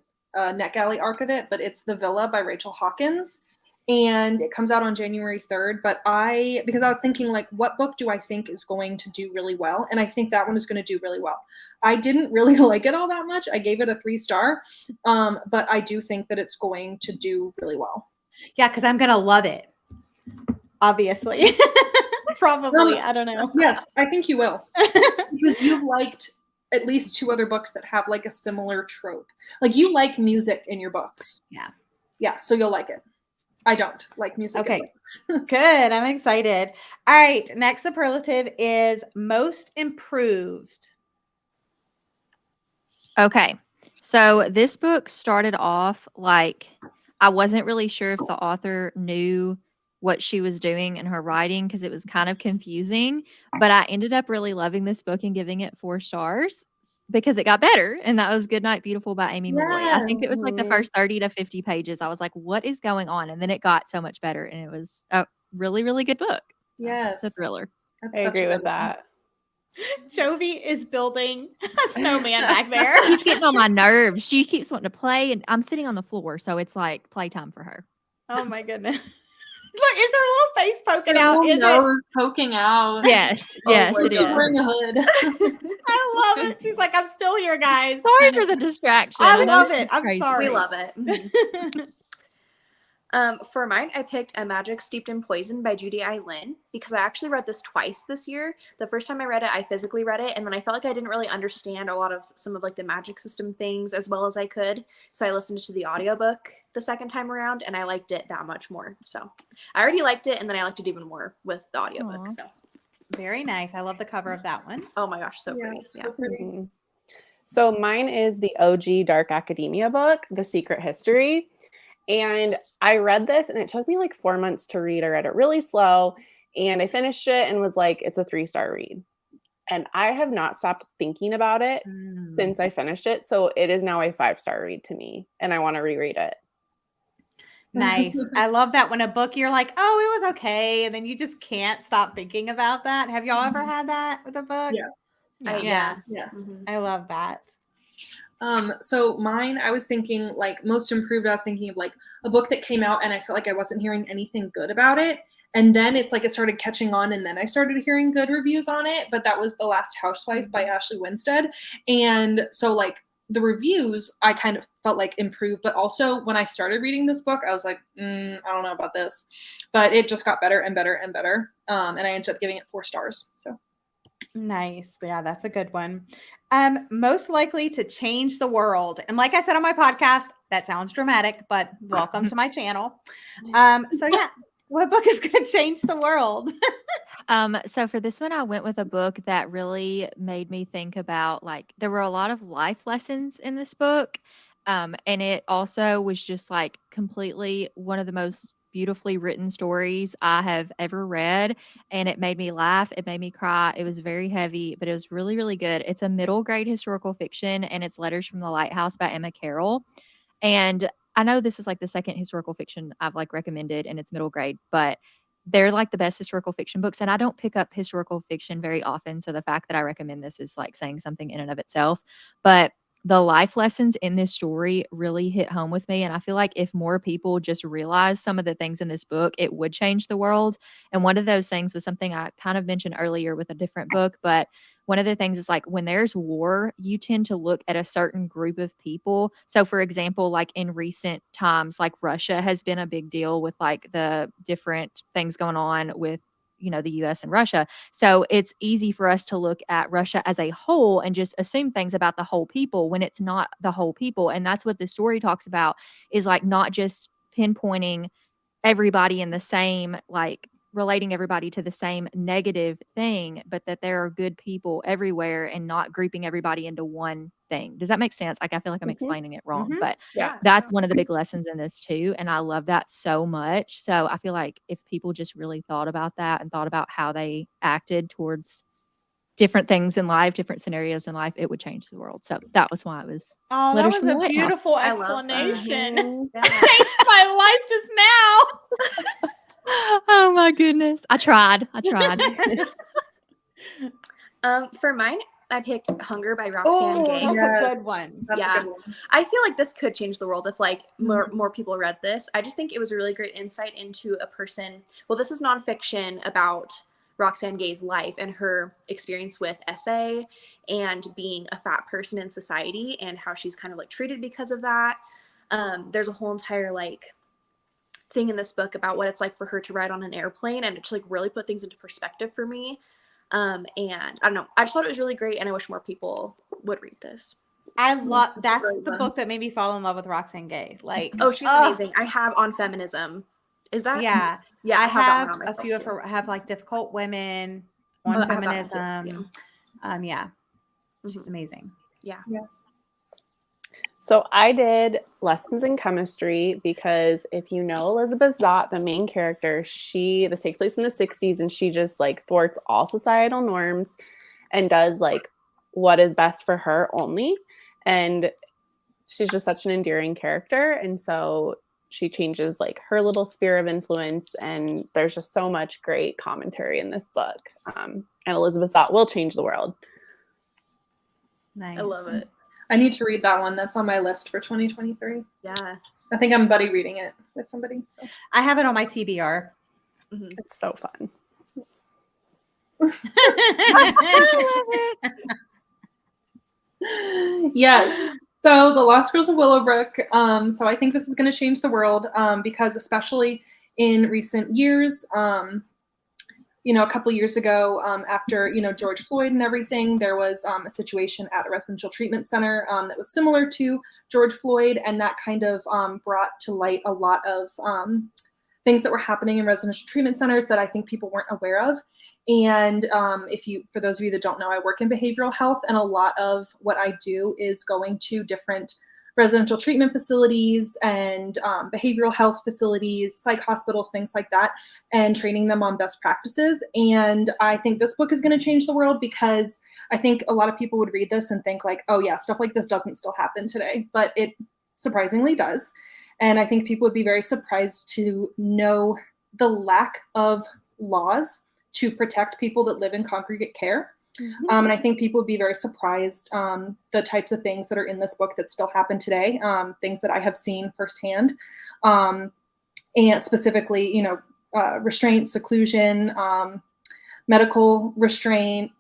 NetGalley arc of it, but it's The Villa by Rachel Hawkins. And it comes out on January 3rd. But because I was thinking, like, what book do I think is going to do really well? And I think that one is going to do really well. I didn't really like it all that much. I gave it a 3-star. But I do think that it's going to do really well. Yeah, because I'm going to love it. Obviously. Probably. I don't know. Yes, I think you will. Because you've liked at least 2 other books that have like a similar trope. Like you like music in your books. Yeah. Yeah, so you'll like it. I don't like music. Okay. In books. Good. I'm excited. All right. Next superlative is most improved. Okay. So this book started off like I wasn't really sure if the author knew what she was doing in her writing because it was kind of confusing, but I ended up really loving this book and giving it 4 stars because it got better, and that was Goodnight Beautiful by Amy Molloy. I think it was like the first 30 to 50 pages. I was like, what is going on? And then it got so much better, and it was a really, really good book. Yes. It's a thriller. That's I such agree a with good one. that. Jovi is building a snowman back there. She's getting on my nerves. She keeps wanting to play, and I'm sitting on the floor, so it's like playtime for her. Oh my goodness. Look, is her little face poking Her out? little Is it? nose poking out. Yes, Oh, yes, boy, it she's is. wearing a hood. I love it. She's like, I'm still here, guys. Sorry for the distraction. I know love she's it. I'm crazy. sorry. We love it. For mine, I picked A Magic Steeped in Poison by Judy I. Lin because I actually read this twice this year. The first time I read it, I physically read it, and then I felt like I didn't really understand a lot of some of like the magic system things as well as I could. So I listened to the audiobook the second time around, and I liked it that much more. So I already liked it, and then I liked it even more with the audiobook. Aw. So Very nice. I love the cover of that one. oh my gosh, so pretty. So pretty. Mhm. So mine is the OG Dark Academia book, The Secret History. And I read this and it took me like 4 months to read. I read it really slow and I finished it and was like, it's a 3-star read. And I have not stopped thinking about it since I finished it. So it is now a 5-star read to me and I want to reread it. Nice. I love that when a book you're like, oh, it was okay. And then you just can't stop thinking about that. Have y'all ever had that with a book? Yes. Yeah. Yes. Mhm. I love that. So mine, I was thinking like most improved, I was thinking of like a book that came out and I felt like I wasn't hearing anything good about it. And then it's like it started catching on and then I started hearing good reviews on it. But that was The Last Housewife by Ashley Winstead. And so like the reviews I kind of felt like improved, but also when I started reading this book, I was like, I don't know about this. But it just got better and better and better. And I ended up giving it 4 stars. So Nice. Yeah, that's a good one. Most likely to change the world. And like I said on my podcast, that sounds dramatic, but welcome to my channel. So yeah, what book is going to change the world? So for this one, I went with a book that really made me think about like there were a lot of life lessons in this book. And it also was just like completely one of the most beautifully written stories I have ever read. And it made me laugh. It made me cry. It was very heavy, but it was really, really good. It's a middle grade historical fiction and it's Letters from the Lighthouse by Emma Carroll. And I know this is like the second historical fiction I've like recommended and it's middle grade, but they're like the best historical fiction books. And I don't pick up historical fiction very often. So the fact that I recommend this is like saying something in and of itself. But the life lessons in this story really hit home with me. And I feel like if more people just realize some of the things in this book, it would change the world. And one of those things was something I kind of mentioned earlier with a different book, but one of the things is like when there's war, you tend to look at a certain group of people. So, for example, like in recent times, like Russia has been a big deal with like the different things going on with, you know, the US and Russia. So, it's easy for us to look at Russia as a whole and just assume things about the whole people when it's not the whole people. And that's what the story talks about is like not just pinpointing everybody in the same, like relating everybody to the same negative thing, but that there are good people everywhere and not grouping everybody into one thing. Does that make sense? Like, I feel like I'm explaining it wrong, but Yeah. that's one of the big lessons in this too. And I love that so much. So I feel like if people just really thought about that and thought about how they acted towards different things in life, different scenarios in life, it would change the world. So that was why it was Oh, that Letters was from the a Lighthouse. beautiful I love that. explanation. Mhm. Yeah. Changed my life just now. Oh my goodness. I tried. For mine, I picked Hunger by Roxane Oh, Gay. that's a Yes. good one. that's Yeah. a good one. I feel like this could change the world if like more people read this. I just think it was a really great insight into a person. Well, this is nonfiction about Roxane Gay's life and her experience with SA and being a fat person in society and how she's kind of like treated because of that. There's a whole entire like thing in this book about what it's like for her to ride on an airplane, and it just like really put things into perspective for me. And I don't know, I just thought it was really great, and I wish more people would read this. I love that's Great the one. book that made me fall in love with Roxane Gay. Like, Oh, she's amazing. I have On Feminism. Is that? yeah. Yeah, I have that one have on my a few shelves of too. her. I have like Difficult Women, Oh, on I have that one too, Feminism. yeah. Yeah, she's Mhm. amazing. Yeah. So I did lessons in chemistry because if you know Elizabeth Zott, the main character, this takes place in the 60s, and she just like thwarts all societal norms and does like what is best for her only. And she's just such an endearing character. And so she changes like her little sphere of influence, and there's just so much great commentary in this book. And Elizabeth Zott will change the world. Nice. I love it. I need to read that one. That's on my list for 2023. Yeah. I think I'm buddy reading it with somebody. So. I have it on my TBR. Mhm. It's so fun. Yes. So The Lost Girls of Willowbrook. So I think this is going to change the world because especially in recent years, a couple years ago, after, George Floyd and everything, there was a situation at a residential treatment center that was similar to George Floyd, and that kind of brought to light a lot of things that were happening in residential treatment centers that I think people weren't aware of. And for those of you that don't know, I work in behavioral health, and a lot of what I do is going to different residential treatment facilities and behavioral health facilities, psych hospitals, things like that, and training them on best practices. And I think this book is going to change the world because I think a lot of people would read this and think like, oh yeah, stuff like this doesn't still happen today, but it surprisingly does. And I think people would be very surprised to know the lack of laws to protect people that live in congregate care. Mhm. And I think people would be very surprised the types of things that are in this book that still happen today, things that I have seen firsthand, and specifically, restraint, seclusion, medical restraint,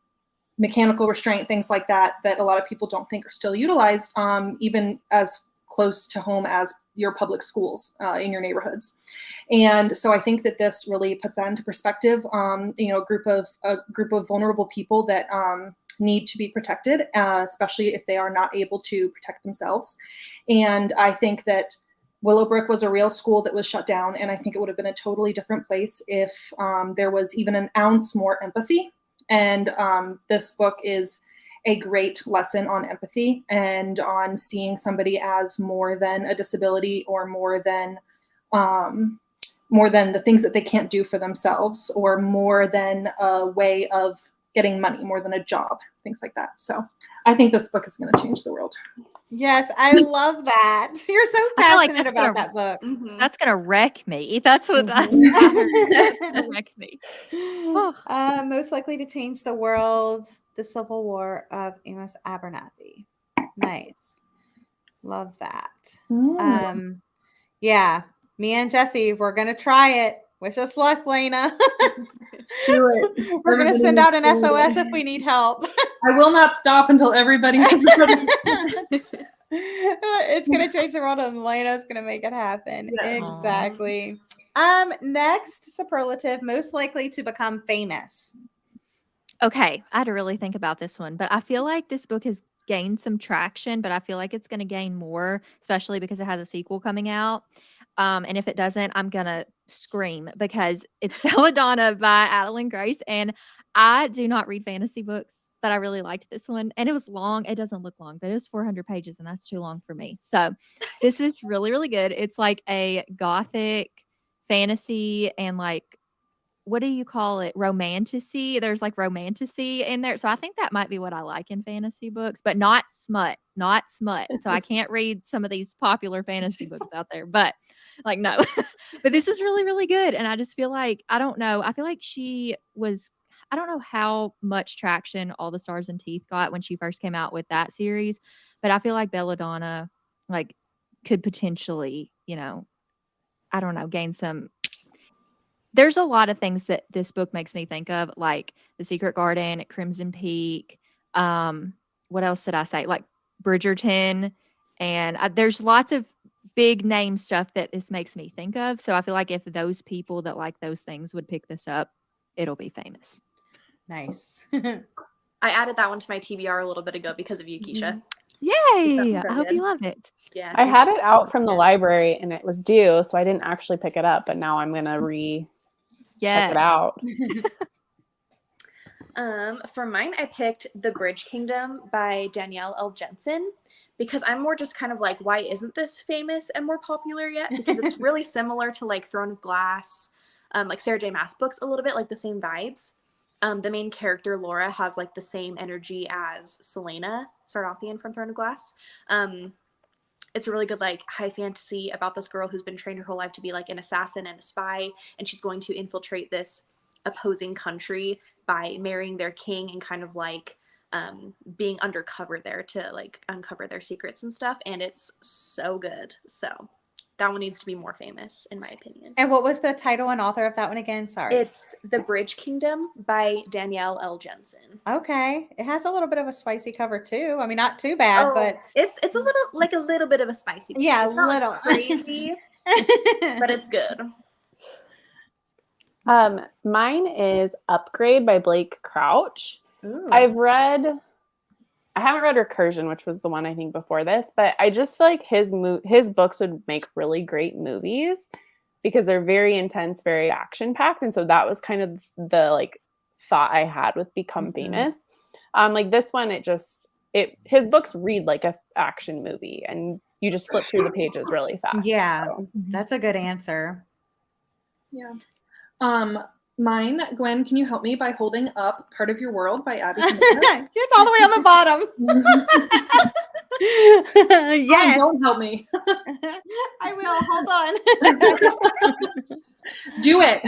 mechanical restraint, things like that a lot of people don't think are still utilized, even as close to home as your public schools in your neighborhoods. And so I think that this really puts that into perspective. A group of vulnerable people that need to be protected, especially if they are not able to protect themselves. And I think that Willowbrook was a real school that was shut down, and I think it would have been a totally different place if there was even an ounce more empathy. And this book is a great lesson on empathy and on seeing somebody as more than a disability or more than the things that they can't do for themselves, or more than a way of getting money, more than a job, things like that. So I think this book is going to change the world. Yes, I love that. You're so I feel like passionate that's about gonna- that book. Mhm. That's gonna wreck me. That's what that's gonna wreck me. Most likely to change the world, the Civil War of Amos Abernathy. Nice. Love that. Yeah, me and Jesse, we're gonna try it. Wish us luck, Lena. Do it. We're gonna Everybody send out an needs to read SOS it. if we need help. I will not stop until everybody has It's gonna change the world, and Lena's gonna make it happen. Yes. Exactly. Next superlative, most likely to become famous. Okay, I had to really think about this one, but I feel like this book has gained some traction, but I feel like it's going to gain more, especially because it has a sequel coming out. And if it doesn't, I'm going to scream because it's Belladonna by Adeline Grace. And I do not read fantasy books, but I really liked this one. And it was long. It doesn't look long, but it was 400 pages, and that's too long for me. So this was really, really good. It's like a gothic fantasy and like, what do you call it? Romanticy. There's like romanticy in there. So I think that might be what I like in fantasy books, but not smut, not smut. So I can't read some of these popular fantasy books out there, but like, no, but this is really, really good. And I just feel like, I don't know. I feel like I don't know how much traction All the Stars and Teeth got when she first came out with that series, but I feel like Belladonna like could potentially, I don't know, gain some. There's a lot of things that this book makes me think of, like The Secret Garden, Crimson Peak. What else did I say? Like Bridgerton. And there's lots of big name stuff that this makes me think of. So I feel like if those people that like those things would pick this up, it'll be famous. Nice. I added that one to my TBR a little bit ago because of you, Keisha. Yay! sounds so I hope good. you love it. Yeah. I had it out from the Yeah. library and it was due, so I didn't actually pick it up, but now I'm gonna check it out. For mine, I picked The Bridge Kingdom by Danielle L. Jensen because I'm more just kind of like, why isn't this famous and more popular yet? Because it's really similar to like Throne of Glass, like Sarah J. Maas books a little bit, like the same vibes. The main character, Laura, has like the same energy as Selena Sardathian from Throne of Glass. It's a really good like high fantasy about this girl who's been trained her whole life to be like an assassin and a spy, and she's going to infiltrate this opposing country by marrying their king and kind of like being undercover there to like uncover their secrets and stuff. And it's so good. So that one needs to be more famous in my opinion. And what was the title and author of that one again? Sorry. It's The Bridge Kingdom by Danielle L. Jensen. Okay. It has a little bit of a spicy cover too. I mean, not too bad, but it's a little bit of a spicy. Yeah, it's not little. like crazy, but it's good. Mine is Upgrade by Blake Crouch. Ooh. I haven't read Recursion, which was the one I think before this, but I just feel like his books would make really great movies because they're very intense, very action packed, and so that was kind of the like thought I had with Become Famous. Like this one, his books read like a action movie, and you just flip through the pages really fast. Yeah, so. that's a good answer. Yeah. Mine, Gwen, can you help me by holding up Part of Your World by Abby Jimenez? It's all the way on the bottom. Yes. Don't help me. I will. Hold on. Do it.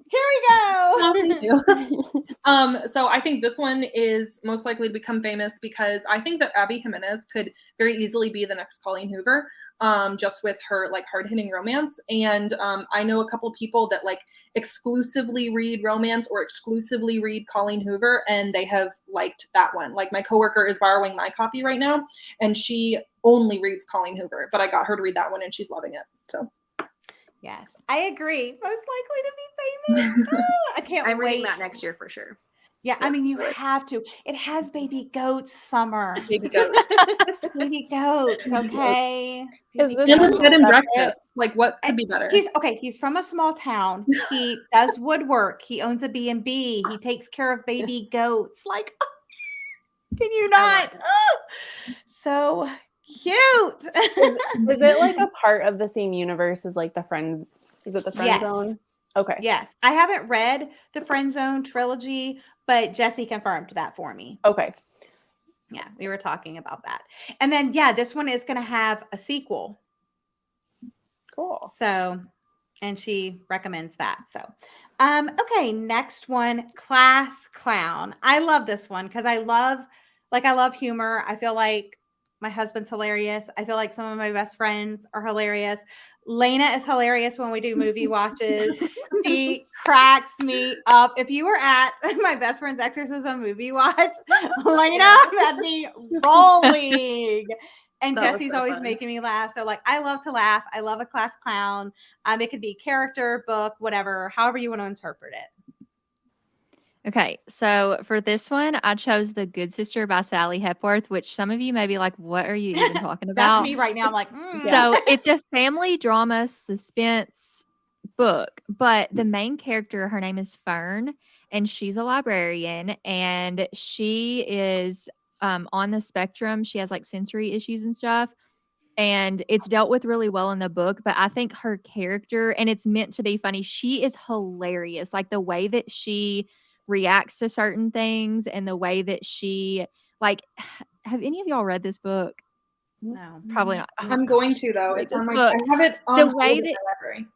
Here we go. Thank you. So I think this one is most likely to become famous because I think that Abby Jimenez could very easily be the next Colleen Hoover, just with her like hard-hitting romance. And I know a couple people that like exclusively read romance or exclusively read Colleen Hoover, and they have liked that one. Like my coworker is borrowing my copy right now, and she only reads Colleen Hoover, but I got her to read that one, and she's loving it. So. Yes, I agree. Most likely to be famous. I can't I'm wait. reading that next year for sure. Yeah, I mean, you have to. It has baby goats, Summer. Baby goats. Baby goats, okay? Is this And one a bed and separate? breakfast. Like, what could be better? He's from a small town. He does woodwork. He owns a B&B. He takes care of baby goats. Like, can you not? Oh, so cute. Is it like a part of the same universe as like the Friend? Is it the Friend Yes. Zone? Okay. Yes, I haven't read the Friend Zone trilogy, but Jesse confirmed that for me. Okay. Yeah, we were talking about that. And then, yeah, this one is going to have a sequel. Cool. So, and she recommends that. So, okay, next one, Class Clown. I love this one because I love humor. I feel like my husband's hilarious. I feel like some of my best friends are hilarious. Lena is hilarious when we do movie watches. She cracks me up. If you were at my best friend's exorcism movie watch, Lena had me rolling. And That was Jesse's so always fun. making me laugh. So, like, I love to laugh. I love a class clown. It could be character, book, whatever, however you want to interpret it. Okay, so for this one, I chose The Good Sister by Sally Hepworth, which some of you may be like, what are you even talking about? That's me right now. I'm like, So it's a family drama suspense book, but the main character, her name is Fern, and she's a librarian, and she is on the spectrum. She has like sensory issues and stuff, and it's dealt with really well in the book, but I think her character, and it's meant to be funny, she is hilarious. Like the way that she reacts to certain things and the way that she, like, have any of y'all read this book? no. Probably not. I'm going to, though. Read It's on this my, book. I have it on The hold way in that- my library.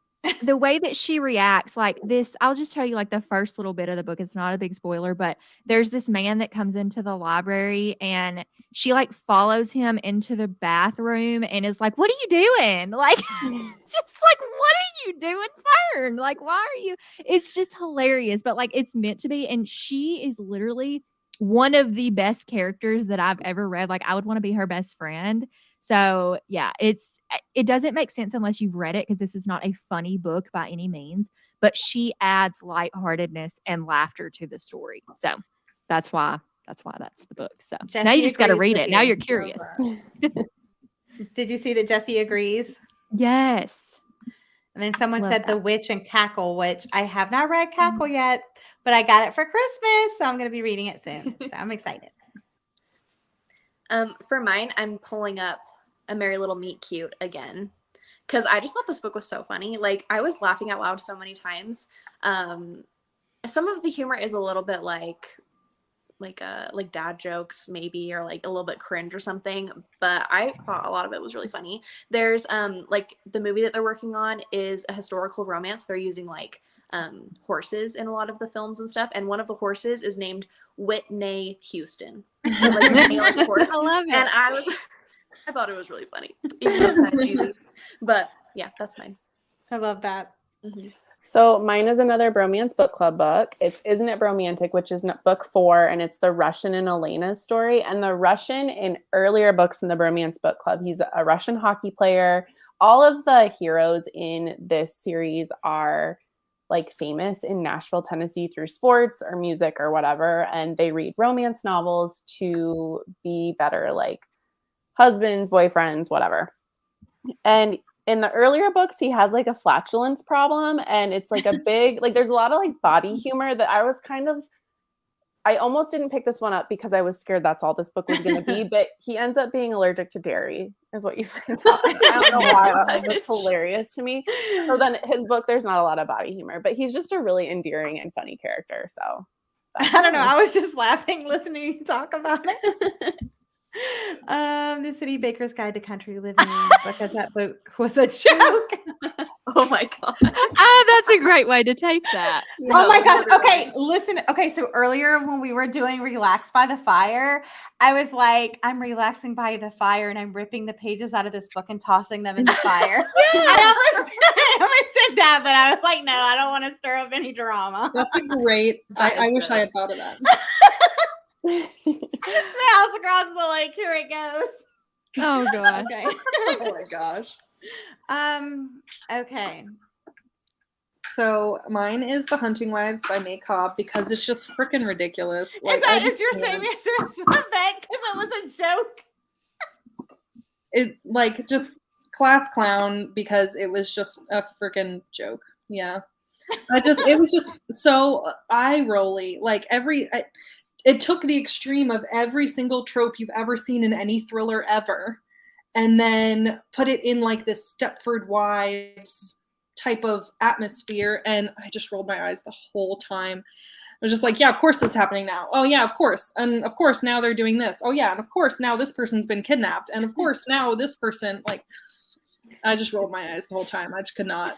The way that she reacts, like this, I'll just tell you like the first little bit of the book. It's not a big spoiler, but there's this man that comes into the library and she like follows him into the bathroom and is like, what are you doing? Like, it's just like, what are you doing, Fern? Like, why are you? It's just hilarious, but like it's meant to be. And she is literally one of the best characters that I've ever read. Like, I would want to be her best friend. So yeah, it doesn't make sense unless you've read it because this is not a funny book by any means, but she adds lightheartedness and laughter to the story. So that's why that's the book. So now Jessie you just got to agrees read with it. Now you. you're curious. Did you see that Jessie agrees? Yes. And then someone Love said that. The Witch and Cackle, which I have not read Cackle yet, but I got it for Christmas, so I'm going to be reading it soon. So I'm excited. For mine, I'm pulling up A Merry Little Meet Cute again because I just thought this book was so funny. Like, I was laughing out loud so many times. Some of the humor is a little bit like dad jokes maybe, or like a little bit cringe or something, but I thought a lot of it was really funny. There's like the movie that they're working on is a historical romance. They're using like horses in a lot of the films and stuff, and one of the horses is named Whitney Houston. Like, Whitney on the horse. I love it. And I thought it was really funny, even though it's kind of cheesy. But yeah, that's mine. I love that. Mm-hmm. So mine is another bromance book club book. It's Isn't It Bromantic, which is book 4, and it's the Russian and Elena's story. And the Russian in earlier books in the bromance book club, he's a Russian hockey player. All of the heroes in this series are like famous in Nashville, Tennessee through sports or music or whatever. And they read romance novels to be better, like husbands, boyfriends, whatever. And in the earlier books, he has like a flatulence problem, and it's like a big, like there's a lot of like body humor that I almost didn't pick this one up because I was scared that's all this book was going to be, but he ends up being allergic to dairy is what you find out. I don't know why that was hilarious to me. So then his book, there's not a lot of body humor, but he's just a really endearing and funny character. So I don't know. I was just laughing listening to you talk about it. The City Baker's Guide to Country Living, because that book was a joke. Oh my god. That's a great way to take that. Oh my gosh. Okay, listen. Okay, so earlier when we were doing Relax by the Fire, I was like, I'm relaxing by the fire and I'm ripping the pages out of this book and tossing them in the fire. I almost said that, but I was like, no, I don't want to stir up any drama. That's a great. I wish I had thought of that. The house across the lake. Here it goes. Oh gosh. Okay. Oh my gosh. Okay. So mine is The Hunting Wives by 𝒑𝒂𝒄 because it's just freaking ridiculous. Like, Is your same answer as that because it was a joke? It like just class clown because it was just a freaking joke. Yeah. It was just so eye rolly. Like it took the extreme of every single trope you've ever seen in any thriller ever, and then put it in like this Stepford Wives type of atmosphere, and I just rolled my eyes the whole time. I was just like, yeah, of course this is happening now. Oh yeah, of course. And of course now they're doing this. Oh yeah, and of course now this person's been kidnapped. And of course now this person, like, I just rolled my eyes the whole time. I just could not.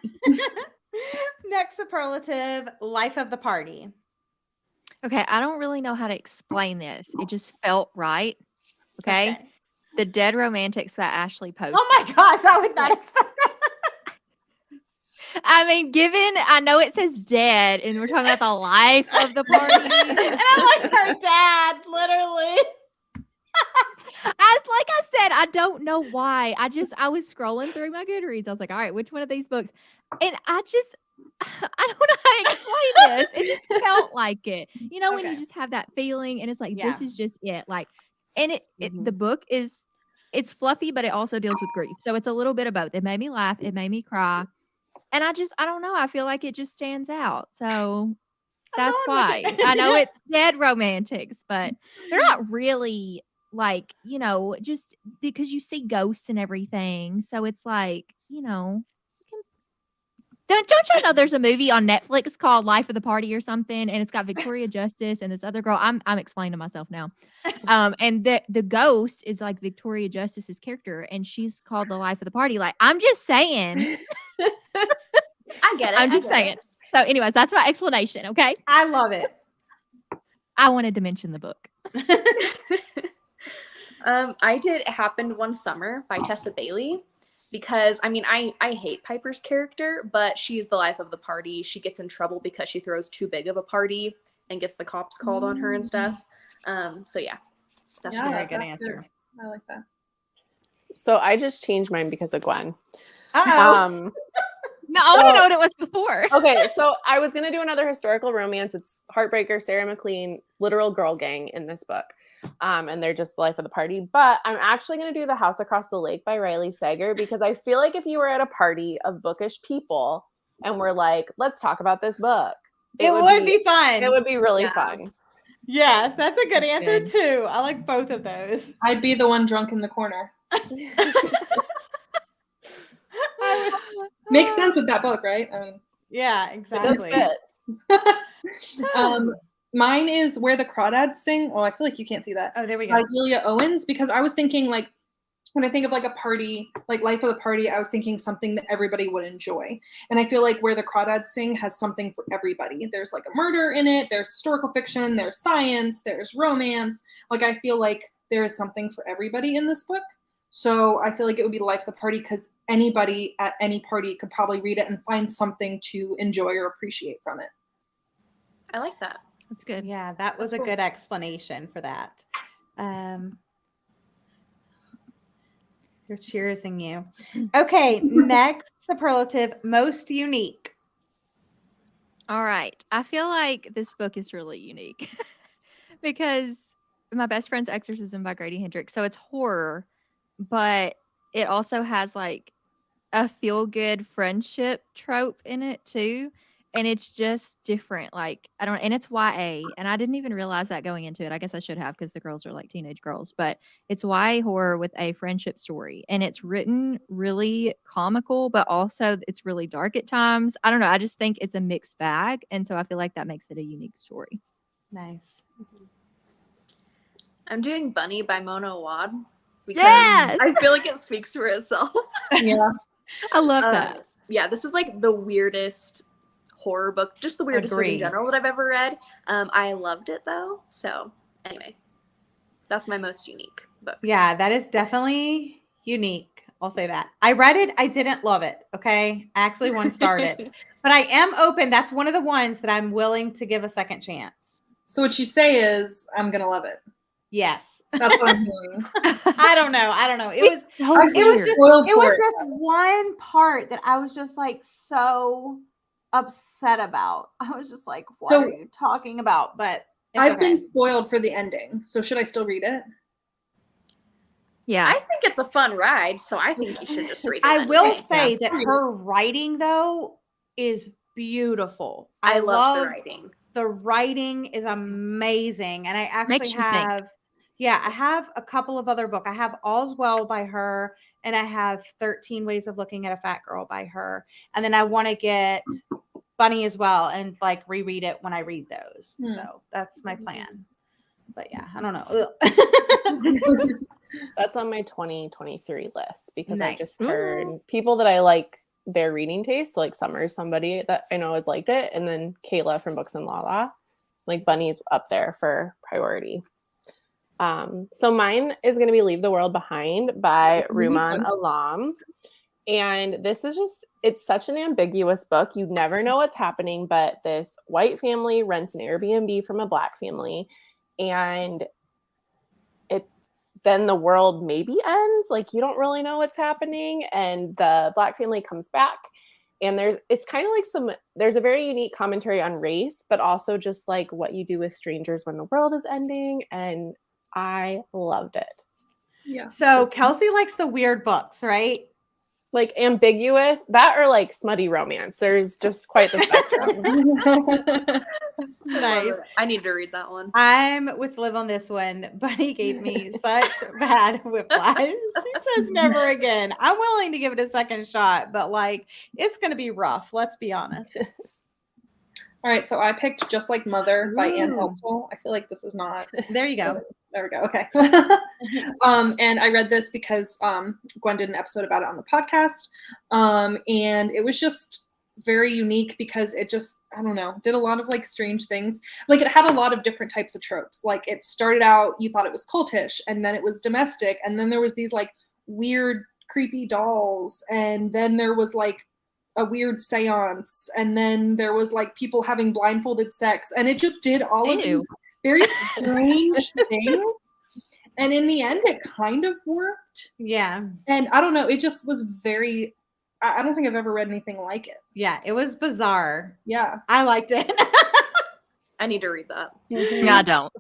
Next superlative, life of the party. Okay, I don't really know how to explain this. It just felt right. Okay. The Dead Romantics by Ashley Post. Oh my gosh, I would not expect that. I mean, I know it says dead, and we're talking about the life of the party. And I'm like her dad, literally. Like I said, I don't know why. I was scrolling through my Goodreads. I was like, all right, which one of these books? And I don't know how to explain this. It just felt like it. You know, when you just have that feeling and it's like, this is just it. Like, and the book it's fluffy, but it also deals with grief. So it's a little bit of both. It made me laugh. It made me cry. And I don't know. I feel like it just stands out. So that's why. I know it's Dead Romantics, but they're not really like, you know, just because you see ghosts and everything. So it's like, you know, don't you know there's a movie on Netflix called Life of the Party or something, and it's got Victoria Justice and this other girl. I'm explaining to myself now. And the ghost is like Victoria Justice's character, and she's called the Life of the Party. Like, I'm just saying. I get it. I'm just saying. So anyways, that's my explanation. Okay. I love it. I wanted to mention the book. I did It Happened One Summer by Tessa Bailey. Because, I mean, I hate Piper's character, but she's the life of the party. She gets in trouble because she throws too big of a party and gets the cops called on her and stuff. So, yeah. That's a very good answer. I like that. So I just changed mine because of Gwen. Uh-oh. No, I want to know what it was before. Okay, so I was gonna do another historical romance. It's Heartbreaker, Sarah McLean, literal girl gang in this book. And they're just the life of the party. But I'm actually gonna do The House Across the Lake by Riley Sager because I feel like if you were at a party of bookish people and we're like, let's talk about this book, It would be fun. It would be really fun. Yes, that's a good answer good. too. I like both of those. I'd be the one drunk in the corner. Makes sense with that book, right? I mean, yeah, exactly. Mine is Where the Crawdads Sing. Oh, I feel like you can't see that. Oh, there we go. By Julia Owens, because I was thinking like when I think of like a party, like life of the party, I was thinking something that everybody would enjoy. And I feel like Where the Crawdads Sing has something for everybody. There's like a murder in it. There's historical fiction. There's science. There's romance. Like I feel like there is something for everybody in this book. So I feel like it would be the life of the party because anybody at any party could probably read it and find something to enjoy or appreciate from it. I like that. That's good. Yeah, that was a good explanation for that. They're cheersing you. Okay, next superlative, most unique. All right. I feel like this book is really unique because My Best Friend's Exorcism by Grady Hendrix. So it's horror, but it also has like a feel-good friendship trope in it too. And it's just different. Like, I don't, and it's YA. And I didn't even realize that going into it. I guess I should have because the girls are like teenage girls, but it's YA horror with a friendship story. And it's written really comical, but also it's really dark at times. I don't know. I just think it's a mixed bag. And so I feel like that makes it a unique story. Nice. I'm doing Bunny by Mona Awad. Yes! I feel like it speaks for itself. Yeah. I love that. Yeah, this is like the weirdest horror book, just the weirdest book in general that I've ever read. I loved it though. So anyway, that's my most unique book. Yeah, that is definitely unique. I'll say that. I read it. I didn't love it. Okay. I actually one-starred it, but I am open. That's one of the ones that I'm willing to give a second chance. So what you say is, I'm going to love it. Yes. That's what I'm hearing. I don't know. It was this one part that I was just like so upset about. I was just like, what are you talking about? But I've been spoiled for the ending. So should I still read it? Yeah. I think it's a fun ride, so I think you should just read it. I will say that her writing though is beautiful. I love the writing. The writing is amazing. And I actually have I have a couple of other books. I have All's Well by her, and I have 13 Ways of Looking at a Fat Girl by her. And then I want to get Bunny as well and like reread it when I read those. So that's my plan. But yeah, I don't know. That's on my 2023 list because I just heard people that I like their reading taste. So like Summer's somebody that I know has liked it. And then Kayla from Books and Lala. Like Bunny's up there for priority. So mine is going to be Leave the World Behind by Rumaan Alam. And this is just, it's such an ambiguous book. You never know what's happening, but this white family rents an Airbnb from a black family. And then the world maybe ends. Like you don't really know what's happening. And the black family comes back. And it's kind of like there's a very unique commentary on race, but also just like what you do with strangers when the world is ending. And I loved it. Yeah. So Kelsey likes the weird books, right? Like ambiguous, that or like smutty romance. There's just quite the spectrum. Nice. I need to read that one. I'm with Liv on this one. Bunny gave me such bad whiplash. She says never again. I'm willing to give it a second shot, but like it's going to be rough. Let's be honest. All right, so I picked Just Like Mother by Anne Helpful. I feel like this is not. There you go. There we go. Okay. And I read this because Gwen did an episode about it on the podcast. And it was just very unique because it just, I don't know, did a lot of like strange things. Like it had a lot of different types of tropes. Like it started out, you thought it was cultish, and then it was domestic. And then there was these like weird, creepy dolls. And then there was like a weird seance, and then there was like people having blindfolded sex, and it just did all of these very strange things. And in the end, it kind of worked. Yeah. And I don't know, it just was very, I don't think I've ever read anything like it. Yeah. It was bizarre. Yeah. I liked it. I need to read that. Yeah, I don't.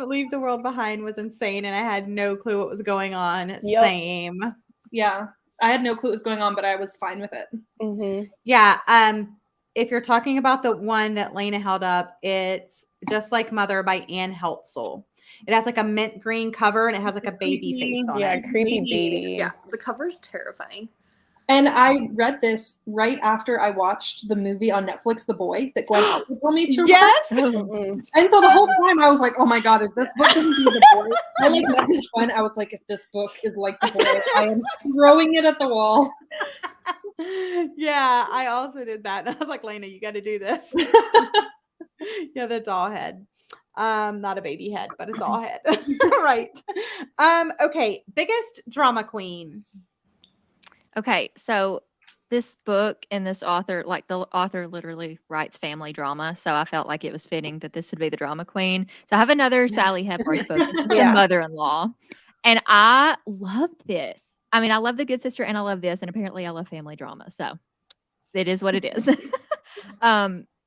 Leave the World Behind was insane, and I had no clue what was going on. Yep. Same. Yeah. I had no clue what was going on, but I was fine with it. Mm-hmm. Yeah. If you're talking about the one that Lena held up, it's Just Like Mother by Ann Heltzel. It has like a mint green cover and it has like a baby face on Yeah, it. creepy baby. Yeah, the cover's terrifying. And I read this right after I watched the movie on Netflix, The Boy, that Gwen told me to read. Yes. Mm-mm. And so the whole time I was like, oh my God, is this book going to be The Boy? I like messaged Gwen. I was like, if this book is like The Boy, I am throwing it at the wall. Yeah, I also did that. And I was like, Lena, you got to do this. Yeah, the doll head. Not a baby head, but a doll head. Right. Okay. Biggest drama queen. Okay, so this book and this author, like the author literally writes family drama. So I felt like it was fitting that this would be the drama queen. So I have another Sally Hepworth book. This is Yeah. The Mother-in-Law. And I loved this. I mean, I love The Good Sister and I love this. And apparently I love family drama. So it is what it is.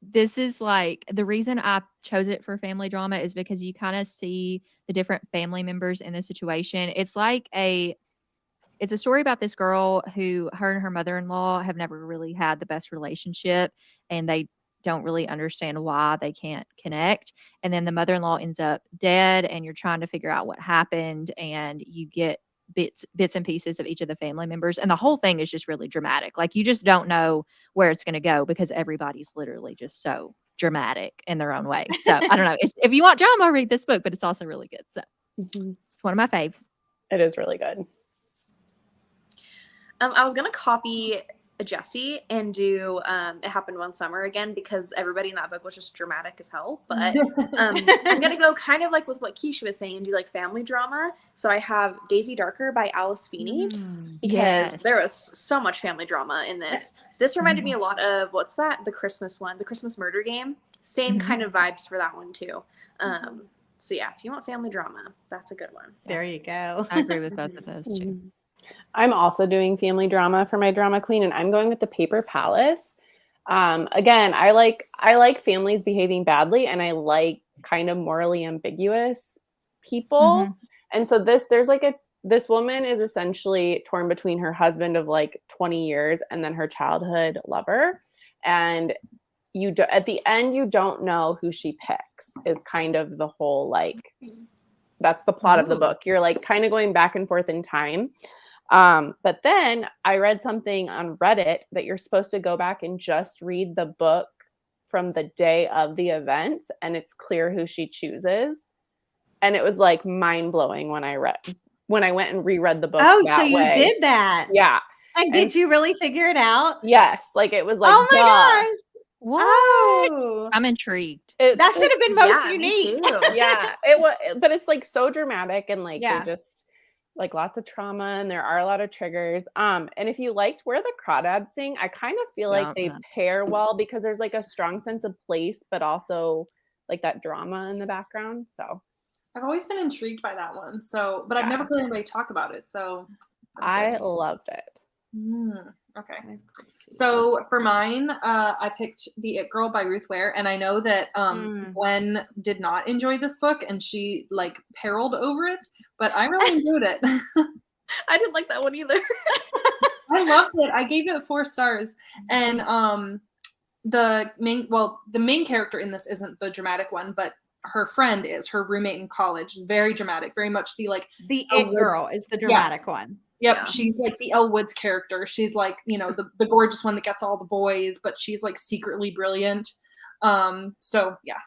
This is like the reason I chose it for family drama is because you kind of see the different family members in the situation. It's a story about this girl who her and her mother-in-law have never really had the best relationship and they don't really understand why they can't connect. And then the mother-in-law ends up dead and you're trying to figure out what happened and you get bits and pieces of each of the family members. And the whole thing is just really dramatic. Like you just don't know where it's going to go because everybody's literally just so dramatic in their own way. So I don't know. If you want drama, read this book, but it's also really good. So Mm-hmm. it's one of my faves. It is really good. I was gonna copy Jessie and do It Happened One Summer again because everybody in that book was just dramatic as hell. But I'm gonna go kind of like with what Keisha was saying and do like family drama. So I have Daisy Darker by Alice Feeney because Yes. there was so much family drama in this. This reminded me a lot of what's that? The Christmas one, the Christmas Murder Game. Same kind of vibes for that one too. So yeah, if you want family drama, that's a good one. There you go. I agree with both of those too. I'm also doing family drama for my drama queen, and I'm going with The Paper Palace. Again, I like families behaving badly, and I like kind of morally ambiguous people. And so this woman is essentially torn between her husband of like 20 years and then her childhood lover, and at the end you don't know who she picks. Is kind of the whole like that's the plot of the book. You're like kind of going back and forth in time. But then I read something on Reddit that you're supposed to go back and just read the book from the day of the events and it's clear who she chooses. And it was like mind blowing when I went and reread the book. Oh, that so you way. did that. Yeah. And did you really figure it out? Yes. Like it was like, oh my duh. gosh. What? Oh. I'm intrigued. That should have been most Yeah, me unique. too. Yeah. It was, but it's like so dramatic and like Yeah. they just like lots of trauma and there are a lot of triggers. And if you liked Where the Crawdads Sing, I kind of feel like they pair well because there's like a strong sense of place, but also like that drama in the background. So I've always been intrigued by that one. So, but I've never heard anybody talk about it. So I loved it. Okay. So for mine, I picked The It Girl by Ruth Ware, and I know that Gwen did not enjoy this book, and she like periled over it, but I really enjoyed it. I didn't like that one either. I loved it. I gave it 4 stars, and the main character in this isn't the dramatic one, but her friend is her roommate in college. Very dramatic, very much the It Girl is the dramatic one. Yep, Yeah. she's like the Elle Woods character. She's like, the gorgeous one that gets all the boys, but she's like secretly brilliant. So yeah.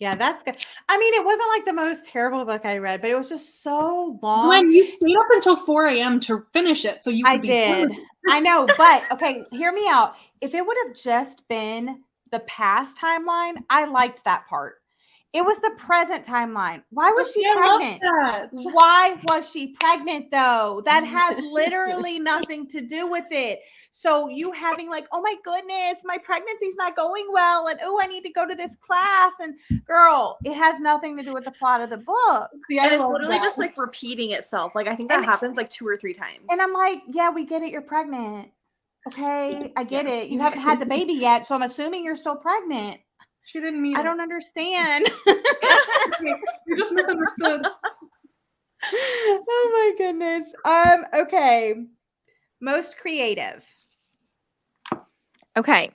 Yeah, that's good. I mean, it wasn't like the most terrible book I read, but it was just so long. When you stayed up until 4 a.m. to finish it, so you could I did. I know, but okay, hear me out. If it would have just been the past timeline, I liked that part. It was the present timeline. Why was she I love pregnant? that. Why was she pregnant though? That had literally nothing to do with it. So you having like, oh my goodness, my pregnancy's not going well, and oh, I need to go to this class, and girl, it has nothing to do with the plot of the book. See, And I it's love literally that. just like repeating itself. Like I think that happens like 2 or 3 times. And I'm like, yeah, we get it, you're pregnant. Okay, I get it. You haven't had the baby yet, so I'm assuming you're still pregnant. She didn't mean I it. don't understand. You're just misunderstood. Oh my goodness. Okay. Most creative. Okay.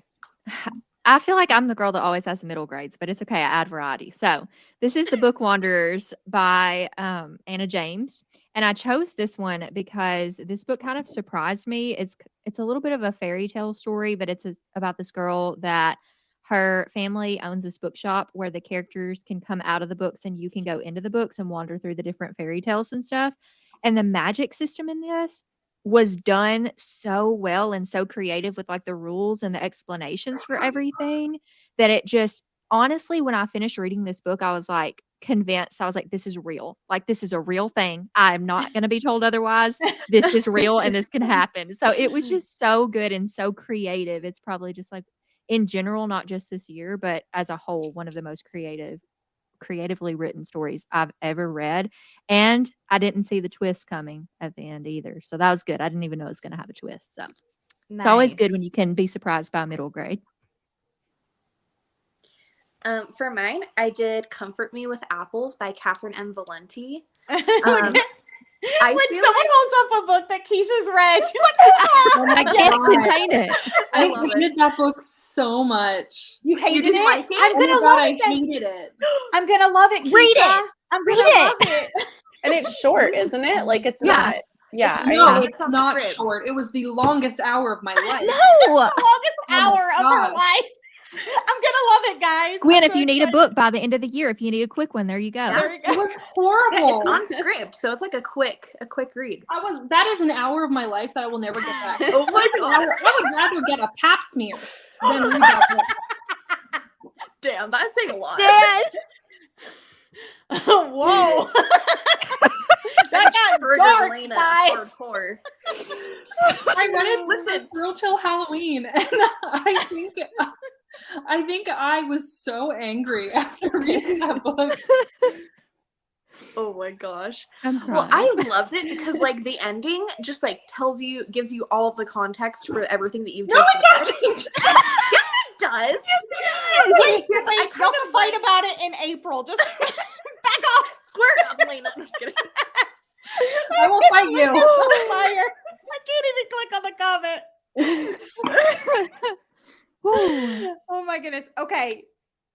I feel like I'm the girl that always has the middle grades, but it's okay. I add variety. So this is The Book Wanderers by Anna James. And I chose this one because this book kind of surprised me. It's a little bit of a fairy tale story, but it's about this girl that her family owns this bookshop where the characters can come out of the books and you can go into the books and wander through the different fairy tales and stuff. And the magic system in this was done so well and so creative with like the rules and the explanations for everything that it just honestly, when I finished reading this book, I was like convinced. I was like, this is real. Like, this is a real thing. I'm not going to be told otherwise. This is real and this can happen. So it was just so good and so creative. It's probably just like in general, not just this year, but as a whole, one of the most creatively written stories I've ever read. And I didn't see the twist coming at the end either. So that was good. I didn't even know it was going to have a twist. So it's always good when you can be surprised by middle grade. For mine, I did Comfort Me with Apples by Catherine M. Valenti. When someone holds up a book that Keisha's read, she's like, Oh my I can't God. contain it. I love it. hated that book so much. you hated didn't it? like it? I'm Oh gonna my God, love I it. Then. hated it. I'm gonna love it. Keisha. Read it. I'm Read gonna it. love it. And it's short, isn't it? Like it's Yeah. not. Yeah. It's No, not- it's it's on not script. short. It was the longest hour of my life. No. The longest hour of her gosh. life. I'm gonna love it, guys. Gwen, I'm if so you need a excited. book by the end of the year, if you need a quick one, there you go. There you It go. was Yeah, horrible. it's on script, so it's like a quick read. That is an hour of my life that I will never get back. Oh my god! I would rather get a pap smear than read that book. Damn, that's saying a lot. Dad. Whoa. That got Triggered dark, Lena guys. hardcore. I read it Listen. Girl Till Halloween, and I think I was so angry after reading that book. Oh my gosh. I'm Well, crying. I loved it because like the ending just like gives you all of the context for everything that you've No, just it read. doesn't. Yes, it does. Wait, Yes, I y'all kind can of fight like- about it in April. Just back off. Square up, Lena. I'm just kidding. I will fight you. Liar. I can't even click on the comment. Oh my goodness. Okay.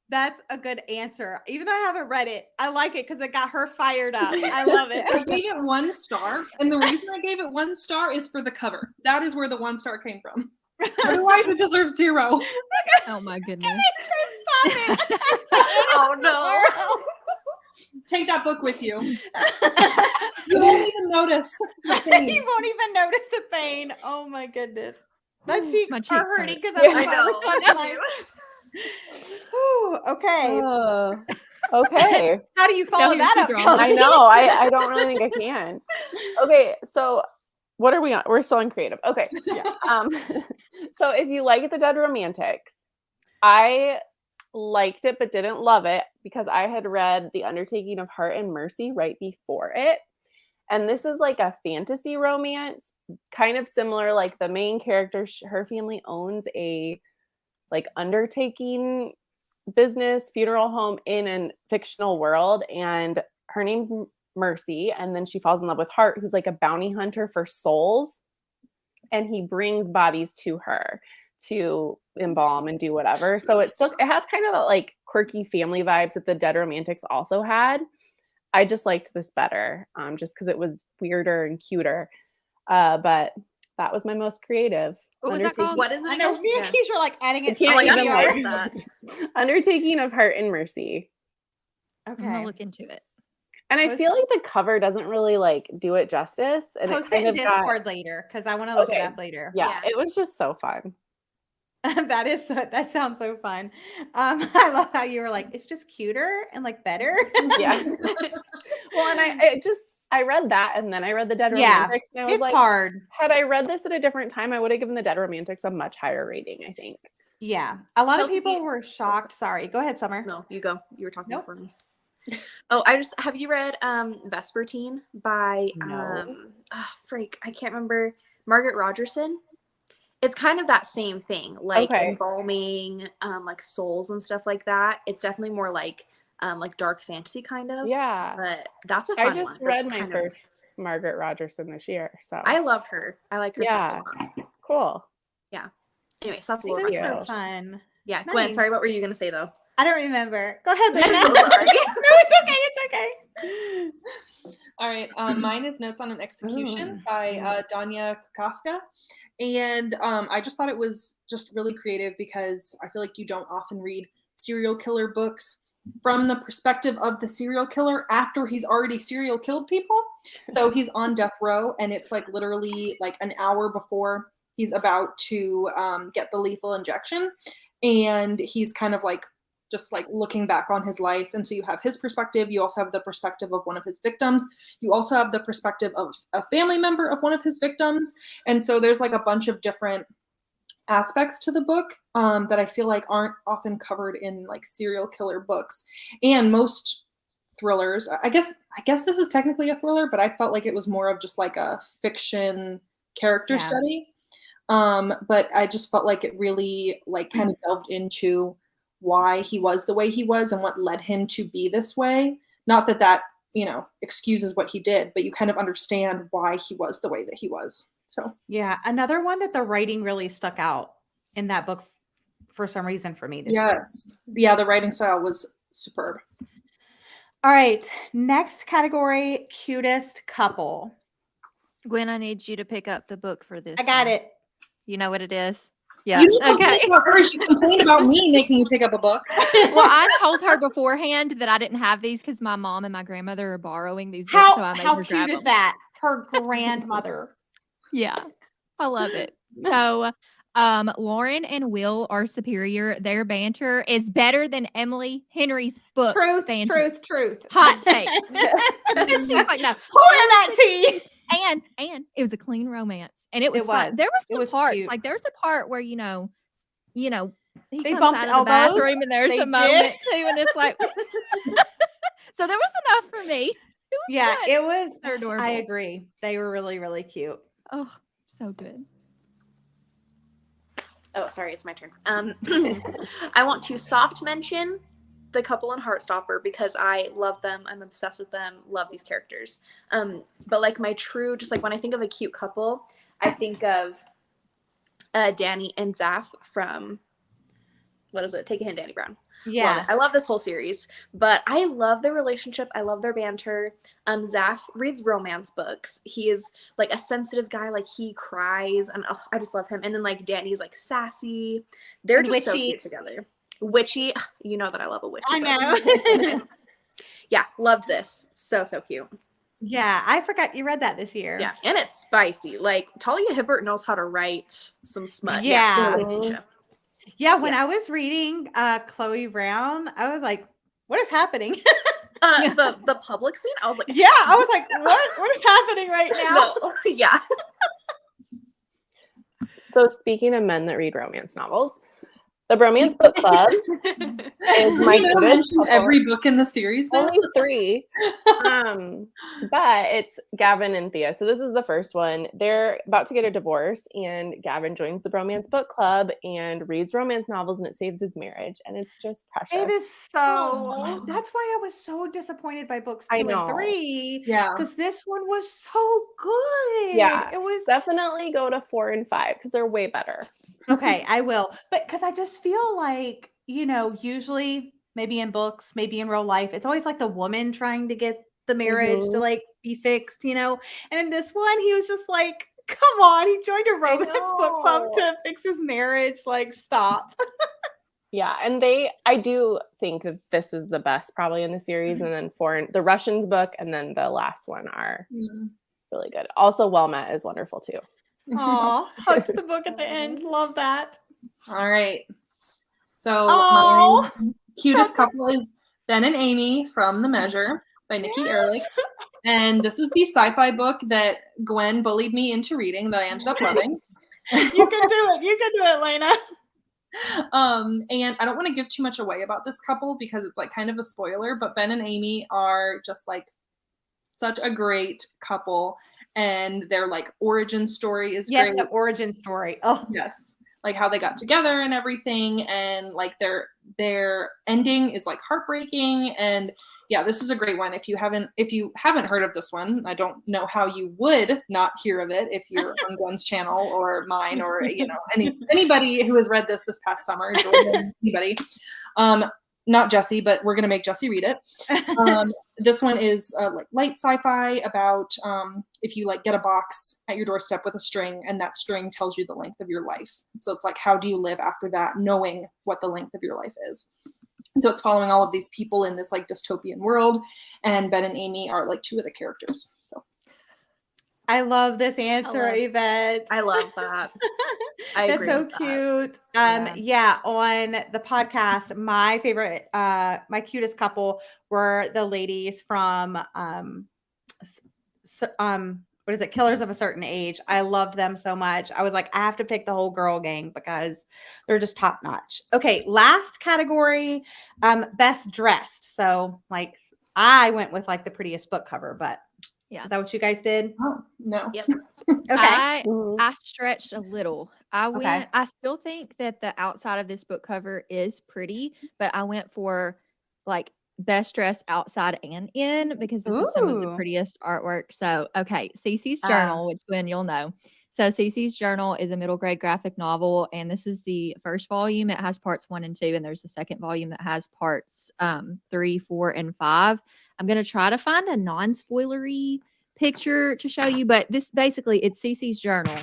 That's a good answer. Even though I haven't read it, I like it because it got her fired up. I love I it. gave it 1 star, and the reason I gave it 1 star is for the cover. That is where the 1 star came from. Otherwise, it deserves 0. Oh my goodness. Stop it. Oh no. Take that book with you. You won't even notice the pain. You won't even notice the pain. Oh my goodness. My cheeks, My cheeks are hurt. hurting because Yeah, I'm I know. finally Whew, okay. Okay. How do you follow here's that the up, drama. Kelsey? I know. I don't really think I can. Okay, so what are we on? We're still on creative. Okay. Yeah. So if you like The Dead Romantics, I liked it but didn't love it because I had read The Undertaking of Heart and Mercy right before it. And this is like a fantasy romance, kind of similar. Like the main character, her family owns a like undertaking business, funeral home in a fictional world, and her name's Mercy, and then she falls in love with Hart, who's like a bounty hunter for souls, and he brings bodies to her to embalm and do whatever. So it has kind of that like quirky family vibes that The Dead Romantics also had. I just liked this better, just because it was weirder and cuter. But that was my most creative. What was that called? What is it I know again? me and Yeah. Keisha are like adding I it. can't to even our like PR. Undertaking of Heart and Mercy. I'm gonna Okay. look into it. And I Post- feel like the cover doesn't really like do it justice. And Post it kind it in of got, Discord later because I want to look Okay. it up later. yeah, Yeah. it was just so fun. That sounds so fun. I love how you were like, it's just cuter and like better. Yeah. Well, and I read that, and then I read The Dead Yeah, Romantics, and I was it's like, hard. had I read this at a different time, I would have given The Dead Romantics a much higher rating, I think. Yeah, a lot of Kelsey, people were shocked. Sorry, go ahead, Summer. No, you go. You were talking Nope. for me. Oh, have you read 𝒍𝒏𝒒 by No. freak, I can't remember, Margaret Rogerson? It's kind of that same thing, like embalming like souls and stuff like that. It's definitely more like dark fantasy kind of. Yeah. But that's a fun I one. just read my first Margaret Rogerson this year, so I love her. I like her stuff a lot. Cool. Yeah. Anyway, so that's a little Thank Super you. fun. Yeah, Nice. Gwen, sorry, what were you gonna say though? I don't remember. Go ahead, Lena. I'm so sorry. No, it's okay. It's okay. All right. Mine is Notes on an Execution by 𝒑𝒐𝒅𝒄𝒂𝒔. And I just thought it was just really creative because I feel like you don't often read serial killer books from the perspective of the serial killer after he's already serial killed people. So he's on death row, and it's like literally like an hour before he's about to get the lethal injection. And he's kind of like just like looking back on his life. And so you have his perspective. You also have the perspective of one of his victims. You also have the perspective of a family member of one of his victims. And so there's like a bunch of different aspects to the book that I feel like aren't often covered in like serial killer books. And most thrillers, I guess this is technically a thriller, but I felt like it was more of just like a fiction character study. But I just felt like it really like kind of delved into why he was the way he was and what led him to be this way. Not that excuses what he did, but you kind of understand why he was the way that he was. So yeah, another one that the writing really stuck out in that book for some reason for me. Yes. Yeah, the writing style was superb. All right, next category, cutest couple. Gwen, I need you to pick up the book for this. I got it. You know what it is? Yeah. You need to Okay. about her. She complained about me making you pick up a book. Well, I told her beforehand that I didn't have these because my mom and my grandmother are borrowing these books. So I made How her cute grab is them. that? Her grandmother. Yeah, I love it. So, Lauren and Will are superior. Their banter is better than Emily Henry's book. Truth. Hot take. She's like, no. Pour in that tea. And it was a clean romance, and it was fun. There was some parts, like there's a part where he they comes bumped out of the elbows. bathroom, and there's They a moment too, and it's like, so there was enough for me. Yeah, good. it was. They're adorable. I agree. They were really, really cute. Oh, so good. Oh, sorry, it's my turn. I want to soft mention the couple in Heartstopper because I love them. I'm obsessed with them. Love these characters. But like my true, just like when I think of a cute couple, I think of Danny and Zaf from, what is it? Take a Hint, Danny Brown. Yeah. I love this whole series, but I love their relationship. I love their banter. Zaf reads romance books. He is like a sensitive guy. Like he cries, and I just love him. And then like Danny's like sassy. They're just so cute together. Witchy, you know that I love a witchy. I know. Yeah, loved this. So cute. Yeah, I forgot you read that this year. Yeah, and it's spicy. Like Talia Hibbert knows how to write some smut. Yeah. Yeah, when I was reading Chloe Brown, I was like, what is happening? The public scene, I was like, yeah, I was like, what is happening right now? No. Yeah. So speaking of men that read romance novels, the Bromance Book Club is my favorite. Every book in the series, though? Only 3. But it's Gavin and Thea. So this is the first one. They're about to get a divorce, and Gavin joins the Bromance Book Club and reads romance novels, and it saves his marriage. And it's just precious. It is so. That's why I was so disappointed by books 2 and 3. Yeah, because this one was so good. Yeah, it was. Definitely go to 4 and 5 because they're way better. Okay, I will. But because I just feel like, usually maybe in books, maybe in real life, it's always like the woman trying to get the marriage to like be fixed, And in this one, he was just like, come on, he joined a romance book club to fix his marriage. Like, stop. Yeah, and I do think that this is the best probably in the series. And then the Russians book and then the last one are really good. Also, Well Met is wonderful too. Aw, hugged the book at the end. Love that. All right. So Oh, my cutest couple is Ben and Amy from The Measure by Nikki Ehrlich. And this is the sci-fi book that Gwen bullied me into reading that I ended up loving. You can do it. You can do it, Lena. And I don't want to give too much away about this couple because it's like kind of a spoiler, but Ben and Amy are just like such a great couple, and their like origin story is Yes, great. the origin story. Oh, Yes. Like how they got together and everything, and like their ending is like heartbreaking. And yeah, this is a great one. If you haven't heard of this one, I don't know how you would not hear of it if you're on Gwen's channel or mine, or anybody who has read this past summer, Jordan, anybody. Not Jessie, but we're gonna make Jessie read it. This one is like light sci-fi about if you like get a box at your doorstep with a string, and that string tells you the length of your life. So it's like, how do you live after that, knowing what the length of your life is? So it's following all of these people in this like dystopian world, and Ben and Amy are like two of the characters. So I love this answer, Yvette. I love that. That's so cute. Yeah, on the podcast, my favorite, my cutest couple were the ladies from what is it? Killers of a Certain Age. I loved them so much. I was like, I have to pick the whole girl gang because they're just top notch. Okay, last category, best dressed. So like I went with like the prettiest book cover, but Yeah. is that what you guys did? oh no. Yep. Okay. I stretched a little. I still think that the outside of this book cover is pretty, but I went for like best dressed outside and in because this is some of the Ooh. prettiest artwork. So, okay, 𝒐𝒏𝒏𝒄𝒂𝒔 Journal, which Gwen, you'll know. So, 𝒐𝒏𝒏𝒄𝒂𝒔 Journal is a middle grade graphic novel, and this is the first volume. It has parts 1 and 2, and there's a second volume that has parts 3, 4, and 5. I'm going to try to find a non-spoilery picture to show you, but this basically it's 𝒐𝒏𝒏𝒄𝒂𝒔's journal.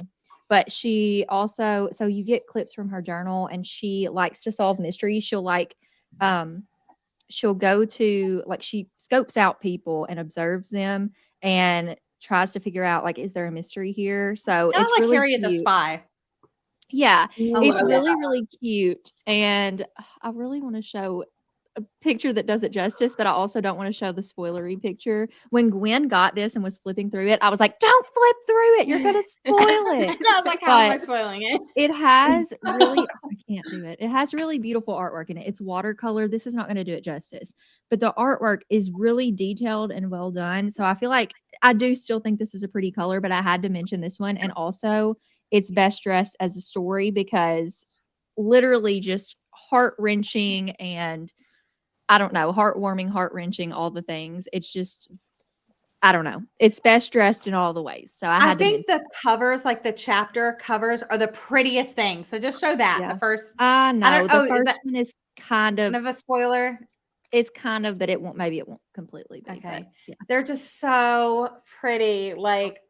But she also, so you get clips from her journal, and she likes to solve mysteries. She'll go to, like, she scopes out people and observes them and tries to figure out, like, is there a mystery here? So Kind of it's like really Harriet the cute. Spy. Yeah, it's love really, really cute. And I really want to show a picture that does it justice, but I also don't want to show the spoilery picture. When Gwen got this and was flipping through it, I was like, don't flip through it. You're going to spoil it. And I was like, how am I spoiling it? It has really, I can't do it. It has really beautiful artwork in it. It's watercolor. This is not going to do it justice, but the artwork is really detailed and well done. So I feel like I do still think this is a pretty color, but I had to mention this one. And also it's best dressed as a story because literally just heart-wrenching and I don't know, heartwarming, heart-wrenching, all the things. It's just, I don't know. It's best dressed in all the ways. So I think the covers, like the chapter covers, are the prettiest thing. So just show that the first. I know the first is one is kind of a spoiler. It's kind of, but it won't completely be. Okay. But, yeah. They're just so pretty. Like,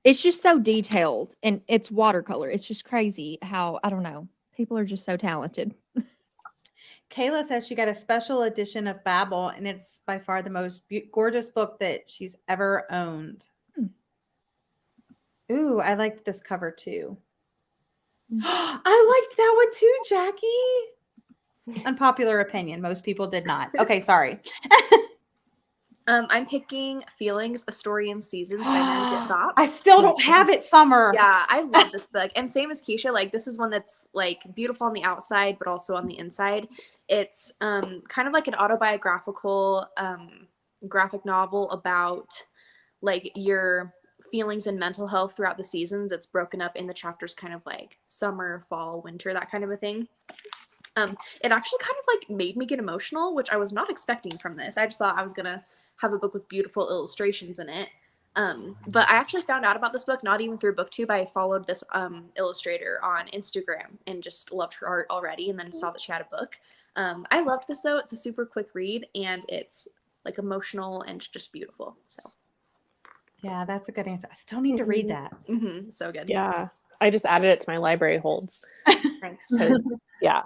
it's just so detailed and it's watercolor. It's just crazy how, I don't know. People are just so talented. Kayla says she got a special edition of Babel, and it's by far the most gorgeous book that she's ever owned. Ooh, I liked this cover too. I liked that one too, Jackie. Unpopular opinion. Most people did not. Okay, sorry. I'm picking Feelings, A Story in Seasons by Manjit Thop. I still don't have it, Summer. Yeah, I love this book. And same as Keisha, like this is one that's like beautiful on the outside, but also on the inside. It's kind of like an autobiographical graphic novel about like your feelings and mental health throughout the seasons. It's broken up in the chapters kind of like summer, fall, winter, that kind of a thing. It actually kind of like made me get emotional, which I was not expecting from this. I just thought I was gonna have a book with beautiful illustrations in it. But I actually found out about this book not even through BookTube. I followed this illustrator on Instagram and just loved her art already, and then saw that she had a book. I loved this though. It's a super quick read, and it's like emotional and just beautiful. So yeah, that's a good answer. I still need to read that. So good. Yeah, I just added it to my library holds. Thanks. Yeah.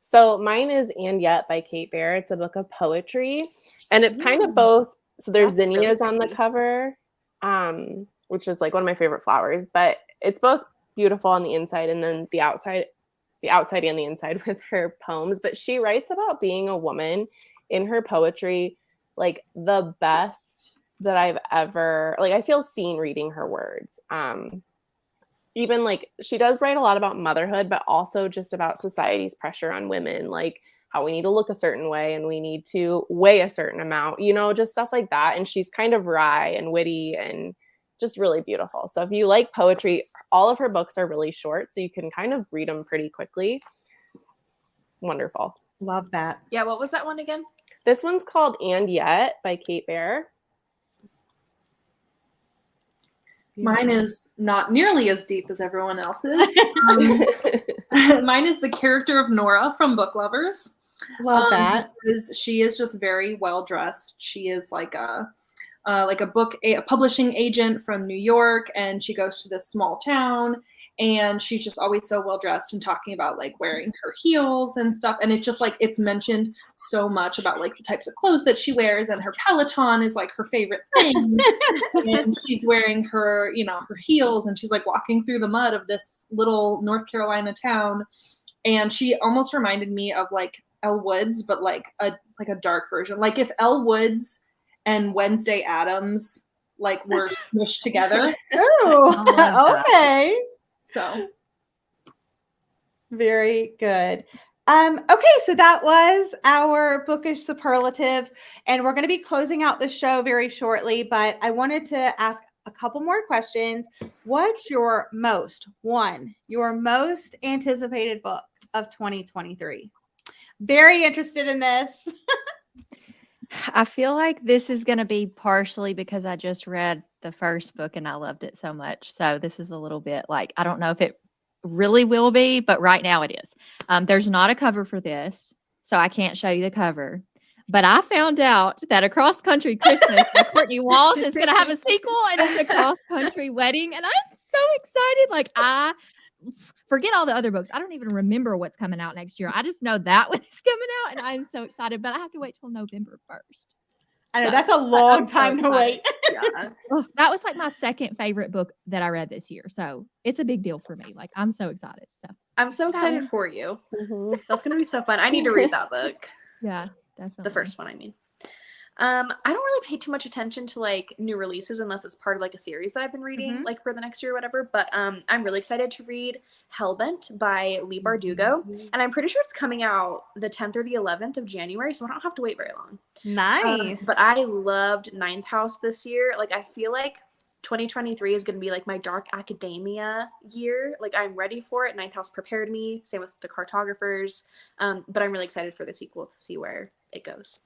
So mine is And Yet by Kate Baer. It's a book of poetry, and it's kind of both. So there's zinnias on the cover, which is like one of my favorite flowers, but it's both beautiful on the inside, and then the outside the outside and the inside with her poems, but she writes about being a woman in her poetry, like the best that I've ever, like, I feel seen reading her words. Even like she does write a lot about motherhood, but also just about society's pressure on women, like how we need to look a certain way and we need to weigh a certain amount, you know, just stuff like that. And she's kind of wry and witty and just really beautiful. So if you like poetry, all of her books are really short, so you can kind of read them pretty quickly. Wonderful. Love that. Yeah, what was that one again? This one's called And Yet by Kate Baer. Mine is not nearly as deep as everyone else's. Mine is the character of Nora from Book Lovers. Love that. Because she is just very well dressed. She is like a publishing agent from New York, and she goes to this small town, and she's just always so well dressed and talking about like wearing her heels and stuff. And it's just like, it's mentioned so much about like the types of clothes that she wears, and her Peloton is like her favorite thing. And she's wearing her, you know, her heels, and she's like walking through the mud of this little North Carolina town. And she almost reminded me of like Elle Woods, but like a dark version. Like if Elle Woods and Wednesday Addams like were smushed together. Oh, okay. So very good. Okay, so that was our bookish superlatives, and we're going to be closing out the show very shortly, but I wanted to ask a couple more questions. What's your most anticipated book of 2023? Very interested in this. I feel like this is going to be partially because I just read the first book and I loved it so much. So this is a little bit like, I don't know if it really will be, but right now it is. There's not a cover for this, so I can't show you the cover. But I found out that A Cross Country Christmas by Courtney Walsh is going to have a sequel, and it's a cross country wedding. And I'm so excited. Like, I forget all the other books. I don't even remember what's coming out next year. I just know that one is coming out, and I'm so excited. But I have to wait till November 1st. I know, that's a long time to wait. Yeah. That was like my second favorite book that I read this year. So it's a big deal for me. Like, I'm so excited. So I'm so excited for you. That's going to be so fun. I need to read that book. yeah, definitely. The first one, I mean. I don't really pay too much attention to like new releases unless it's part of like a series that I've been reading like for the next year or whatever. But I'm really excited to read Hellbent by Leigh Bardugo. And I'm pretty sure it's coming out the 10th or the 11th of January, so I don't have to wait very long. Nice. But I loved Ninth House this year. Like, I feel like 2023 is going to be like my dark academia year. Like, I'm ready for it. Ninth House prepared me. Same with the Cartographers. But I'm really excited for the sequel to see where it goes.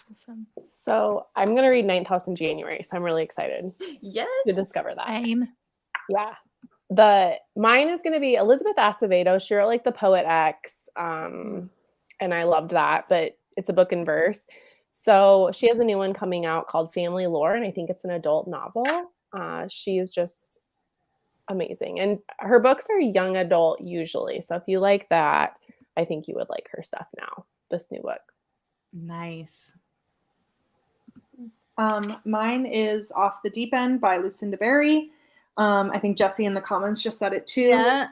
Awesome. So I'm going to read Ninth House in January, so I'm really excited to discover that. Same. Yeah. Mine is going to be Elizabeth Acevedo. She wrote like The Poet X, and I loved that, but it's a book in verse. So she has a new one coming out called Family Lore, and I think it's an adult novel. She is just amazing. And her books are young adult usually. So if you like that, I think you would like her stuff now, this new book. Nice. Mine is Off the Deep End by Lucinda Berry. I think Jesse in the comments just said it too. Yeah.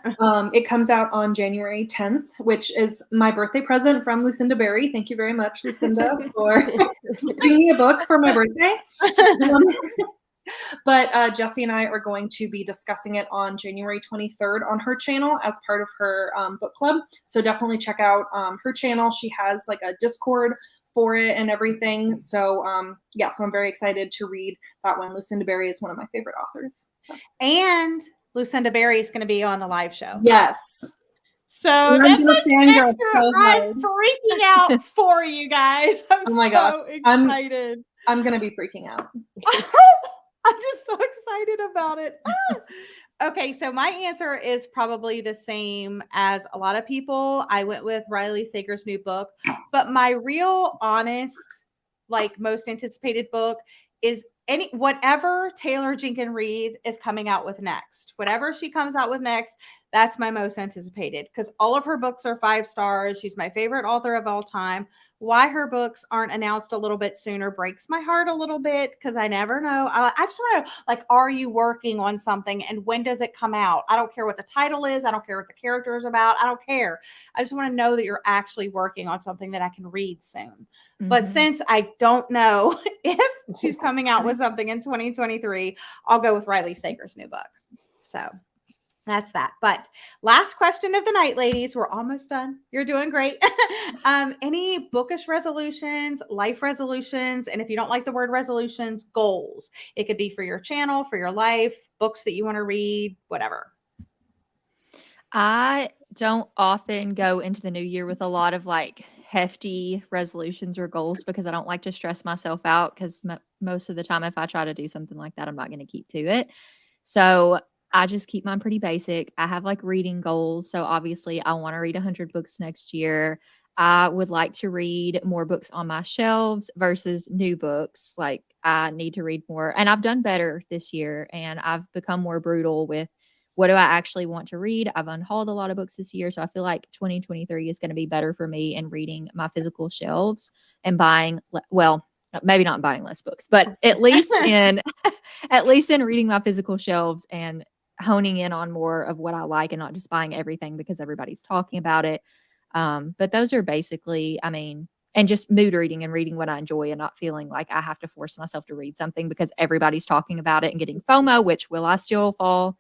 It comes out on January 10th, which is my birthday present from Lucinda Berry. Thank you very much, Lucinda, for giving me a book for my birthday. But Jesse and I are going to be discussing it on January 23rd on her channel as part of her book club. So definitely check out her channel. She has like a Discord for it and everything. So so I'm very excited to read that one. Lucinda Berry is one of my favorite authors. So. And Lucinda Berry is going to be on the live show. Yes. So and that's like extra. so I'm freaking out for you guys. I'm oh my so gosh. excited. I'm going to be freaking out. I'm just so excited about it. Okay, so my answer is probably the same as a lot of people. I went with Riley Sager's new book, but my real honest, like most anticipated book is whatever Taylor Jenkins Reid is coming out with next. Whatever she comes out with next, That's my most anticipated because all of her books are 5 stars. She's my favorite author of all time. Why her books aren't announced a little bit sooner breaks my heart a little bit because I never know. I just want to, like, are you working on something and when does it come out? I don't care what the title is. I don't care what the character is about. I don't care. I just want to know that you're actually working on something that I can read soon. But since I don't know if she's coming out with something in 2023, I'll go with Riley Sager's new book. So that's that. But last question of the night, ladies. We're almost done. You're doing great. Any bookish resolutions, life resolutions, and if you don't like the word resolutions, goals. It could be for your channel, for your life, books that you want to read, whatever. I don't often go into the new year with a lot of like hefty resolutions or goals because I don't like to stress myself out because most of the time if I try to do something like that, I'm not going to keep to it. So I just keep mine pretty basic. I have like reading goals. So obviously I want to read 100 books next year. I would like to read more books on my shelves versus new books. Like I need to read more and I've done better this year and I've become more brutal with what do I actually want to read. I've unhauled a lot of books this year. So I feel like 2023 is going to be better for me in reading my physical shelves and buying, well, maybe not buying less books, but at least in reading my physical shelves and honing in on more of what I like and not just buying everything because everybody's talking about it. But those are basically, I mean, and just mood reading and reading what I enjoy and not feeling like I have to force myself to read something because everybody's talking about it and getting FOMO, which will I still fall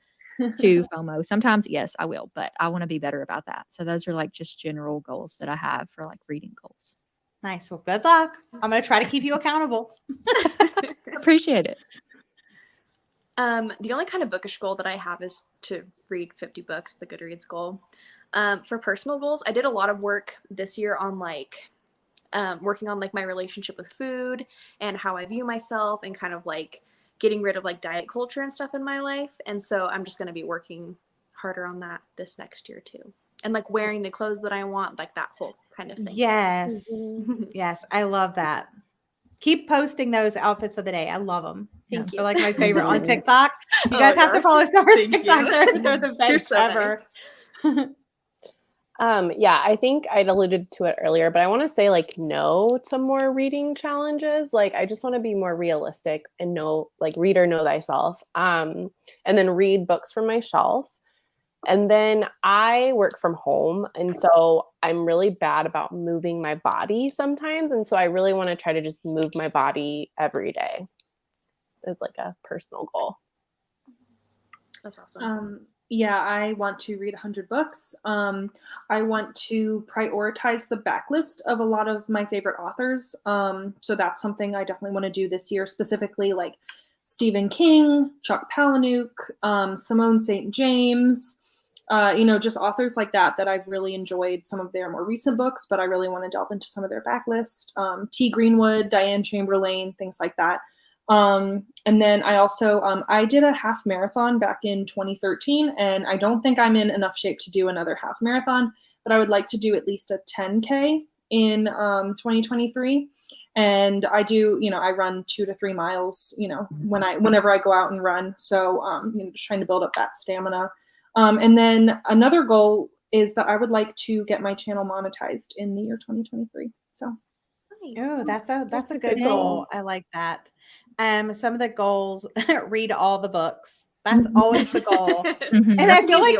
to FOMO? Sometimes, yes, I will, but I want to be better about that. So those are like just general goals that I have for like reading goals. Nice. Well, good luck. I'm going to try to keep you accountable. Appreciate it. The only kind of bookish goal that I have is to read 50 books, the Goodreads goal. For personal goals, I did a lot of work this year on like working on like my relationship with food and how I view myself and kind of like getting rid of like diet culture and stuff in my life. And so I'm just going to be working harder on that this next year too. And like wearing the clothes that I want, like that whole kind of thing. Yes. Yes. I love that. Keep posting those outfits of the day. I love them. Thank you. They're like my favorite on TikTok. You guys have to follow Summer's TikTok. They're the best so ever. Nice. Yeah, I think I'd alluded to it earlier, but I want to say like no to more reading challenges. Like I just want to be more realistic and know, like read or know thyself. And then read books from my shelf. And then I work from home. And so I'm really bad about moving my body sometimes. And so I really want to try to just move my body every day as like a personal goal. That's awesome. Yeah, I want to read 100 books. I want to prioritize the backlist of a lot of my favorite authors. So that's something I definitely want to do this year, specifically like Stephen King, Chuck Palahniuk, Simone St. James, just authors like that I've really enjoyed some of their more recent books, but I really want to delve into some of their backlist. T. Greenwood, Diane Chamberlain, things like that. And then I also, I did a half marathon back in 2013, and I don't think I'm in enough shape to do another half marathon, but I would like to do at least a 10K in 2023. And I do, I run 2 to 3 miles, whenever I go out and run. So, just trying to build up that stamina. And then another goal is that I would like to get my channel monetized in the year 2023. So. Oh, that's a good goal. I like that. Some of the goals, read all the books. That's always the goal. And I feel like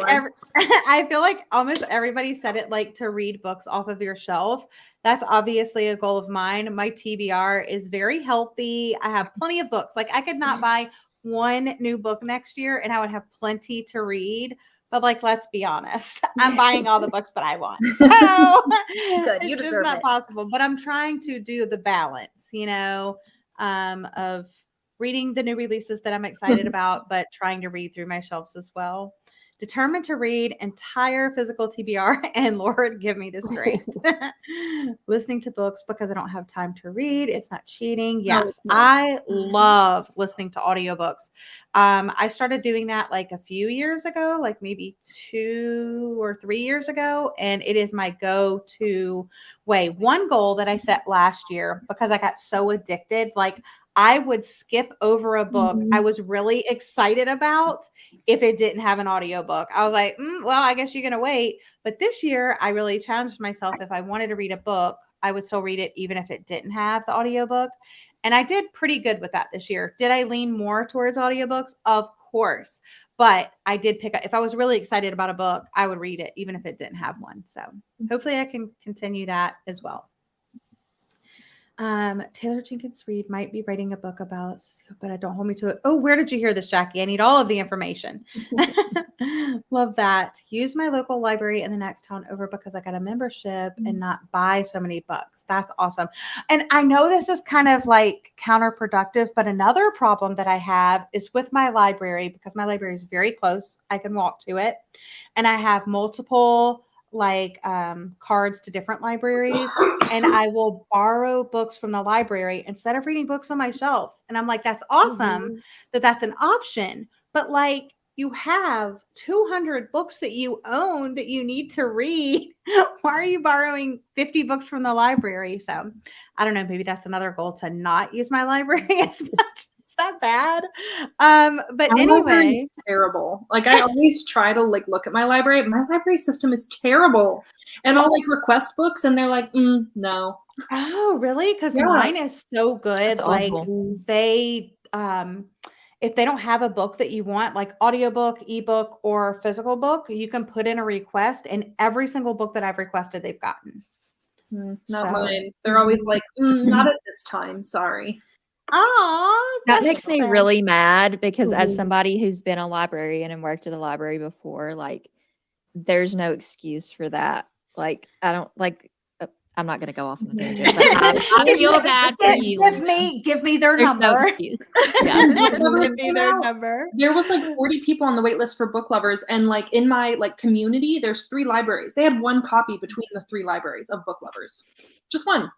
I feel like almost everybody said it, like to read books off of your shelf. That's obviously a goal of mine. My TBR is very healthy. I have plenty of books. Like I could not buy one new book next year and I would have plenty to read. But like, let's be honest, I'm buying all the books that I want. So Good, you it's just deserve not it. possible. But I'm trying to do the balance, of reading the new releases that I'm excited about, but trying to read through my shelves as well. Determined to read entire physical TBR, and Lord, give me the strength. Listening to books because I don't have time to read. It's not cheating. Yes, No. I love listening to audiobooks. I started doing that like a few years ago, like maybe 2 or 3 years ago, and it is my go-to way. One goal that I set last year because I got so addicted, like I would skip over a book I Mhm. was really excited about if it didn't have an audiobook. I was like, well, I guess you're going to wait. But this year, I really challenged myself. If I wanted to read a book, I would still read it even if it didn't have the audiobook. And I did pretty good with that this year. Did I lean more towards audiobooks? Of course. But I did pick up, if I was really excited about a book, I would read it even if it didn't have one. So hopefully I can continue that as well. Taylor Jenkins Reid might be writing a book about Cisco, but I don't hold me to it. Oh, where did you hear this, Jackie? I need all of the information. Love that. Use my local library in the next town over because I got a membership and not buy so many books. That's awesome. And I know this is kind of like counterproductive, but another problem that I have is with my library, because my library is very close. I can walk to it, and I have multiple cards to different libraries, and I will borrow books from the library instead of reading books on my shelf. And I'm like, that's awesome that that's an option. But like, you have 200 books that you own that you need to read. Why are you borrowing 50 books from the library? So I don't know, maybe that's another goal, to not use my library as much. Is that bad? But My library is anyway, terrible. Like, I always try to like look at my library. My library system is terrible. And I'll like request books and they're like, no. oh, really? Because Yeah. mine is so good. That's Like awful. they if they don't have a book that you want, like audiobook, ebook, or physical book, you can put in a request, and every single book that I've requested, they've gotten. Not So- mine. They're always like, not at this time. Sorry. Oh, That makes me really mad because as Mhm. somebody who's been a librarian and worked at a library before, like there's no excuse for that. Like I don't like I'm not gonna go off on a tangent, but I feel bad for you. Give me their There's no number. excuse. Yeah. Give me their number. There was like 40 people on the wait list for book lovers, and like in my like community, there's 3 libraries. They had 1 copy between the 3 libraries of book lovers. Just 1.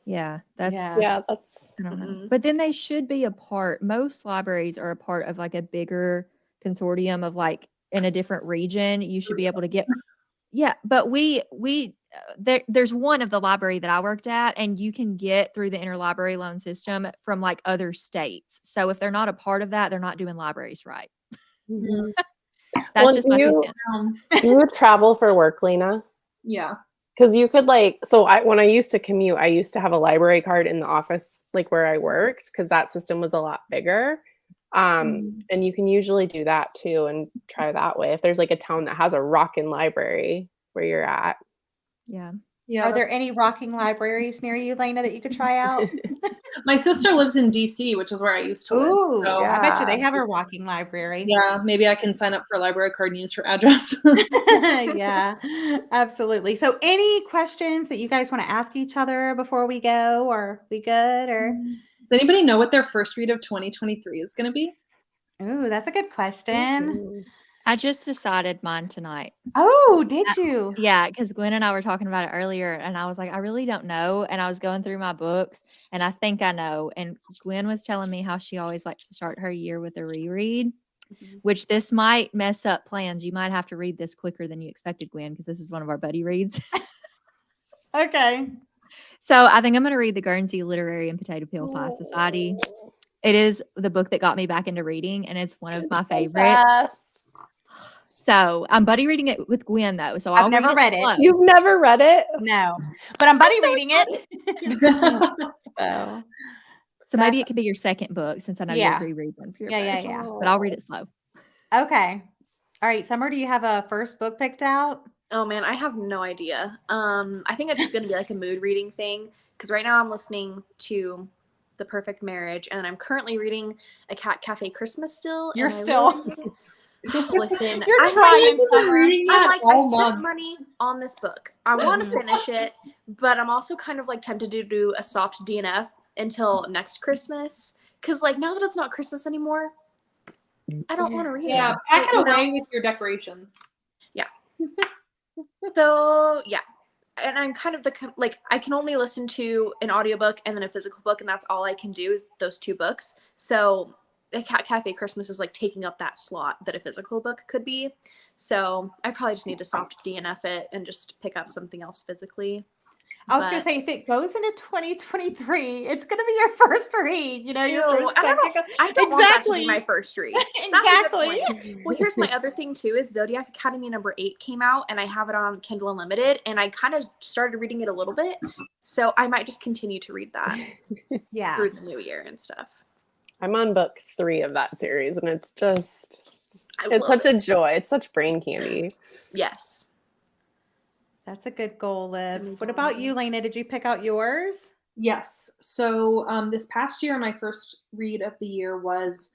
Yeah, that's Yeah, that's I don't know. But then they should be a part. Most libraries are a part of like a bigger consortium of like in a different region. You should be able to get. Yeah, but there's one of the library that I worked at, and you can get through the interlibrary loan system from like other states. So if they're not a part of that, they're not doing libraries right. Mhm. That's Well, just my 2 do cents. do you travel for work, Lena? Yeah. Because you could when I used to commute, I used to have a library card in the office, like where I worked, because that system was a lot bigger. And you can usually do that too and try that way if there's like a town that has a rockin' library where you're at. Yeah. Yeah. Are there any rocking libraries near you, Lena, that you could try out? My sister lives in DC, which is where I used to live. Ooh, So, I bet you they have a rocking library. yeah, maybe I can sign up for a library card and use her address. Yeah, absolutely. So any questions that you guys want to ask each other before we go? Or we good? Or Does anybody know what their first read of 2023 is going to be? ooh, that's a good question. I just decided mine tonight. Oh, did you? Yeah, because Gwen and I were talking about it earlier, and I was like, I really don't know. And I was going through my books, and I think I know. And Gwen was telling me how she always likes to start her year with a reread, which this might mess up plans. You might have to read this quicker than you expected, Gwen, because this is one of our buddy reads. Okay. So I think I'm going to read the Guernsey Literary and Potato Peel Pie Society. It is the book that got me back into reading, and it's one of my favorites. Best. So I'm buddy reading it with Gwen though. So I've never read it. slow. You've never read it? No, but I'm buddy reading it. So maybe it could be your second book since I know Yeah. you'll reread one for your Yeah, first. yeah. But I'll read it slow. Okay. All right, Summer, do you have a first book picked out? Oh man, I have no idea. I think it's just gonna be like a mood reading thing because right now I'm listening to The Perfect Marriage and I'm currently reading A Cat Cafe Christmas still. You're and I still. really- Listen, You're I'm trying, like, Summer. I'm like, I all spent month. money on this book. I want to finish it, but I'm also kind of like tempted to do a soft DNF until next Christmas. Cause like now that it's not Christmas anymore, I don't want to read Yeah, it. pack it You know? away with your decorations. So yeah, and I'm kind of like I can only listen to an audiobook and then a physical book, and that's all I can do is those 2 books. So A Cat Cafe Christmas is like taking up that slot that a physical book could be. So I probably just need to soft DNF it and just pick up something else physically. I was going to say, if it goes into 2023, it's going to be your first read. You know, your first technical. I don't want that to be my first read. Exactly. Well, here's my other thing too: is Zodiac Academy #8 came out, and I have it on Kindle Unlimited, and I kind of started reading it a little bit, so I might just continue to read that. Yeah. Through the new year and stuff. I'm on book 3 of that series, and it's such a joy. It's such brain candy. Yes. That's a good goal, Liv. What about you, Lena? Did you pick out yours? Yes. So this past year, my first read of the year was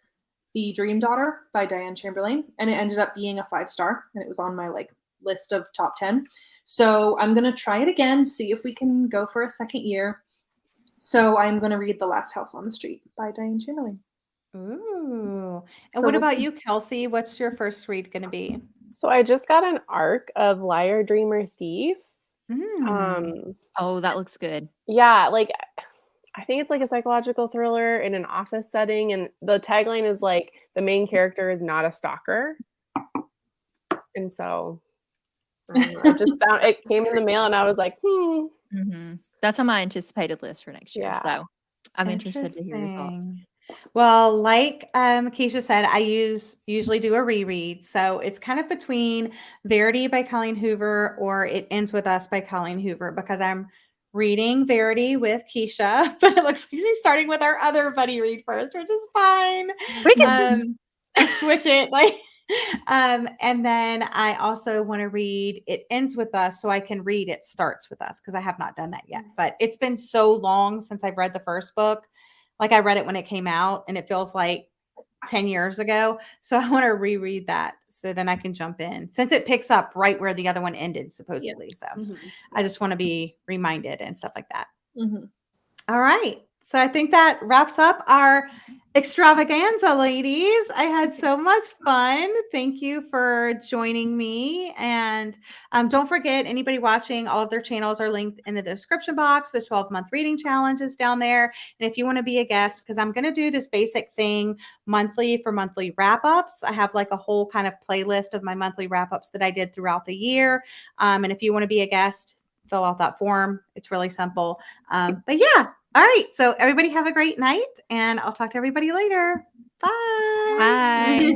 The Dream Daughter by Diane Chamberlain, and it ended up being a 5-star, and it was on my list of top 10. So I'm going to try it again, see if we can go for a second year. So I'm going to read The Last House on the Street by Diane Chamberlain. Ooh. And what about you, Kelsey? What's your first read going to be? So I just got an arc of Liar, Dreamer, Thief. Oh, that looks good. Yeah, I think it's like a psychological thriller in an office setting, and the tagline is like the main character is not a stalker. And so it came in the mail, and I was like, That's on my anticipated list for next year. Yeah. So I'm interested to hear your thoughts. Well, like Keisha said, I usually do a reread. So it's kind of between Verity by Colleen Hoover or It Ends With Us by Colleen Hoover, because I'm reading Verity with Keisha, but it looks like she's starting with our other buddy read first, which is fine. We can just switch it. And then I also want to read It Ends With Us so I can read It Starts With Us, because I have not done that yet. But it's been so long since I've read the first book. I read it when it came out, and it feels like 10 years ago. So I want to reread that so then I can jump in, since it picks up right where the other one ended, supposedly. So I just want to be reminded and stuff like that. All right. So I think that wraps up our extravaganza, ladies. I had so much fun. Thank you for joining me. And don't forget, anybody watching, all of their channels are linked in the description box. The 12-month reading challenge is down there. And if you want to be a guest, because I'm going to do this basic thing monthly for monthly wrap-ups. I have a whole kind of playlist of my monthly wrap-ups that I did throughout the year. And if you want to be a guest, fill out that form. It's really simple. But yeah. All right. So everybody have a great night, and I'll talk to everybody later. Bye. Bye.